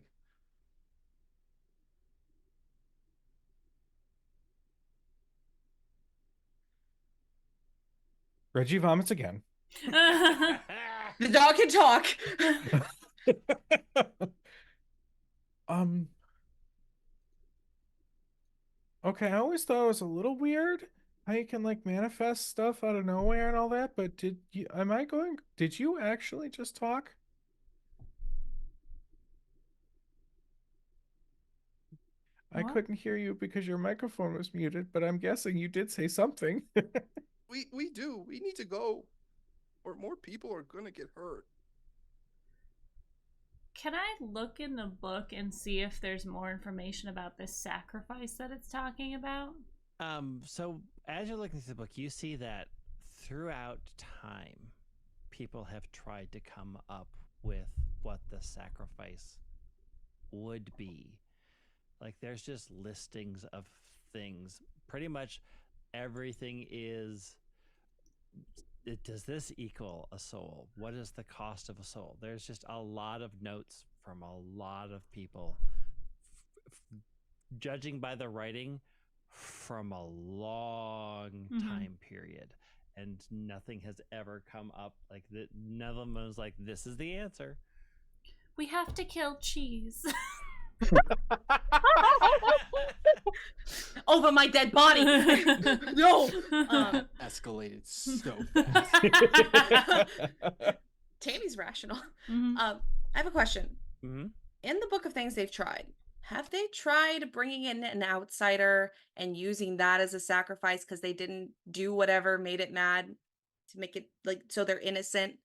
C: Reggie vomits again.
D: The dog can talk.
C: Okay, I always thought it was a little weird how you can like manifest stuff out of nowhere and all that, but did you actually just talk? I
B: What?
C: couldn't hear you because your microphone was muted, but I'm guessing you did say something.
A: We do. We need to go, or more people are gonna get hurt.
B: Can I look in the book and see if there's more information about this sacrifice that it's talking about?
E: So as you're looking through the book, you see that throughout time, people have tried to come up with what the sacrifice would be. Like there's just listings of things. Pretty much everything is, does this equal a soul? What is the cost of a soul? There's just a lot of notes from a lot of people, judging by the writing from a long time period. And nothing has ever come up like that. None of them was like, this is the answer.
B: We have to kill cheese.
D: Over my dead body. No.
A: Escalated so fast.
D: Tammy's rational.
B: Mhm.
D: I have a question.
E: Mm-hmm.
D: In the book of things they've tried, have they tried bringing in an outsider and using that as a sacrifice because they didn't do whatever made it mad to make it like so they're innocent?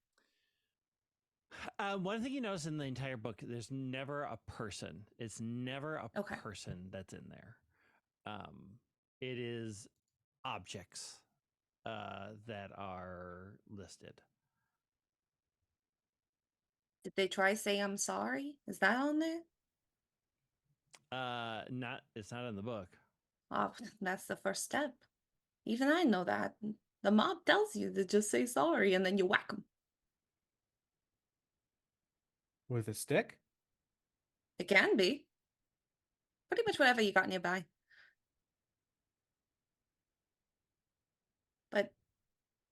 E: One thing you notice in the entire book, there's never a person. It's never a
D: Okay.
E: person that's in there. It is objects that are listed.
D: Did they try say I'm sorry? Is that on there?
E: It's not in the book.
D: Oh, that's the first step. Even I know that. The mob tells you to just say sorry and then you whack them.
C: With a stick?
D: It can be. Pretty much whatever you got nearby. But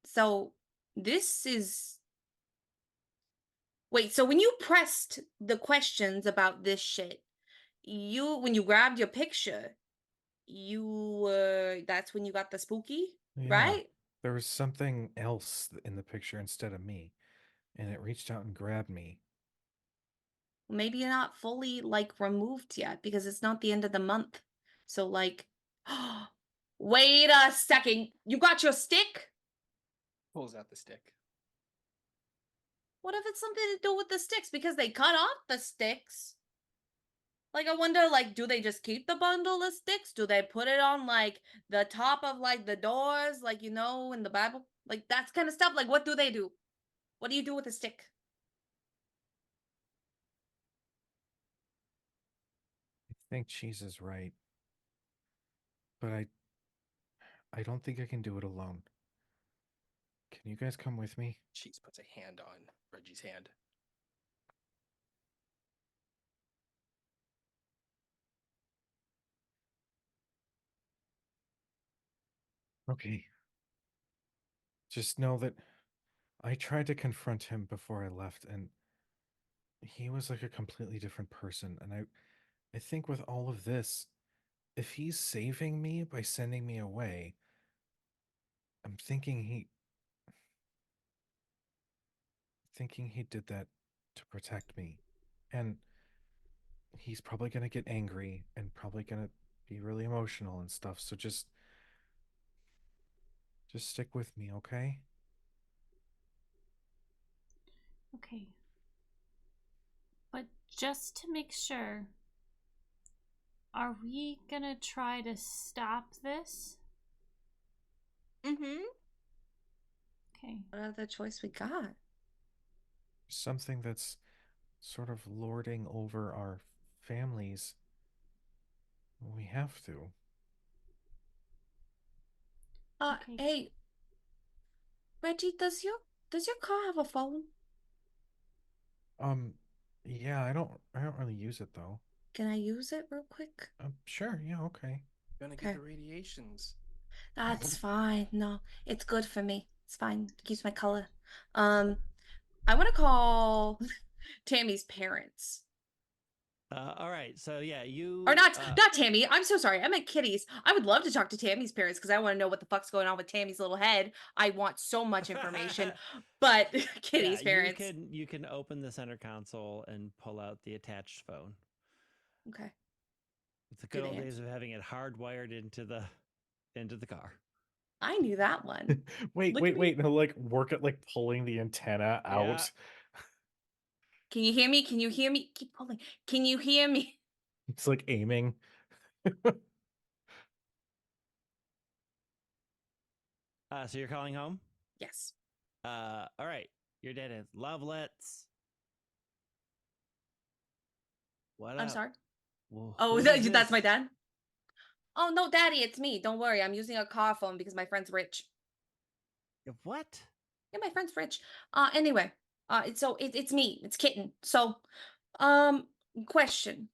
D: so this is. Wait, so when you pressed the questions about this shit, when you grabbed your picture, that's when you got the spooky,
C: Yeah.
D: right?
C: There was something else in the picture instead of me, and it reached out and grabbed me.
D: Maybe you're not fully like removed yet because it's not the end of the month. So like, wait a second, you got your stick?
A: Pulls out the stick.
D: What if it's something to do with the sticks? Because they cut off the sticks. Like, I wonder, like, do they just keep the bundle of sticks? Do they put it on, like, the top of, like, the doors? Like, you know, in the Bible? Like, that kind of stuff. Like, what do they do? What do you do with a stick?
C: I think Cheese is right. But I don't think I can do it alone. Can you guys come with me?
A: Cheese puts a hand on Reggie's hand.
C: Okay. Just know that I tried to confront him before I left, and he was like a completely different person. And I think with all of this, if he's saving me by sending me away, I'm thinking he did that to protect me. And he's probably gonna get angry and probably gonna be really emotional and stuff. So just stick with me, okay?
B: Okay. But just to make sure, are we gonna try to stop this?
D: Mm-hmm.
B: Okay.
D: What other choice we got?
C: Something that's sort of lording over our families. We have to.
B: Okay.
D: Hey, Reggie, does your car have a phone?
C: Yeah, I don't really use it though.
D: Can I use it real quick?
C: Sure, yeah, okay.
A: Gonna
D: Okay.
A: get the radiations.
D: That's fine. No, it's good for me. It's fine. It keeps my color. I want to call Tammy's parents.
E: All right. So yeah, you
D: Or not Tammy. I'm so sorry. I meant Kitty's. I would love to talk to Tammy's parents because I want to know what the fuck's going on with Tammy's little head. I want so much information. But Kitty's parents.
E: You can open the center console and pull out the attached phone.
D: Okay.
E: It's the good old days of having it hardwired into the car.
D: I knew that one.
C: wait. No, like work at like pulling the antenna out.
E: Yeah.
D: Can you hear me? Can you hear me? Keep pulling. Can you hear me?
C: It's like aiming.
E: So you're calling home?
D: Yes.
E: All right. Your dad is Lovelets. What
D: I'm
E: up?
D: sorry.
E: Well,
D: Oh,
E: who
D: that's
E: is
D: my
E: this?
D: dad? Oh, no, Daddy, it's me. Don't worry. I'm using a car phone because my friend's rich.
E: What?
D: Yeah, my friend's rich. Anyway, it's me. It's Kitten. So, question.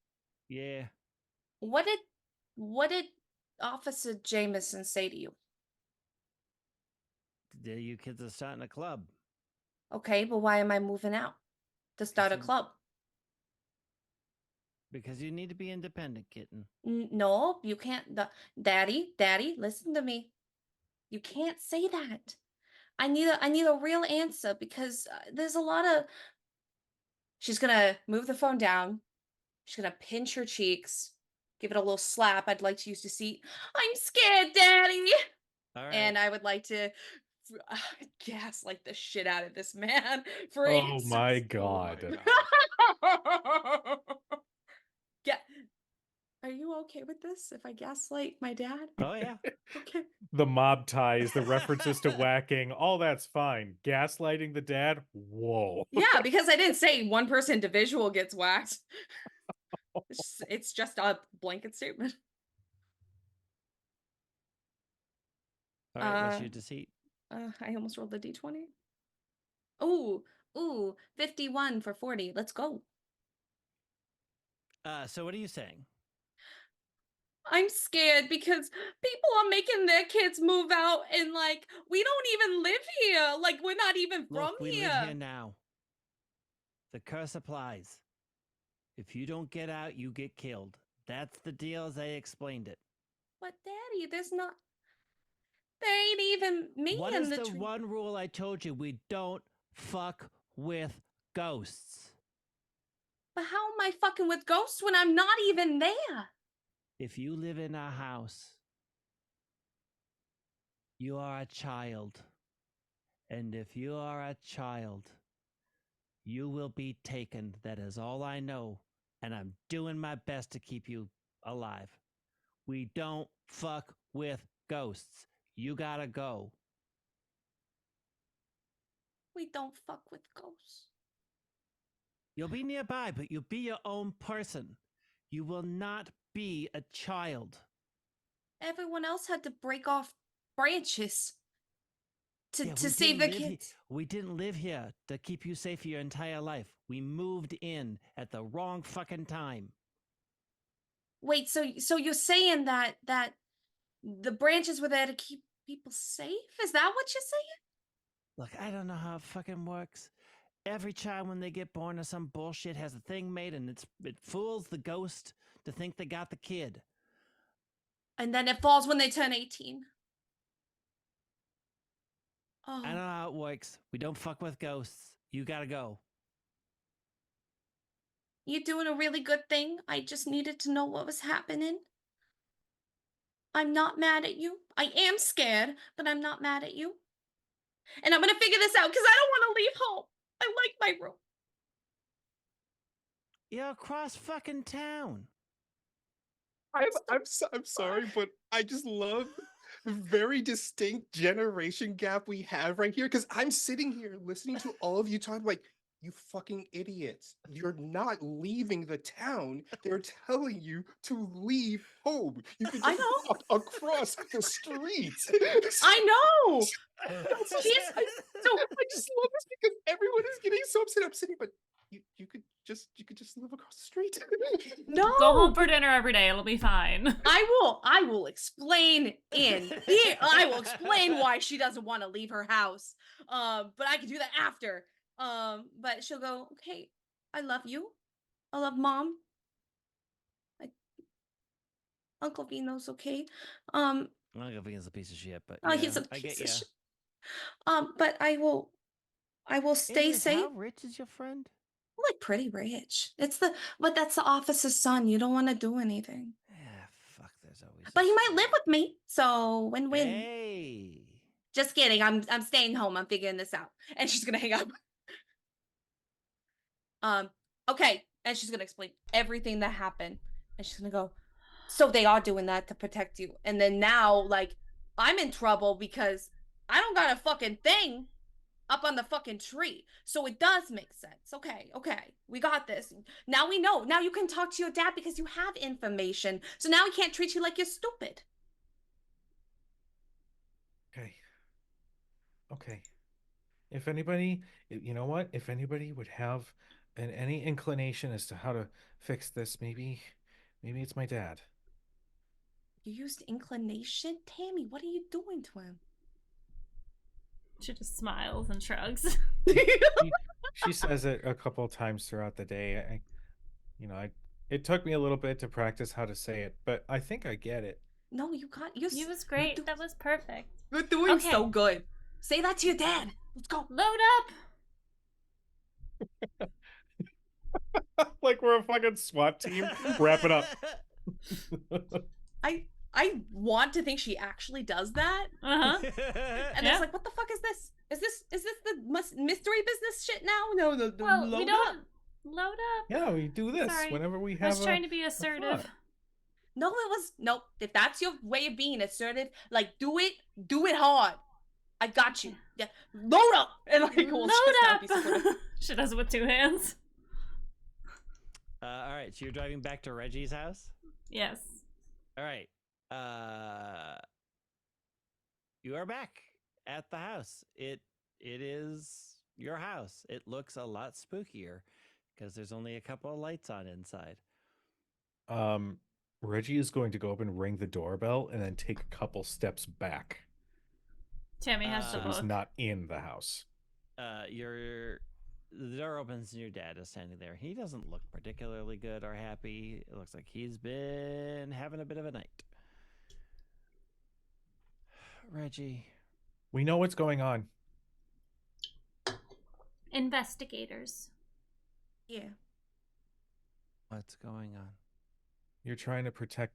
E: Yeah.
D: What did Officer Jameson say to you?
E: You kids are starting a club.
D: Okay, but why am I moving out to start a
E: you-
D: club?
E: Because you need to be independent, kitten.
D: No, you can't. Daddy, listen to me. You can't say that. I need a real answer because there's a lot of. She's gonna move the phone down. She's gonna pinch her cheeks, give it a little slap. I'd like to use the seat. I'm scared, Daddy.
E: All right.
D: And I would like to gaslight the shit out of this man for
C: Oh my god.
D: Yeah. Are you okay with this if I gaslight my dad?
E: Oh yeah.
D: Okay.
C: The mob ties, the references to whacking, all that's fine. Gaslighting the dad? Whoa.
D: Yeah, because I didn't say one person individual gets whacked. It's just a blanket statement.
E: All right. What's your deceit?
D: I almost rolled the d20. Ooh, 51 for 40. Let's go.
E: So what are you saying?
D: I'm scared because people are making their kids move out and like we don't even live here. Like we're not even from
E: Look, we
D: here.
E: live here now. The curse applies. If you don't get out, you get killed. That's the deal as I explained it.
D: But Daddy, there ain't even me
E: What
D: in
E: is
D: the
E: the
D: tree.
E: one rule I told you? We don't fuck with ghosts.
D: But how am I fucking with ghosts when I'm not even there?
E: If you live in a house, you are a child. And if you are a child, you will be taken. That is all I know. And I'm doing my best to keep you alive. We don't fuck with ghosts. You gotta go.
D: We don't fuck with ghosts.
E: You'll be nearby, but you'll be your own person. You will not be a child.
D: Everyone else had to break off branches to
E: Yeah,
D: save the kids.
E: We didn't live here to keep you safe your entire life. We moved in at the wrong fucking time.
D: Wait, so you're saying that the branches were there to keep people safe? Is that what you're saying?
E: Look, I don't know how it fucking works. Every child, when they get born or some bullshit, has a thing made, and it fools the ghost to think they got the kid.
D: And then it falls when they turn 18. Oh.
E: I don't know how it works. We don't fuck with ghosts. You gotta go.
D: You're doing a really good thing. I just needed to know what was happening. I'm not mad at you. I am scared, but I'm not mad at you. And I'm gonna figure this out because I don't want to leave home. I like my room.
E: You're across fucking town.
A: I'm sorry, but I just love the very distinct generation gap we have right here. Because I'm sitting here listening to all of you talk like, you fucking idiots. You're not leaving the town. They're telling you to leave home. You can
D: I
A: just
D: know.
A: walk across the street.
D: I know.
A: So I just love this because everyone is getting so upset. I'm sitting, but you could just live across the street.
D: No.
B: Go home for dinner every day. It'll be fine.
D: I will explain in here. I will explain why she doesn't want to leave her house. But I can do that after. But she'll go, okay, I love you. I love Mom. Uncle Vino's okay.
E: I'm not gonna think it's a piece of shit, but
D: Oh,
E: yeah,
D: he's a
E: I
D: piece
E: get
D: of
E: ya.
D: shit. But I will stay
E: Anyways,
D: safe.
E: how rich is your friend?
D: Like pretty rich. But that's the officer's son. You don't want to do anything.
E: Yeah, fuck. There's always.
D: But
E: a
D: he might live
E: screw.
D: with me, so win-win.
E: Hey.
D: Just kidding. I'm staying home. I'm figuring this out. And she's gonna hang up. Okay. And she's gonna explain everything that happened. And she's gonna go, so they are doing that to protect you. And then now, like, I'm in trouble because I don't got a fucking thing up on the fucking tree. So it does make sense. Okay. We got this. Now we know. Now you can talk to your dad because you have information. So now he can't treat you like you're stupid.
C: Okay. If anybody, you know what? If anybody would have any inclination as to how to fix this, maybe it's my dad.
D: You used inclination? Tammy, what are you doing to him?
B: She just smiles and shrugs.
C: She says it a couple of times throughout the day. It took me a little bit to practice how to say it, but I think I get it.
D: No, you can't. You
B: was great. That was perfect.
D: You're doing
B: Okay.
D: so good. Say that to your dad. Let's go.
B: Load up.
C: Like we're a fucking SWAT team. Wrap it up.
D: I want to think she actually does that.
B: Uh-huh.
D: And it's like, what the fuck is this? Is this the mystery business shit now? No,
B: Well,
D: load
B: we
D: up.
B: don't load up.
C: Yeah, we do this
B: Sorry.
C: whenever we
B: I
C: have.
B: was trying to be assertive.
C: thought.
D: No, it was nope. If that's your way of being assertive, like do it hard. I got you. Yeah, load up and like we'll just now be
B: Load
D: supportive.
B: up. She does it with two hands.
E: All right, so you're driving back to Reggie's house?
B: Yes.
E: All right. You are back at the house. It is your house. It looks a lot spookier because there's only a couple of lights on inside.
C: Reggie is going to go up and ring the doorbell and then take a couple steps back.
B: Tammy has
C: So
B: to
C: he's
B: look.
C: not in the house.
E: The door opens and your dad is standing there. He doesn't look particularly good or happy. It looks like he's been having a bit of a night. Reggie.
C: We know what's going on.
B: Investigators.
D: Yeah.
E: What's going on?
C: You're trying to protect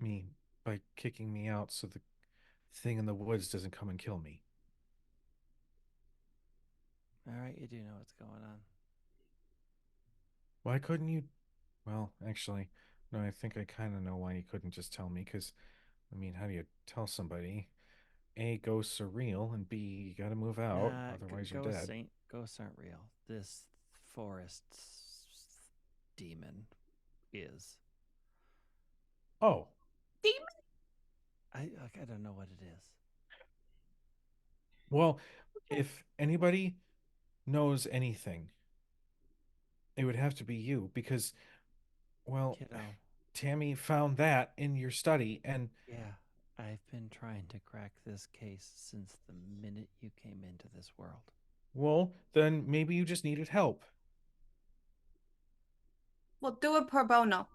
C: me by kicking me out so the thing in the woods doesn't come and kill me.
E: All right, you do know what's going on.
C: Why couldn't you? Well, actually, no, I think I kind of know why you couldn't just tell me, because, I mean, how do you tell somebody? A, ghosts are real, and B, you gotta move out, otherwise you're dead.
E: Ghosts aren't real. This forest demon is.
C: Oh.
D: Demon?
E: I don't know what it is.
C: Well, if anybody knows anything, it would have to be you, because, well,
E: Kiddo.
C: Tammy found that in your study, and
E: Yeah, I've been trying to crack this case since the minute you came into this world.
C: well, then maybe you just needed help.
D: We'll do it pro bono.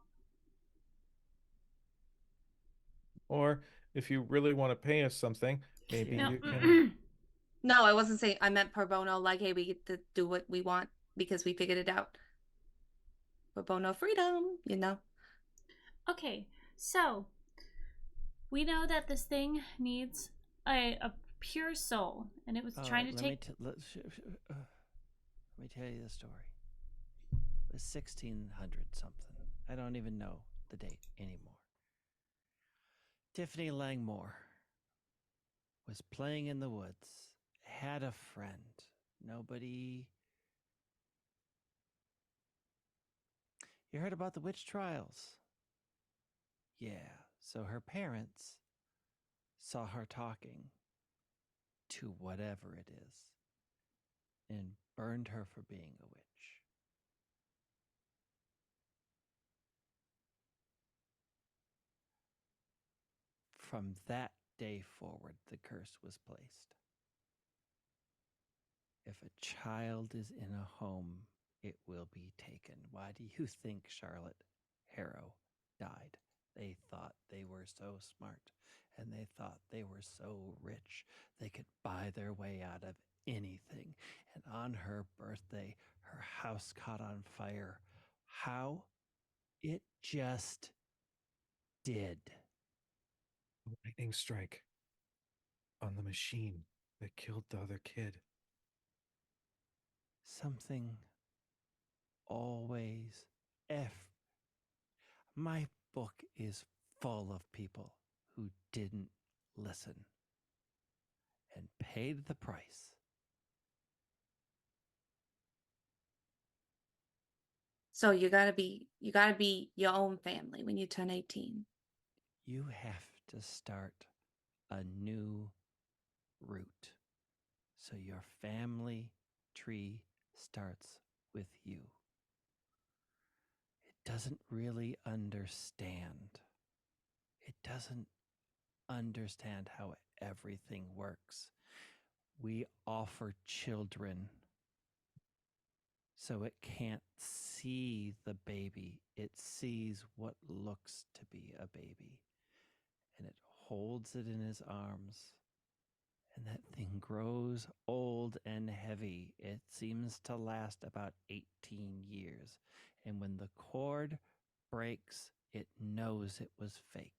C: Or if you really want to pay us something, maybe
B: No.
C: you can.
D: No, I wasn't saying. I meant pro bono. Like, hey, we get to do what we want because we figured it out. Pro bono freedom, you know.
B: Okay, so we know that this thing needs a pure soul, and it was trying to take.
E: Let me tell you the story. It was 1600 something. I don't even know the date anymore. Tiffany Langmore was playing in the woods, had a friend. Nobody. You heard about the witch trials? Yeah, so her parents saw her talking to whatever it is and burned her for being a witch. From that day forward, the curse was placed. If a child is in a home, it will be taken. Why do you think Charlotte Harrow died They thought they were so smart, and they thought they were so rich they could buy their way out of anything. And on her birthday, her house caught on fire. How? It just did.
C: Lightning strike on the machine that killed the other kid.
E: Something always My book is full of people who didn't listen and paid the price.
D: So you gotta be your own family when you turn 18.
E: You have to start a new route. So your family tree starts with you. It doesn't really understand. It doesn't understand how everything works. We offer children so it can't see the baby. It sees what looks to be a baby. And it holds it in his arms. And that thing grows old and heavy. It seems to last about 18 years. And when the cord breaks, it knows it was fake.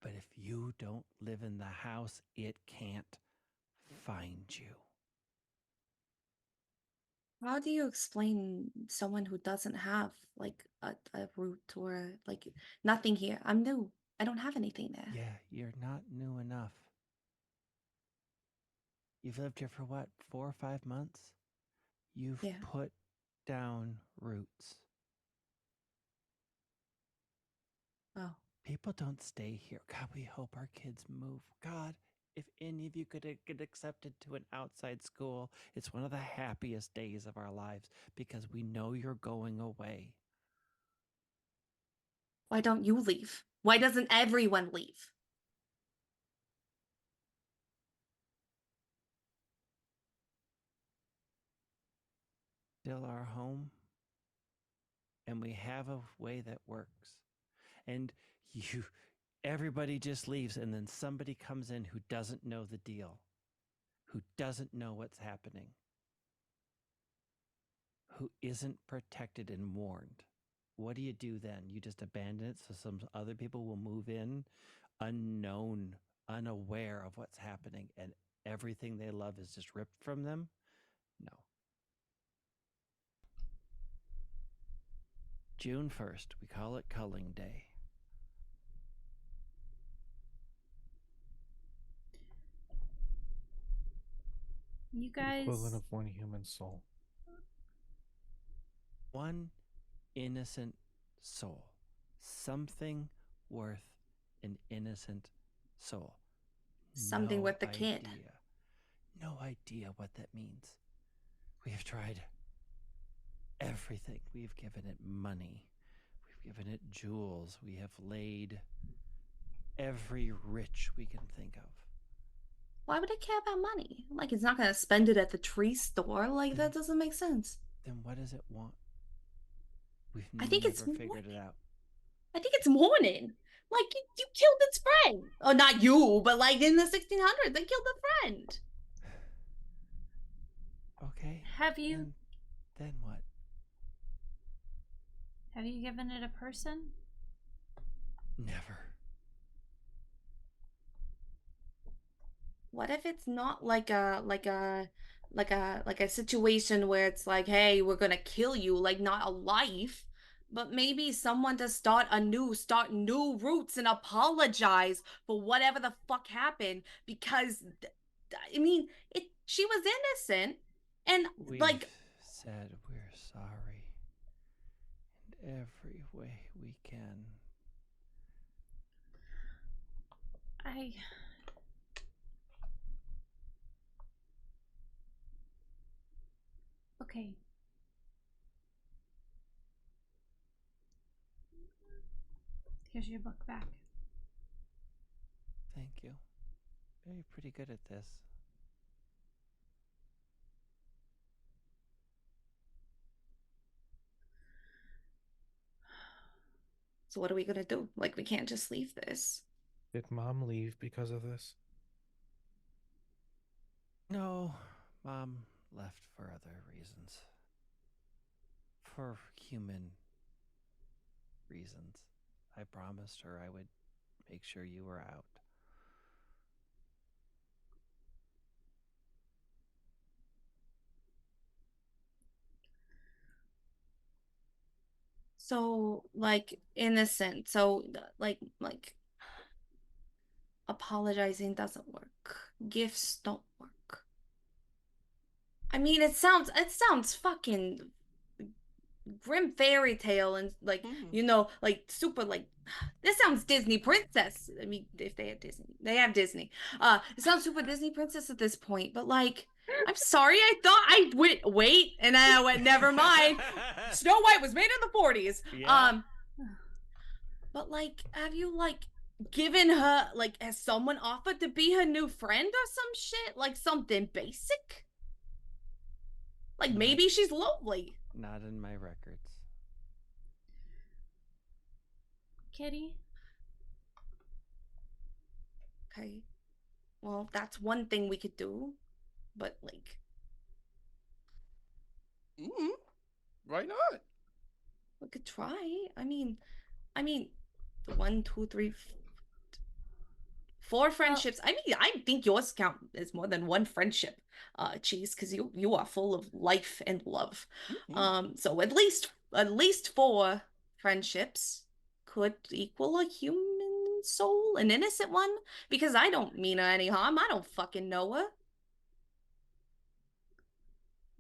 E: But if you don't live in the house, it can't find you.
D: How do you explain someone who doesn't have like a root or like nothing here? I'm new. I don't have anything there.
E: Yeah, you're not new enough. You've lived here for what, 4 or 5 months? You've
D: Yeah.
E: put down roots.
D: Oh.
E: People don't stay here. God, we hope our kids move. God, if any of you could get accepted to an outside school, it's one of the happiest days of our lives because we know you're going away.
D: Why don't you leave? Why doesn't everyone leave?
E: Still our home, and we have a way that works. And everybody just leaves, and then somebody comes in who doesn't know the deal, who doesn't know what's happening, who isn't protected and warned. What do you do then? You just abandon it so some other people will move in unknown, unaware of what's happening, and everything they love is just ripped from them? No. June 1st, we call it Culling Day.
B: You guys.
C: Equivalent of one human soul.
E: One innocent soul. Something worth an innocent soul.
D: Something
E: No
D: with the kid.
E: idea. No idea what that means. We have tried everything. We've given it money. We've given it jewels. We have laid every rich we can think of.
D: Why would it care about money? Like it's not gonna spend it at the tree store. Like that doesn't make sense.
E: Then what does it want? We've
D: I think
E: never
D: it's
E: figured it out.
D: I think it's mourning. Like you killed its friend. Oh, not you, but like in the 1600s, they killed a friend.
E: Okay.
B: Have you
E: Then what?
B: have you given it a person?
E: Never.
D: What if it's not like a situation where it's like, hey, we're gonna kill you, like not a life, but maybe someone to start new roots and apologize for whatever the fuck happened because I mean, she was innocent and
E: We've
D: like
E: said we're sorry in every way we can.
B: Okay. Here's your book back.
E: Thank you. You're pretty good at this.
D: So what are we gonna do? Like, we can't just leave this.
C: Did Mom leave because of this?
E: No, Mom left for other reasons. For human reasons. I promised her I would make sure you were out.
D: So, like, innocent. So, like, apologizing doesn't work. Gifts don't work. I mean, it sounds fucking grim fairy tale and like like super like this sounds Disney princess. I mean, if they have Disney, they have Disney. It sounds super Disney princess at this point, but like, I'm sorry, I thought I wait, and then I went, never mind. Snow White was made in the 40s.
E: Yeah.
D: But like, have you like given her like has someone offered to be her new friend or some shit? Like something basic? Like maybe she's lonely.
E: Not in my records.
B: Kitty?
D: Okay. Well, that's one thing we could do. But like
A: Why not?
D: we could try. I mean the 1, 2, 3, 4 friendships. I mean, I think yours count as more than one friendship, Cheese, because you are full of life and love. So at least 4 friendships could equal a human soul, an innocent one. Because I don't mean her any harm. I don't fucking know her.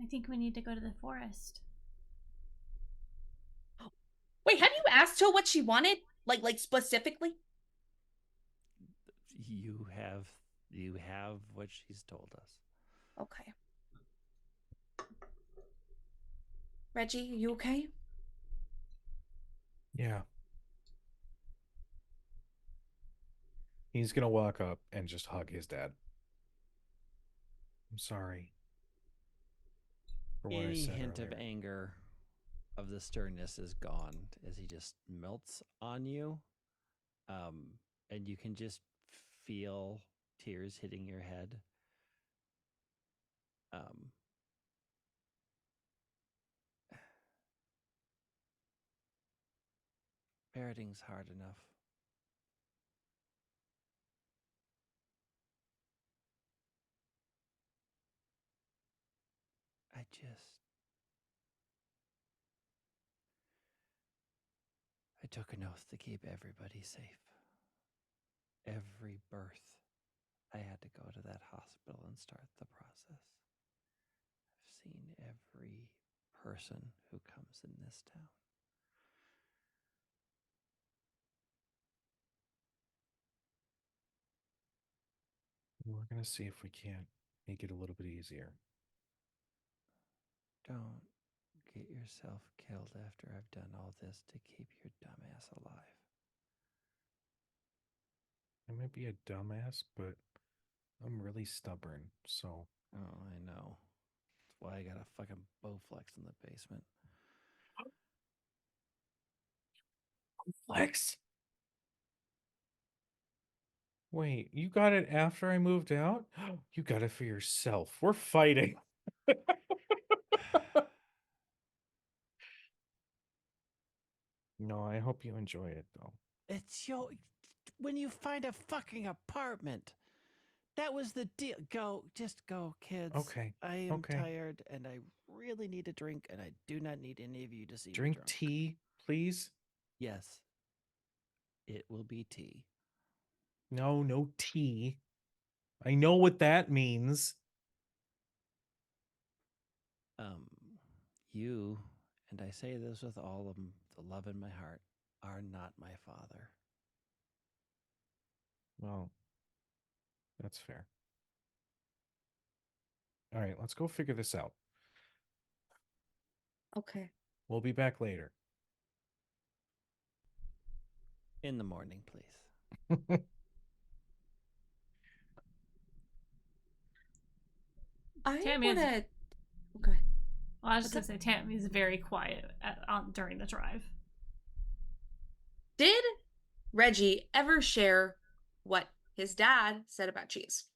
B: I think we need to go to the forest.
D: Wait, have you asked her what she wanted? Like specifically?
E: You have what she's told us.
D: Okay. Reggie, you okay?
C: Yeah. He's gonna walk up and just hug his dad. I'm sorry for what I
E: Any
C: said
E: hint of
C: earlier.
E: anger, of the sternness is gone as he just melts on you. And you can just feel tears hitting your head. Parenting's hard enough. I took an oath to keep everybody safe. Every birth, I had to go to that hospital and start the process. I've seen every person who comes in this town.
C: We're gonna see if we can't make it a little bit easier.
E: Don't get yourself killed after I've done all this to keep your dumbass alive.
C: I might be a dumbass, but I'm really stubborn, so.
E: Oh, I know. That's why I got a fucking Bowflex in the basement.
C: Flex? Wait, you got it after I moved out? You got it for yourself. We're fighting. No, I hope you enjoy it, though.
E: It's when you find a fucking apartment. That was the deal. Just go, kids.
C: Okay.
E: I am tired and I really need a drink, and I do not need any of you to see me
C: Drink
E: drunk.
C: tea, please?
E: Yes. It will be tea.
C: No, no tea. I know what that means.
E: You, and I say this with all of the love in my heart, are not my father.
C: Well, that's fair. All right, let's go figure this out.
D: Okay.
C: We'll be back later.
E: In the morning, please.
B: Tammy is-
D: wanna. Okay.
B: Well, I was just gonna say Tammy's very quiet during the drive.
D: Did Reggie ever share what his dad said about cheese?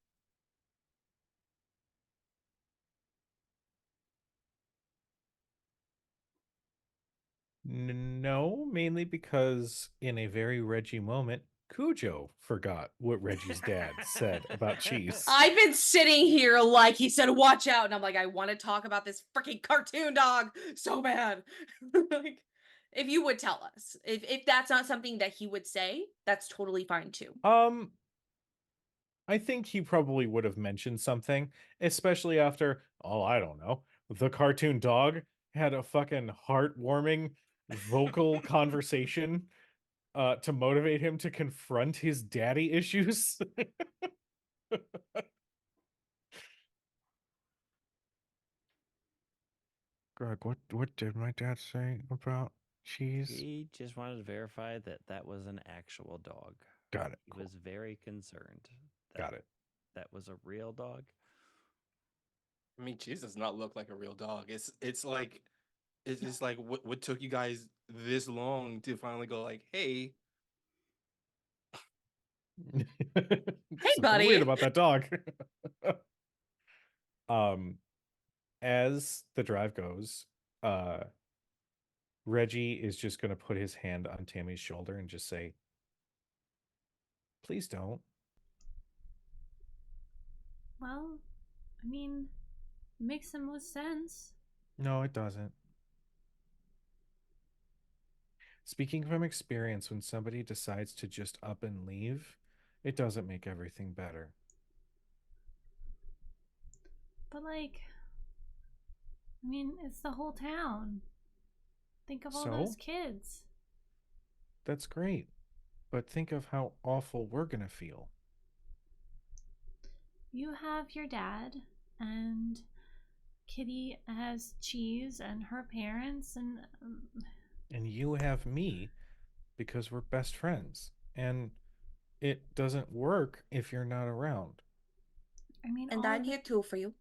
C: No, mainly because in a very Reggie moment, Kujo forgot what Reggie's dad said about cheese.
D: I've been sitting here like he said, watch out. And I'm like, I want to talk about this freaking cartoon dog so bad. Like, if you would tell us, if that's not something that he would say, that's totally fine too.
C: I think he probably would have mentioned something, especially after, oh, I don't know, the cartoon dog had a fucking heartwarming vocal conversation to motivate him to confront his daddy issues. Greg, what did my dad say about cheese?
E: He just wanted to verify that that was an actual dog.
C: Got it.
E: He
C: Cool.
E: was very concerned.
C: Got it.
E: That was a real dog.
A: I mean, cheese does not look like a real dog. It's like what took you guys this long to finally go like, hey,
C: Something
D: buddy.
C: weird about that dog. As the drive goes, Reggie is just going to put his hand on Tammy's shoulder and just say, please don't.
B: Well, I mean, it makes the most sense.
C: No, it doesn't. Speaking from experience, when somebody decides to just up and leave, it doesn't make everything better.
B: But, like, I mean, it's the whole town. Think of all those
C: So?
B: kids.
C: That's great. But think of how awful we're going to feel.
B: You have your dad, and Kitty has Cheese and her parents, and
C: And you have me because we're best friends. And it doesn't work if you're not around.
B: I mean,
D: And I'm here too for you.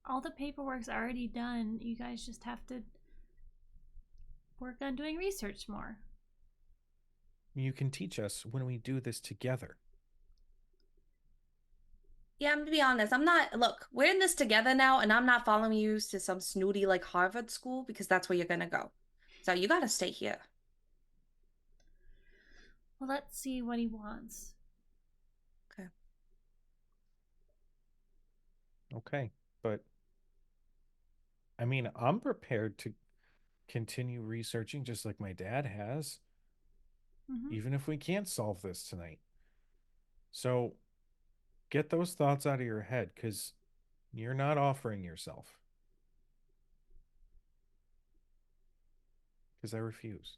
B: all the paperwork's already done. You guys just have to work on doing research more.
C: You can teach us when we do this together.
D: Yeah, I'm gonna be honest. I'm not. Look, we're in this together now, and I'm not following you to some snooty like Harvard school because that's where you're gonna go. So you gotta stay here.
B: Well, let's see what he wants.
C: Okay, but I mean, I'm prepared to continue researching just like my dad has, even if we can't solve this tonight. So get those thoughts out of your head because you're not offering yourself. Because I refuse.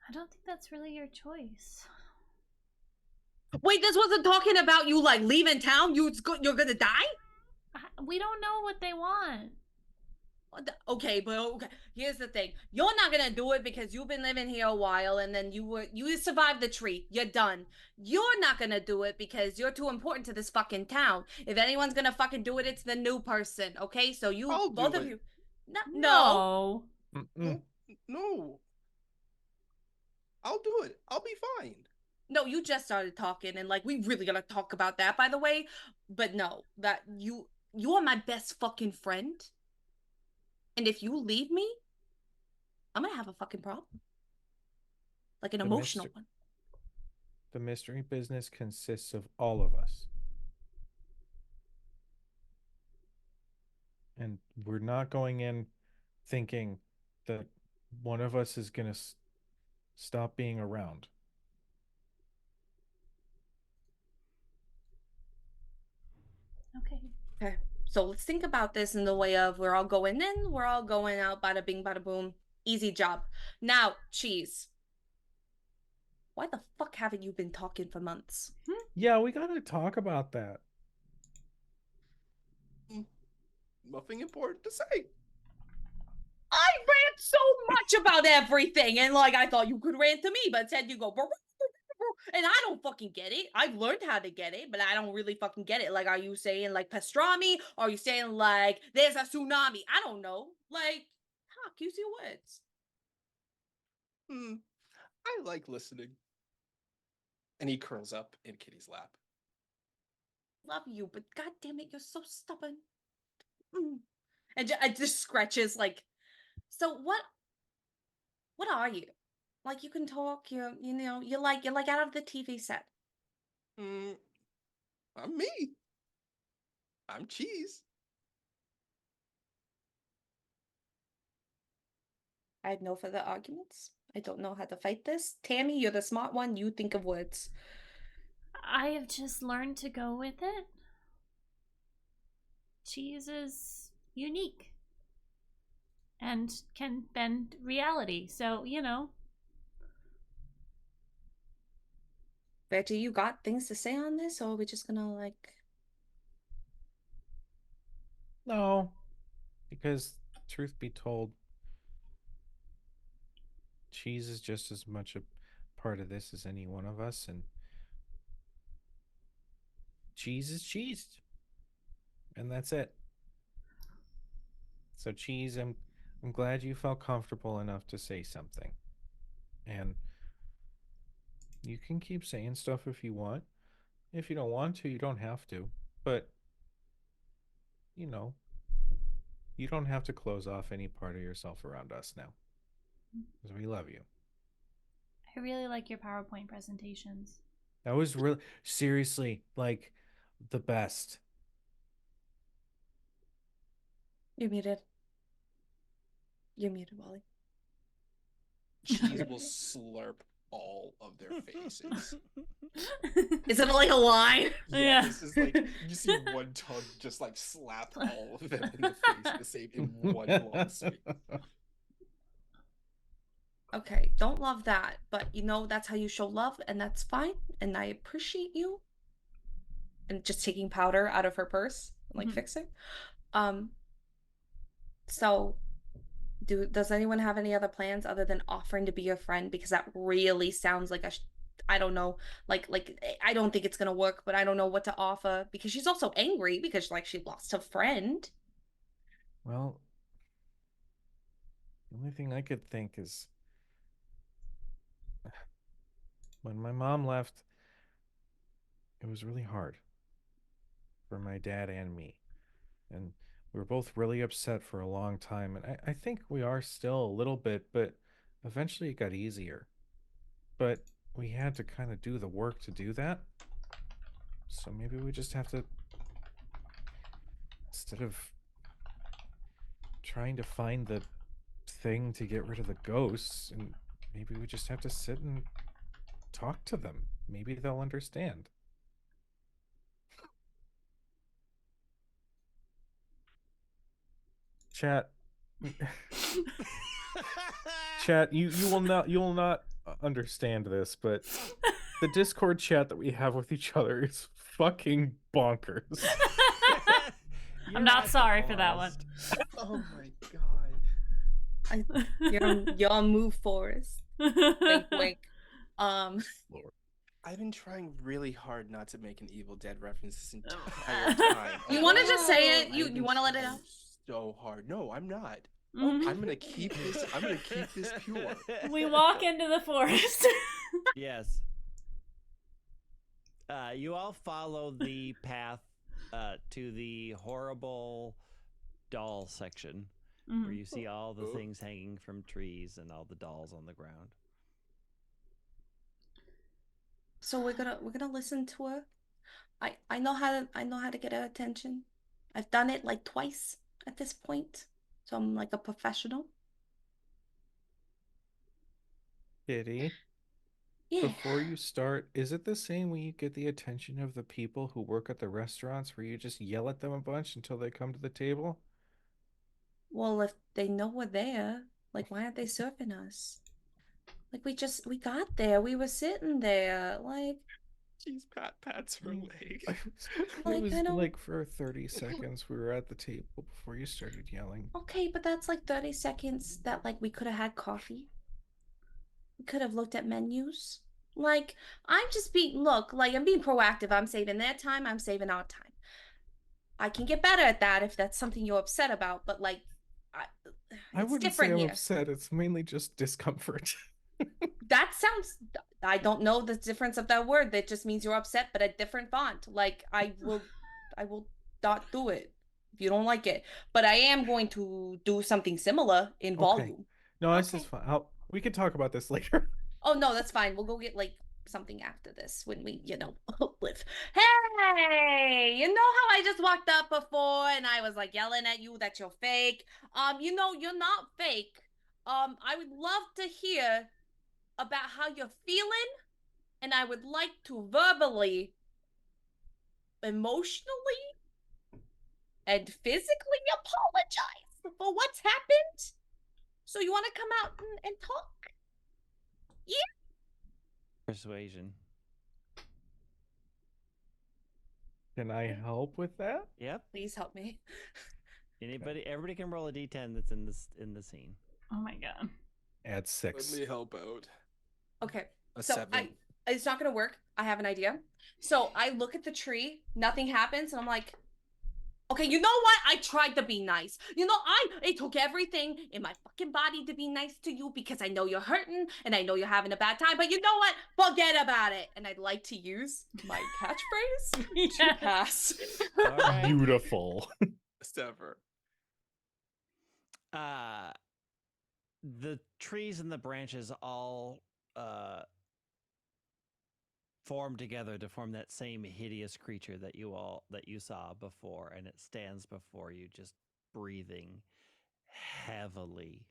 B: I don't think that's really your choice.
D: Wait, this wasn't talking about you like leaving town. You're gonna die?
B: We don't know what they want.
D: Okay, but okay. Here's the thing: you're not gonna do it because you've been living here a while, and then you survived the tree. You're done. You're not gonna do it because you're too important to this fucking town. If anyone's gonna fucking do it, it's the new person. Okay, so you
A: I'll
D: both
A: do
D: of
A: it.
D: you. No.
A: No. I'll do it. I'll be fine.
D: No, you just started talking, and like we really gotta talk about that, by the way. But no, that you are my best fucking friend, and if you leave me, I'm gonna have a fucking problem, like an emotional one.
C: The mystery business consists of all of us. And we're not going in thinking that one of us is going to stop being around.
D: Okay. So let's think about this in the way of we're all going in, we're all going out, bada bing, bada boom. Easy job. Now, Cheese. Why the fuck haven't you been talking for months?
C: Yeah, we got to talk about that.
A: Nothing important to say.
D: I rant so much about everything, and like I thought you could rant to me, but instead you go, and I don't fucking get it. I've learned how to get it, but I don't really fucking get it. Like, are you saying like pastrami? Or are you saying like there's a tsunami? I don't know. Like, Talk. Use your words.
A: I like listening. And he curls up in Kitty's lap.
D: Love you, but god damn it, you're so stubborn. And it just scratches like. So what are you? Like you can talk, you're like out of the TV set.
A: I'm me. I'm cheese.
D: I have no further arguments. I don't know how to fight this. Tammy, you're the smart one. You think of words.
B: I have just learned to go with it. Cheese is unique and can bend reality. So,
D: Reggie, you got things to say on this, or are we just gonna like?
C: No, because truth be told, cheese is just as much a part of this as any one of us, and cheese is cheese, and that's it. So cheese, I'm glad you felt comfortable enough to say something, and you can keep saying stuff if you want. If you don't want to, you don't have to. But you don't have to close off any part of yourself around us now, because we love you.
B: I really like your PowerPoint presentations.
C: That was really seriously like the best.
D: You're muted. You're muted, Wally.
A: Cheese will slurp all of their faces.
D: Is it like a line?
B: Yeah.
A: This is like you see one tongue just like slap all of them in the face the same in one long sweep.
D: Okay, don't love that, but that's how you show love, and that's fine, and I appreciate you. And just taking powder out of her purse, like fixing. So does anyone have any other plans other than offering to be your friend? Because that really sounds like I don't know, like I don't think it's gonna work, but I don't know what to offer because she's also angry because like she lost a friend.
C: Well, the only thing I could think is when my mom left, it was really hard for my dad and me. And we were both really upset for a long time. And I think we are still a little bit, but eventually it got easier. But we had to kind of do the work to do that. So maybe we just have to, instead of trying to find the thing to get rid of the ghosts, and maybe we just have to sit and talk to them. Maybe they'll understand. Chat. Chat, you will not understand this, but the Discord chat that we have with each other is fucking bonkers.
B: I'm not sorry for that one.
A: Oh my god.
D: You're on Move Forest. Wink, wink.
C: Lord.
A: I've been trying really hard not to make an Evil Dead reference this entire time.
D: You want to just say it?
A: I've
D: You
A: been
D: want to let it out?
A: so hard. No, I'm not.
B: Mhm.
A: I'm gonna keep this pure.
B: We walk into the forest.
E: Yes. You all follow the path to the horrible doll section, where you see all the things hanging from trees and all the dolls on the ground.
D: So we're gonna listen to her. I know how to get her attention. I've done it like twice at this point, so I'm like a professional.
C: Kitty,
D: Yeah.
C: before you start, is it the same when you get the attention of the people who work at the restaurants where you just yell at them a bunch until they come to the table?
D: Well, if they know we're there, like why aren't they serving us? Like we got there. We were sitting there. Like
A: She's pats her leg.
C: It was like for 30 seconds we were at the table before you started yelling.
D: okay, but that's like 30 seconds that like we could have had coffee. We could have looked at menus. Like I'm being proactive. I'm saving their time. I'm saving our time. I can get better at that if that's something you're upset about, but like
C: I
D: It's
C: wouldn't say
D: different
C: I'm
D: here.
C: upset. It's mainly just discomfort.
D: That sounds. I don't know the difference of that word. That just means you're upset, but a different font. Like I will not do it if you don't like it. But I am going to do something similar in
C: Okay.
D: volume.
C: No, this
D: Okay.
C: is fine. We can talk about this later.
D: Oh no, that's fine. We'll go get like something after this when we, live. Hey, you know how I just walked up before and I was like yelling at you that you're fake? You're not fake. I would love to hear about how you're feeling, and I would like to verbally, emotionally, and physically apologize for what's happened. So you want to come out and talk? Yeah.
E: Persuasion.
C: Can I help with that?
E: Yep.
D: Please help me.
E: Everybody can roll a d10 that's in the scene.
B: Oh my god.
C: Add
A: Let
C: 6.
A: me help out.
D: Okay.
A: A
D: So
A: 7.
D: it's not gonna work. I have an idea. So I look at the tree, nothing happens, and I'm like, okay, you know what? I tried to be nice. It took everything in my fucking body to be nice to you because I know you're hurting and I know you're having a bad time, but you know what? Forget about it. And I'd like to use my catchphrase to pass.
E: All right.
C: Beautiful.
A: Best ever.
E: The trees and the branches all form together to form that same hideous creature that you saw before, and it stands before you just breathing heavily.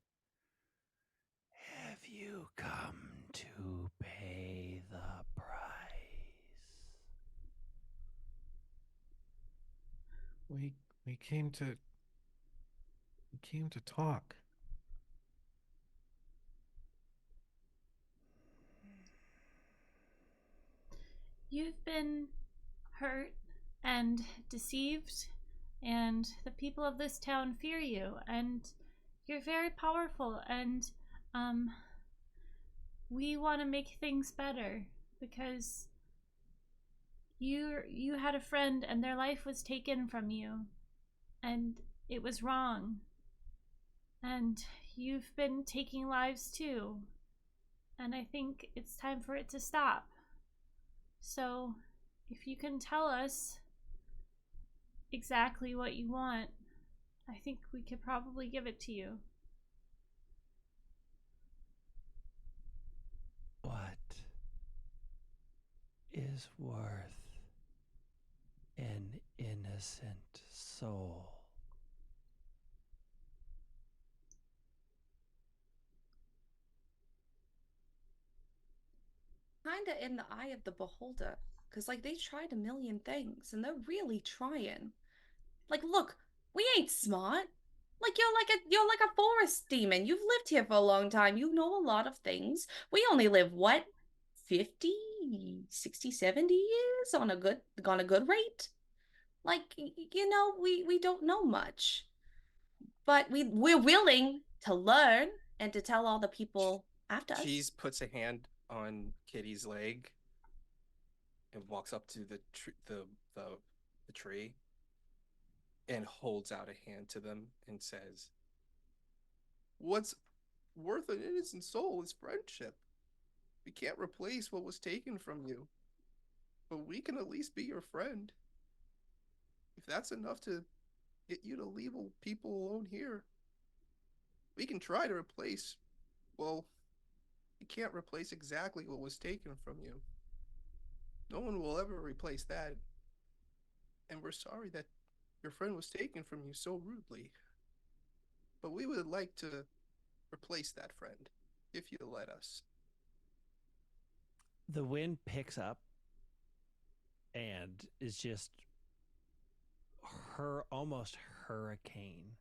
E: Have you come to pay the price?
C: We came to talk.
B: You've been hurt and deceived, and the people of this town fear you, and you're very powerful, and we want to make things better because you had a friend and their life was taken from you, and it was wrong. And you've been taking lives too, and I think it's time for it to stop. So, if you can tell us exactly what you want, I think we could probably give it to you.
E: What is worth an innocent soul?
D: Kinda in the eye of the beholder. Because, like, they tried a million things, and they're really trying. Like, look, we ain't smart. Like, you're like a forest demon. You've lived here for a long time. You know a lot of things. We only live, what, 50, 60, 70 years on a good rate? Like, we don't know much. But we're willing to learn and to tell all the people after us.
A: Cheese puts a hand on Kitty's leg and walks up to the tree and holds out a hand to them and says, "What's worth an innocent soul is friendship. We can't replace what was taken from you, but we can at least be your friend. If that's enough to get you to leave people alone here, we can try to replace, well, we can't replace exactly what was taken from you. No one will ever replace that. And we're sorry that your friend was taken from you so rudely. But we would like to replace that friend, if you let us."
E: The wind picks up and is just almost hurricane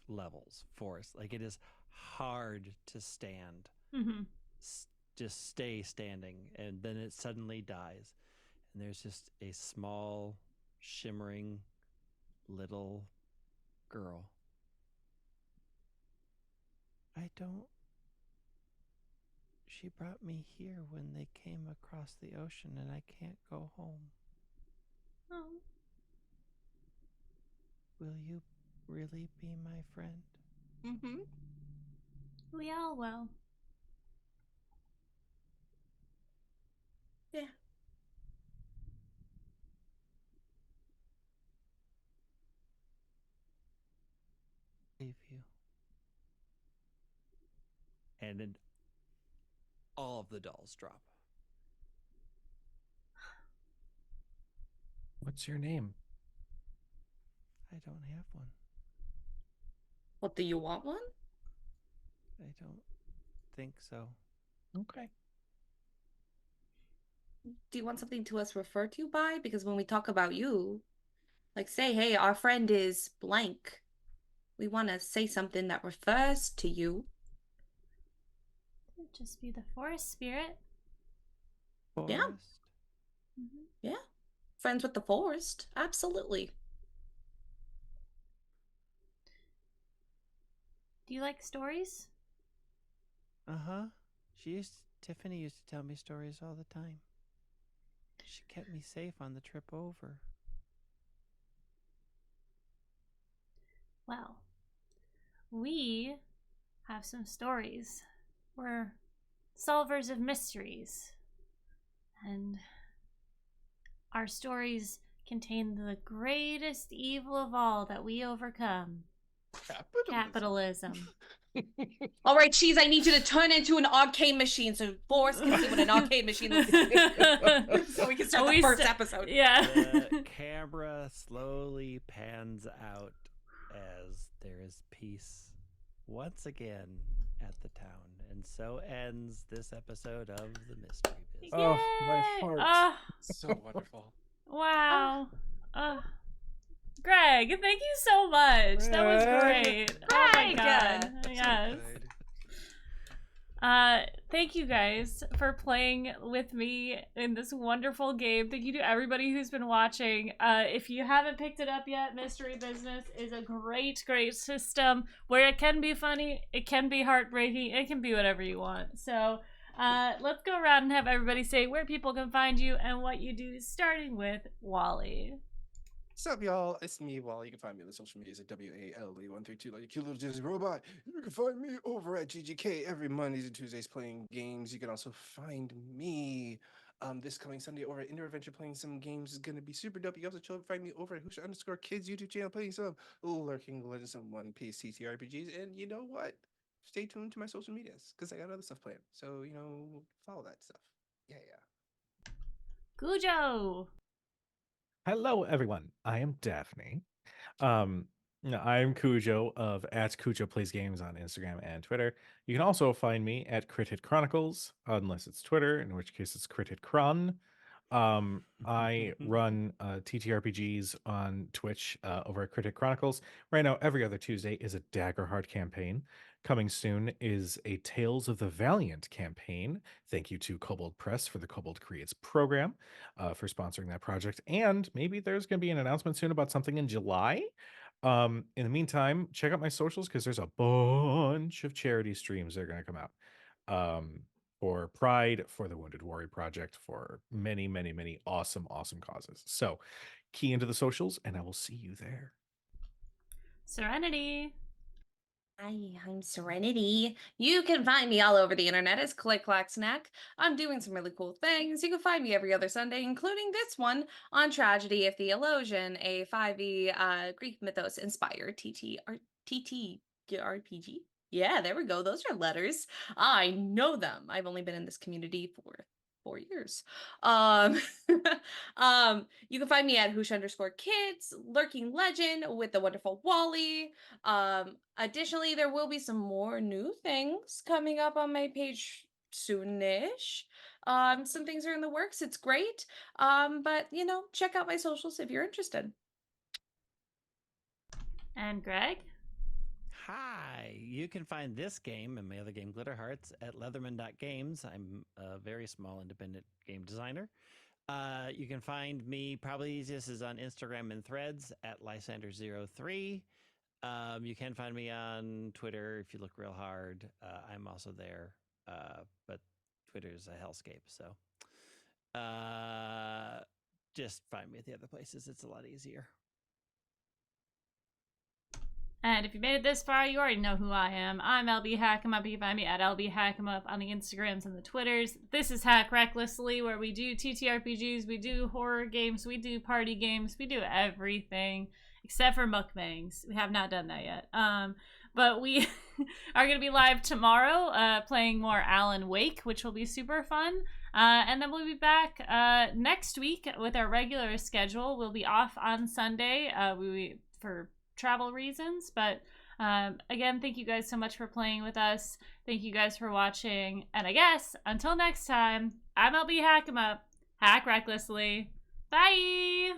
E: levels force. Like, it is hard to stand.
B: Mm-hmm.
E: Just stay standing, and then it suddenly dies, and there's just a small shimmering little girl. She brought me here when they came across the ocean, and I can't go home.
B: Oh.
E: Will you really be my friend?
A: Mm-hmm.
B: We all will.
D: Yeah.
E: Save you. And then all of the dolls drop.
C: What's your name?
E: I don't have one.
D: What, do you want one?
E: I don't think so.
C: Okay.
D: Do you want something to us refer to by? Because when we talk about you, like say, hey, our friend is blank. We want to say something that refers to you.
B: It'd just be the forest spirit.
D: Yeah.
E: Forest.
B: Mm-hmm.
D: Yeah. Friends with the forest. Absolutely.
B: Do you like stories?
E: Uh-huh. Tiffany used to tell me stories all the time. She kept me safe on the trip over.
B: Well, we have some stories. We're solvers of mysteries. And our stories contain the greatest evil of all that we overcome. Capitalism.
D: All right, Cheese, I need you to turn into an arcade machine so Boris can see what an arcade machine looks like. So we can start the first episode.
B: Yeah.
E: The camera slowly pans out as there is peace once again at the town. And so ends this episode of The Mystery Business.
C: Oh, my
B: Yay!
C: heart.
B: Oh,
A: So wonderful.
B: wow. Greg, thank you so much. That was
C: Greg.
B: great. Oh my
D: Greg!
B: god.
A: So
B: Yes.
A: good.
B: Thank you guys for playing with me in this wonderful game. Thank you to everybody who's been watching. If you haven't picked it up yet, Mystery Business is a great, great system where it can be funny, it can be heartbreaking, it can be whatever you want. So, let's go around and have everybody say where people can find you and what you do, starting with Wally.
A: What's up, y'all? It's me, Walle. You can find me on the social medias at WALE132, like a cute little Disney robot. You can find me over at GGK every Mondays and Tuesdays playing games. You can also find me this coming Sunday over at Indoor Adventure playing some games. Is going to be super dope. You can also find me over at Husha_Kids YouTube channel playing some Lurking Legends and One Piece TTRPGs. And you know what? Stay tuned to my social medias because I got other stuff planned. So, follow that stuff. Yeah.
B: Kujo.
C: Hello, everyone. I am Daphne. I'm Kujo of @Kujo Plays Games on Instagram and Twitter. You can also find me at Crit Hit Chronicles, unless it's Twitter, in which case it's Crit Hit Chron. I run TTRPGs on Twitch over at Crit Hit Chronicles. Right now, every other Tuesday is a Daggerheart campaign. Coming soon is a Tales of the Valiant campaign. Thank you to Kobold Press for the Kobold Creates program for sponsoring that project. And maybe there's going to be an announcement soon about something in July. In the meantime, check out my socials because there's a bunch of charity streams that are going to come out. For Pride, for the Wounded Warrior Project, for many, many, many awesome, awesome causes. So key into the socials and I will see you there.
B: Serenity.
D: Hi, I'm Serenity. You can find me all over the internet as Click Clack Snack. I'm doing some really cool things. You can find me every other Sunday, including this one on Tragedy of Theologian, a 5e Greek mythos inspired TTRPG. Yeah, there we go. Those are letters. I know them. I've only been in this community for 4 years. You can find me at Hoosh_Kids, Lurking Legend with the wonderful Wally. Additionally, there will be some more new things coming up on my page soonish. Some things are in the works. It's great. But check out my socials if you're interested.
B: And Greg.
E: Hi, you can find this game and my other game, Glitter Hearts, at leatherman.games. I'm a very small independent game designer. You can find me, probably easiest is on Instagram and Threads at Lysander03. You can find me on Twitter if you look real hard. I'm also there, but Twitter's a hellscape, so just find me at the other places. It's a lot easier.
B: And if you made it this far, you already know who I am. I'm LB Hackemup. You can find me at LB Hackemup on the Instagrams and the Twitters. This is Hack Recklessly, where we do TTRPGs, we do horror games, we do party games, we do everything except for mukbangs. We have not done that yet. But we are going to be live tomorrow playing more Alan Wake, which will be super fun. And then we'll be back next week with our regular schedule. We'll be off on Sunday for travel reasons, but again, thank you guys so much for playing with us. Thank you guys for watching, and I guess until next time, I'm LB Hackemup. Hack recklessly. Bye.